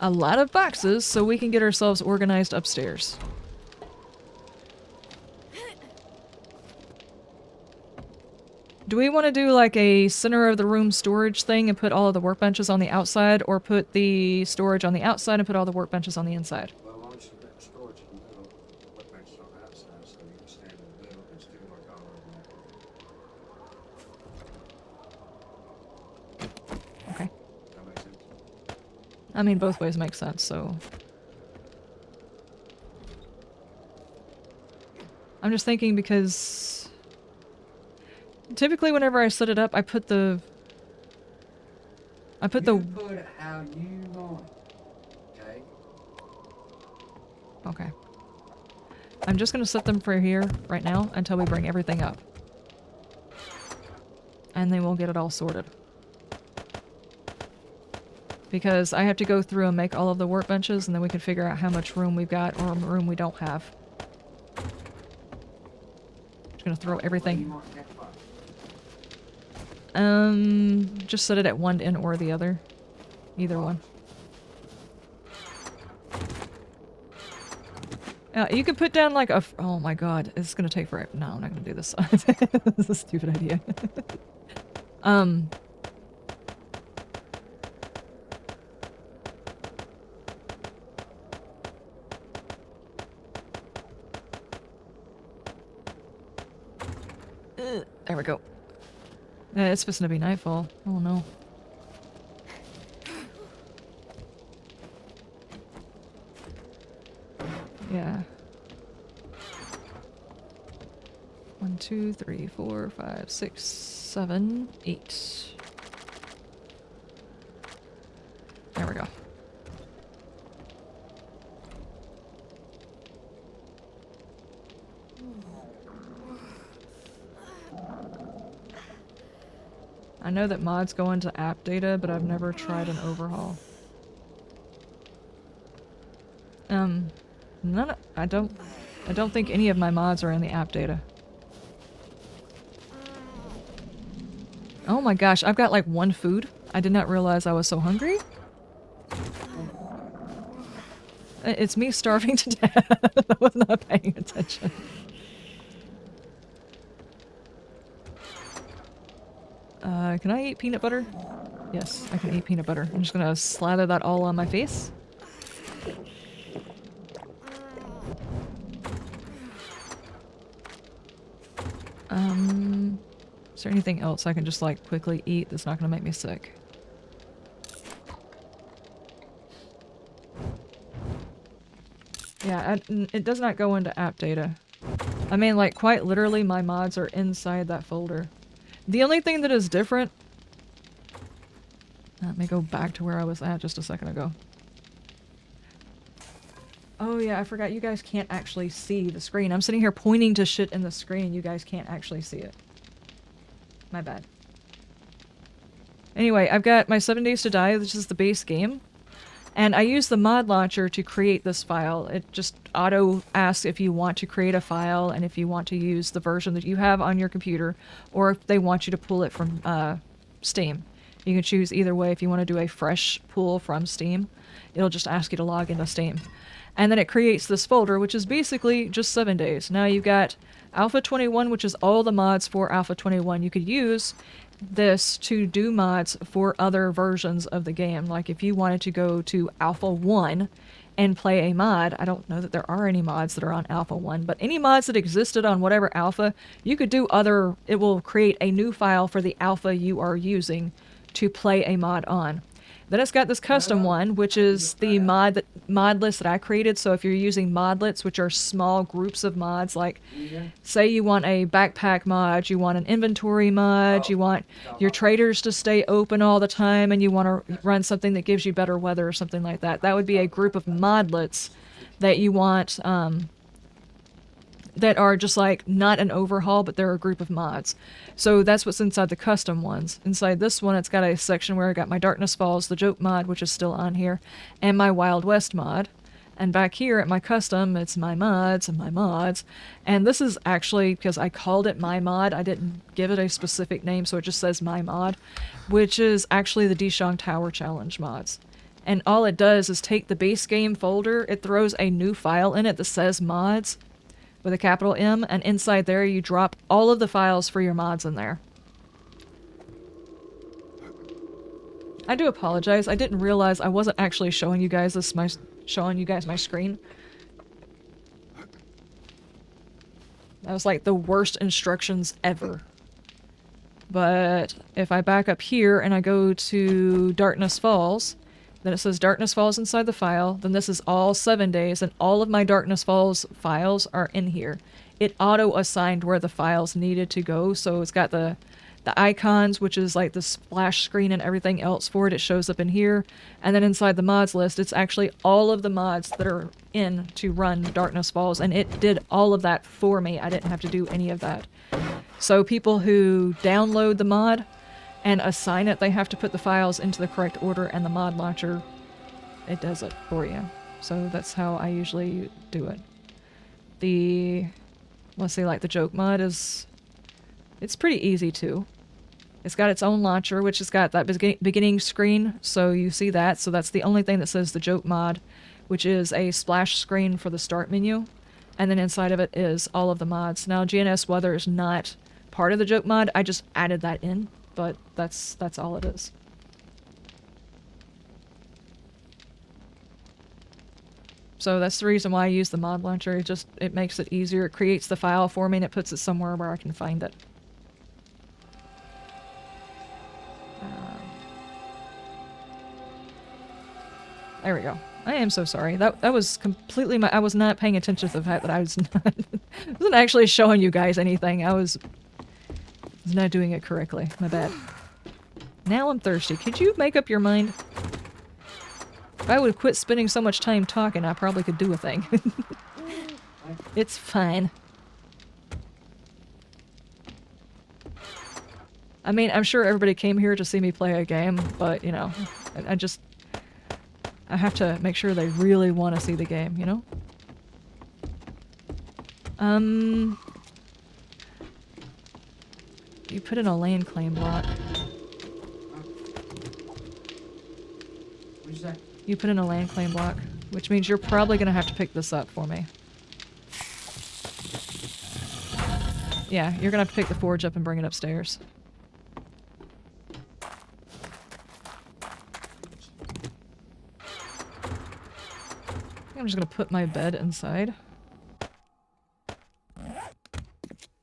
a lot of boxes so we can get ourselves organized upstairs. Do we want to do like a center of the room storage thing and put all of the workbenches on the outside, or put the storage on the outside and put all the workbenches on the inside? Well, why don't you put the storage in the middle, the workbenches on the outside, so you can stand in the middle and still work all over. Okay. That makes sense? I mean, both ways make sense, so... I'm just thinking because... typically whenever I set it up, I put the... You put it how you want it, okay? Okay. I'm just gonna set them for here right now until we bring everything up. And then we'll get it all sorted. Because I have to go through and make all of the workbenches, and then we can figure out how much room we've got or room we don't have. Just gonna throw everything. Just set it at one end or the other. Either one. You could put down like a... oh my god, it's gonna take forever. No, I'm not gonna do this. This is a stupid idea. There we go. It's supposed to be nightfall. Oh no. Yeah. 1, 2, 3, 4, 5, 6, 7, 8. There we go. I know that mods go into app data, but I've never tried an overhaul. I don't think any of my mods are in the app data. Oh my gosh, I've got like 1 food. I did not realize I was so hungry. It's me starving to death. I was not paying attention. Can I eat peanut butter? Yes, I can eat peanut butter. I'm just gonna slather that all on my face. Is there anything else I can just like quickly eat that's not gonna make me sick? Yeah, it does not go into app data. I mean, like, quite literally, my mods are inside that folder. The only thing that is different... let me go back to where I was at just a second ago. Oh yeah, I forgot you guys can't actually see the screen. I'm sitting here pointing to shit in the screen. You guys can't actually see it. My bad. Anyway, I've got my 7 Days to Die, which is the base game. And I use the mod launcher to create this file. It just auto asks if you want to create a file and if you want to use the version that you have on your computer, or if they want you to pull it from Steam. You can choose either way. If you want to do a fresh pull from Steam, it'll just ask you to log into Steam. And then it creates this folder, which is basically just 7 days. Now you've got Alpha 21, which is all the mods for Alpha 21. You could use this to do mods for other versions of the game. Like if you wanted to go to Alpha 1 and play a mod. I don't know that there are any mods that are on Alpha 1, but any mods that existed on whatever alpha, you could do other, it will create a new file for the alpha you are using to play a mod on. Then it's got this custom one, which is the mod list that I created. So if you're using modlets, which are small groups of mods, like say you want a backpack mod, you want an inventory mod, you want your traders to stay open all the time, and you want to run something that gives you better weather or something like that. That would be a group of modlets that you want, that are just like not an overhaul, but they're a group of mods. So that's what's inside the custom ones. Inside this one, it's got a section where I got my Darkness Falls, the joke mod, which is still on here, and my Wild West mod. And back here at my custom, it's my mods and my mods. And this is actually, because I called it my mod, I didn't give it a specific name, so it just says my mod, which is actually the Dishong Tower Challenge mods. And all it does is take the base game folder, it throws a new file in it that says mods, with a capital M, and inside there you drop all of the files for your mods in there. I do apologize. I didn't realize I wasn't actually showing you guys this, my screen. That was like the worst instructions ever. But if I back up here and I go to Darkness Falls, then it says Darkness Falls inside the file, then this is all 7 days, and all of my Darkness Falls files are in here. It auto-assigned where the files needed to go, so it's got the icons, which is like the splash screen and everything else for it, it shows up in here. And then inside the mods list, it's actually all of the mods that are in to run Darkness Falls, and it did all of that for me. I didn't have to do any of that. So people who download the mod and assign it, they have to put the files into the correct order, and the mod launcher, it does it for you. So that's how I usually do it. Let's say like the joke mod it's pretty easy too. It's got its own launcher, which has got that beginning screen, so you see that. So that's the only thing that says the joke mod, which is a splash screen for the start menu. And then inside of it is all of the mods. Now GNS weather is not part of the joke mod, I just added that in. But that's all it is. So that's the reason why I use the mod launcher. It makes it easier. It creates the file for me and it puts it somewhere where I can find it. There we go. I am so sorry. That was completely I was not paying attention to the fact that I wasn't actually showing you guys anything. I was not doing it correctly. My bad. Now I'm thirsty. Could you make up your mind? If I would quit spending so much time talking, I probably could do a thing. It's fine. I mean, I'm sure everybody came here to see me play a game, but, you know, I have to make sure they really want to see the game, you know? You put in a land claim block. What'd you say? You put in a land claim block, which means you're probably gonna have to pick this up for me. Yeah, you're gonna have to pick the forge up and bring it upstairs. I'm just gonna put my bed inside.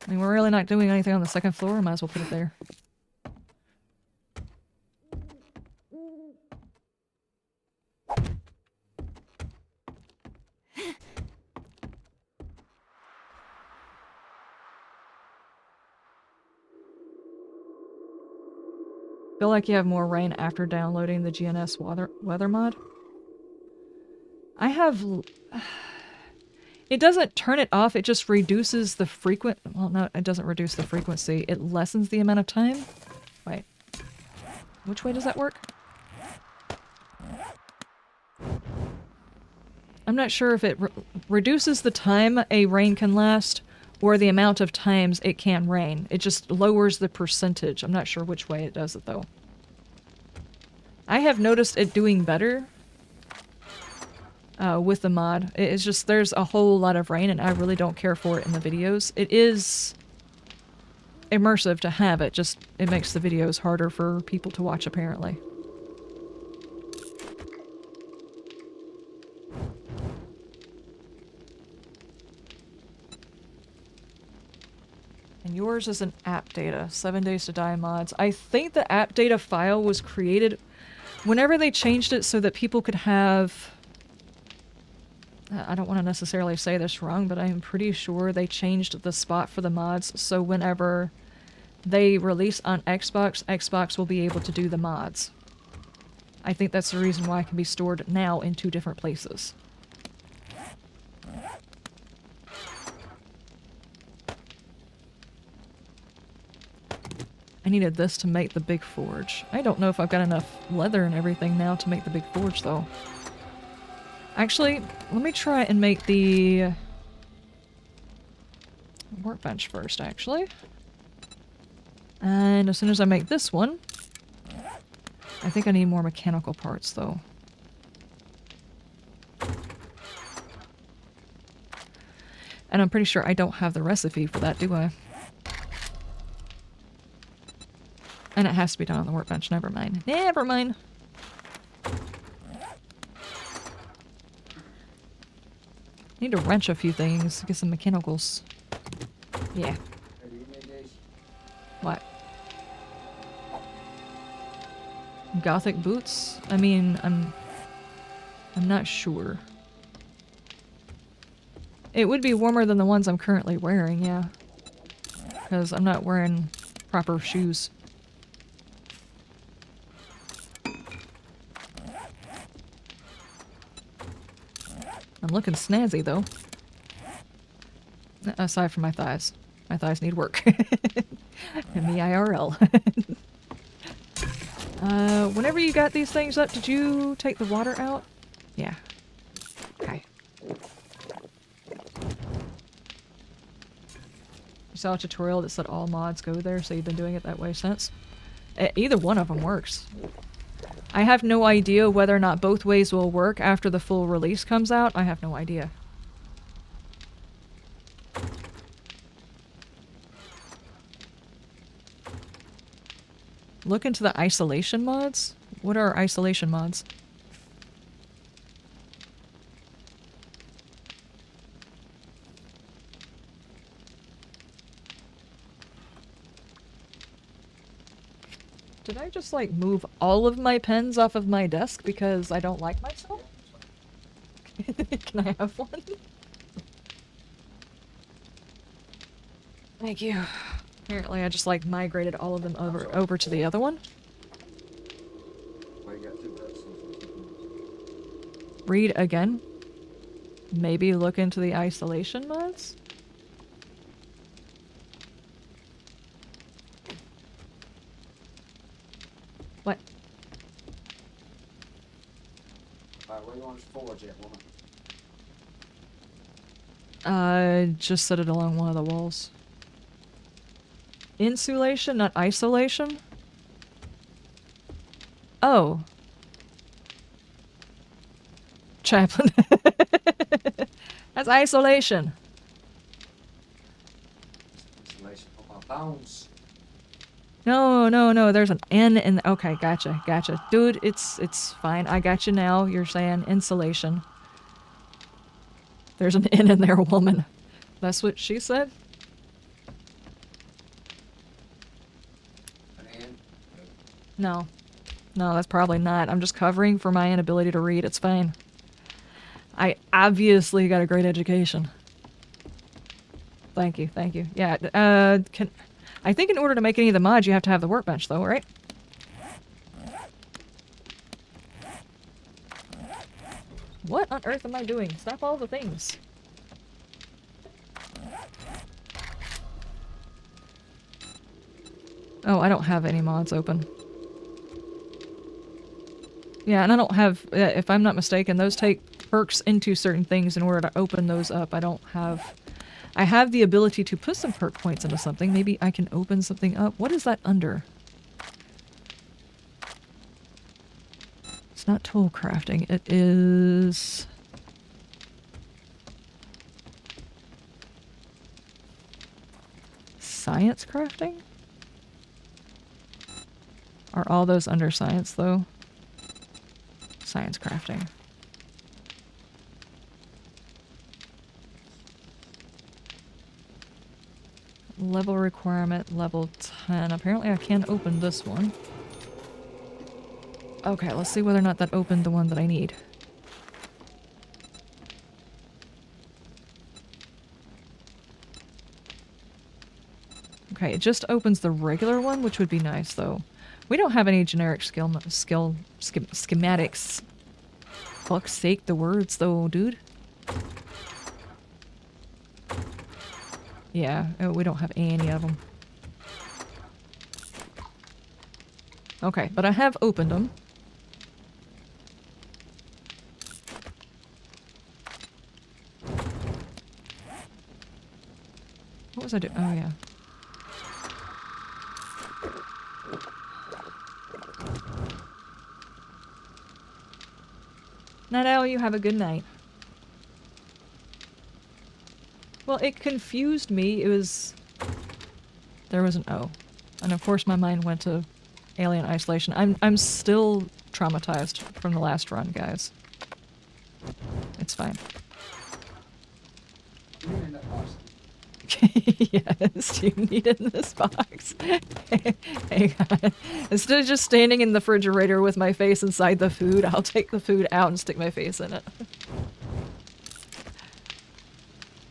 I mean, we're really not doing anything on the second floor, might as well put it there. Feel like you have more rain after downloading the GNS weather mod? I have... It doesn't turn it off, it just reduces the well, no, it doesn't reduce the frequency. It lessens the amount of time. Wait. Which way does that work? I'm not sure if it reduces the time a rain can last or the amount of times it can rain. It just lowers the percentage. I'm not sure which way it does it, though. I have noticed it doing better with the mod. It's just there's a whole lot of rain and I really don't care for it in the videos. It is immersive to have it, just it makes the videos harder for people to watch apparently. yours is an app data. 7 days to die mods. I think the app data file was created whenever they changed it so that people could have... I don't want to necessarily say this wrong, but I am pretty sure they changed the spot for the mods so whenever they release on Xbox, Xbox will be able to do the mods. I think that's the reason why it can be stored now in 2 different places. I needed this to make the big forge. I don't know if I've got enough leather and everything now to make the big forge, though. Actually, let me try and make the workbench first, actually. And as soon as I make this one, I think I need more mechanical parts, though. And I'm pretty sure I don't have the recipe for that, do I? And it has to be done on the workbench. Never mind. Never mind. Need to wrench a few things. Get some mechanicals. Yeah. What? Gothic boots? I mean, I'm not sure. It would be warmer than the ones I'm currently wearing, yeah. Because I'm not wearing proper shoes. I'm looking snazzy, though. Aside from my thighs. My thighs need work. And the IRL. Whenever you got these things up, did you take the water out? Yeah. Okay. You saw a tutorial that said all mods go there, so you've been doing it that way since? Either one of them works. I have no idea whether or not both ways will work after the full release comes out. I have no idea. Look into the isolation mods? What are isolation mods? Did I just, like, move all of my pens off of my desk because I don't like myself? Can I have one? Thank you. Apparently I just, like, migrated all of them over to the other one. Read again? Maybe look into the isolation mods? What? Alright, where you want to forge at, woman? Just set it along one of the walls. Insulation, not isolation? Oh. Chaplain. That's isolation. Isolation for my bones. No, there's an N in the— okay, gotcha. Dude, it's fine. I got you now. You're saying insulation. There's an N in there, woman. That's what she said? An N? No, that's probably not. I'm just covering for my inability to read. It's fine. I obviously got a great education. Thank you. Yeah, I think in order to make any of the mods, you have to have the workbench, though, right? What on earth am I doing? Stop all the things. Oh, I don't have any mods open. Yeah, and I don't have, if I'm not mistaken, those take perks into certain things in order to open those up. I have the ability to put some perk points into something. Maybe I can open something up. What is that under? It's not tool crafting. It is... science crafting? Are all those under science, though? Science crafting. Level requirement, level 10. Apparently I can open this one. Okay, let's see whether or not that opened the one that I need. Okay, it just opens the regular one, which would be nice, though. We don't have any generic schematics. Fuck's sake, the words, though, dude. Yeah, we don't have any of them. Okay, but I have opened them. What was I doing? Oh, yeah. Night Owl, you have a good night. Well, it confused me. It was... There was an O. And of course my mind went to Alien Isolation. I'm still traumatized from the last run, guys. It's fine. Yes, you need it in this box. Hang on. Instead of just standing in the refrigerator with my face inside the food, I'll take the food out and stick my face in it.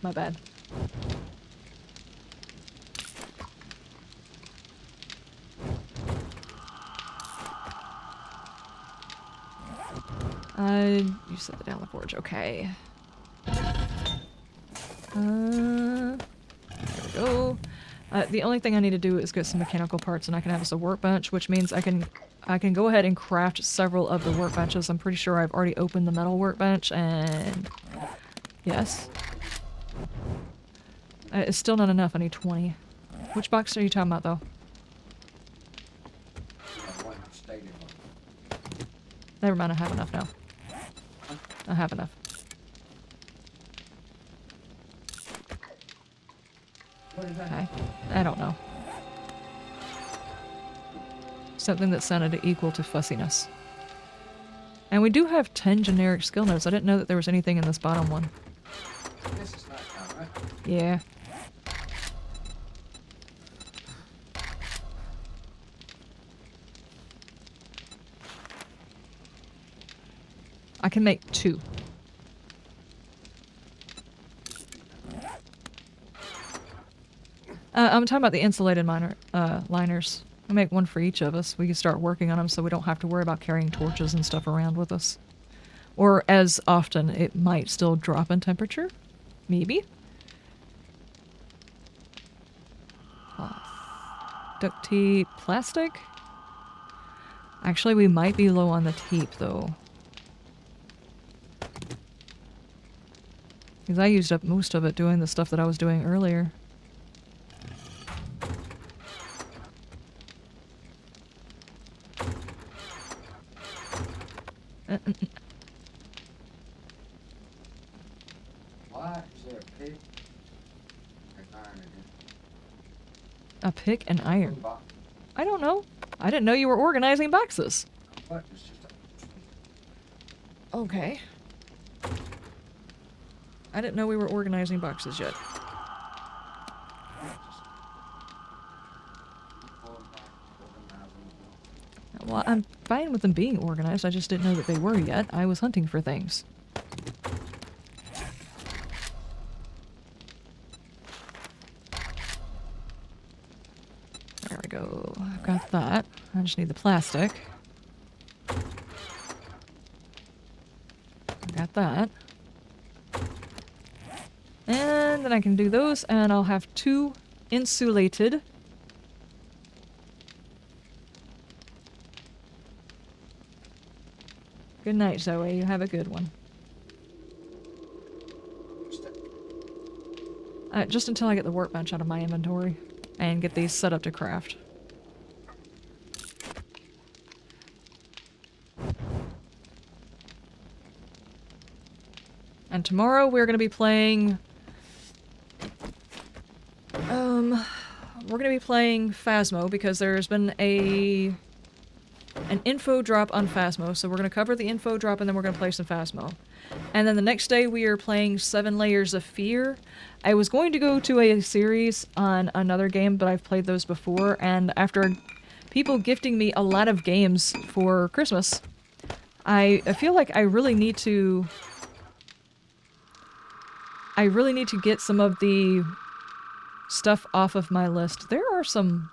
My bad. You set it down the forge, okay. There we go. The only thing I need to do is get some mechanical parts and I can have us a workbench, which means I can go ahead and craft several of the workbenches. I'm pretty sure I've already opened the metal workbench and... Yes. It's still not enough, I need 20. Which box are you talking about, though? Never mind, I have enough now. I have enough. Okay. I don't know. Something that sounded equal to fussiness. And we do have 10 generic skill notes. I didn't know that there was anything in this bottom one. This is nighttime, right? Yeah. I can make 2. I'm talking about the insulated liners. I make 1 for each of us. We can start working on them so we don't have to worry about carrying torches and stuff around with us. Or as often, it might still drop in temperature. Maybe. Duct tape, plastic. Actually, we might be low on the tape, though. Because I used up most of it doing the stuff that I was doing earlier. Why is there a pick and iron in here? A pick and iron. Box. I don't know. I didn't know you were organizing boxes. What? It's just a... Okay. I didn't know we were organizing boxes yet. Well, I'm fine with them being organized. I just didn't know that they were yet. I was hunting for things. There we go. I've got that. I just need the plastic. Got that. And then I can do those, and I'll have 2 insulated. Good night, Zoe. You have a good one. Just until I get the workbench out of my inventory and get these set up to craft. And tomorrow we're going to be playing... we're going to be playing Phasmo because there's been an info drop on Phasmo, so we're going to cover the info drop and then we're going to play some Phasmo. And then the next day we are playing 7 Layers of Fear. I was going to go to a series on another game, but I've played those before, and after people gifting me a lot of games for Christmas, I feel like I really need to get some of the stuff off of my list. There are some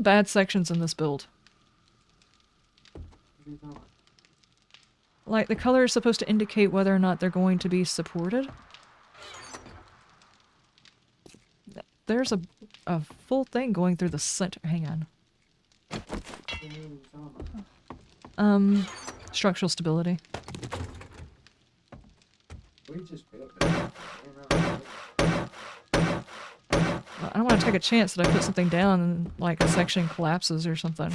bad sections in this build. Like, the color is supposed to indicate whether or not they're going to be supported. There's a full thing going through the center. Hang on. Structural stability. We just built that. I don't want to take a chance that I put something down and, like, a section collapses or something.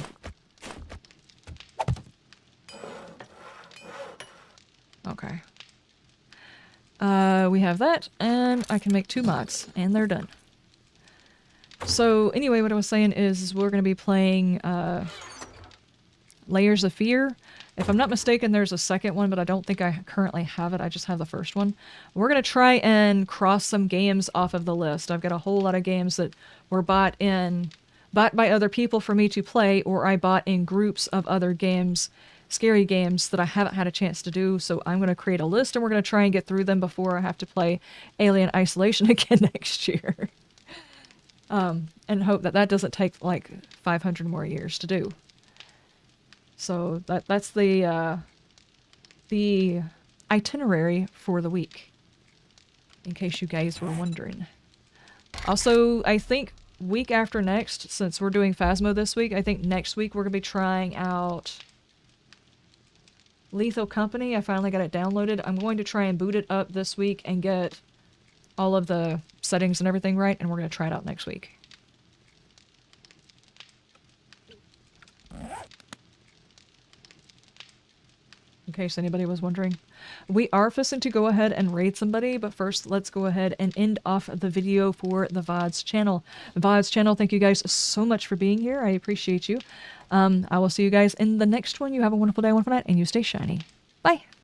Okay. We have that, and I can make 2 mods, and they're done. So, anyway, what I was saying is we're going to be playing Layers of Fear. If I'm not mistaken, there's a second one, but I don't think I currently have it. I just have the first one. We're going to try and cross some games off of the list. I've got a whole lot of games that were bought by other people for me to play, or I bought in groups of other games, scary games that I haven't had a chance to do. So I'm going to create a list, and we're going to try and get through them before I have to play Alien Isolation again next year. And hope that that doesn't take like 500 more years to do. So that's the itinerary for the week, in case you guys were wondering. Also, I think week after next, since we're doing Phasmo this week, I think next week we're going to be trying out Lethal Company. I finally got it downloaded. I'm going to try and boot it up this week and get all of the settings and everything right, and we're going to try it out next week. In case anybody was wondering. We are fixing to go ahead and raid somebody, but first let's go ahead and end off the video for the VODs channel. The VODs channel, thank you guys so much for being here. I appreciate you. I will see you guys in the next one. You have a wonderful day, wonderful night, and you stay shiny. Bye!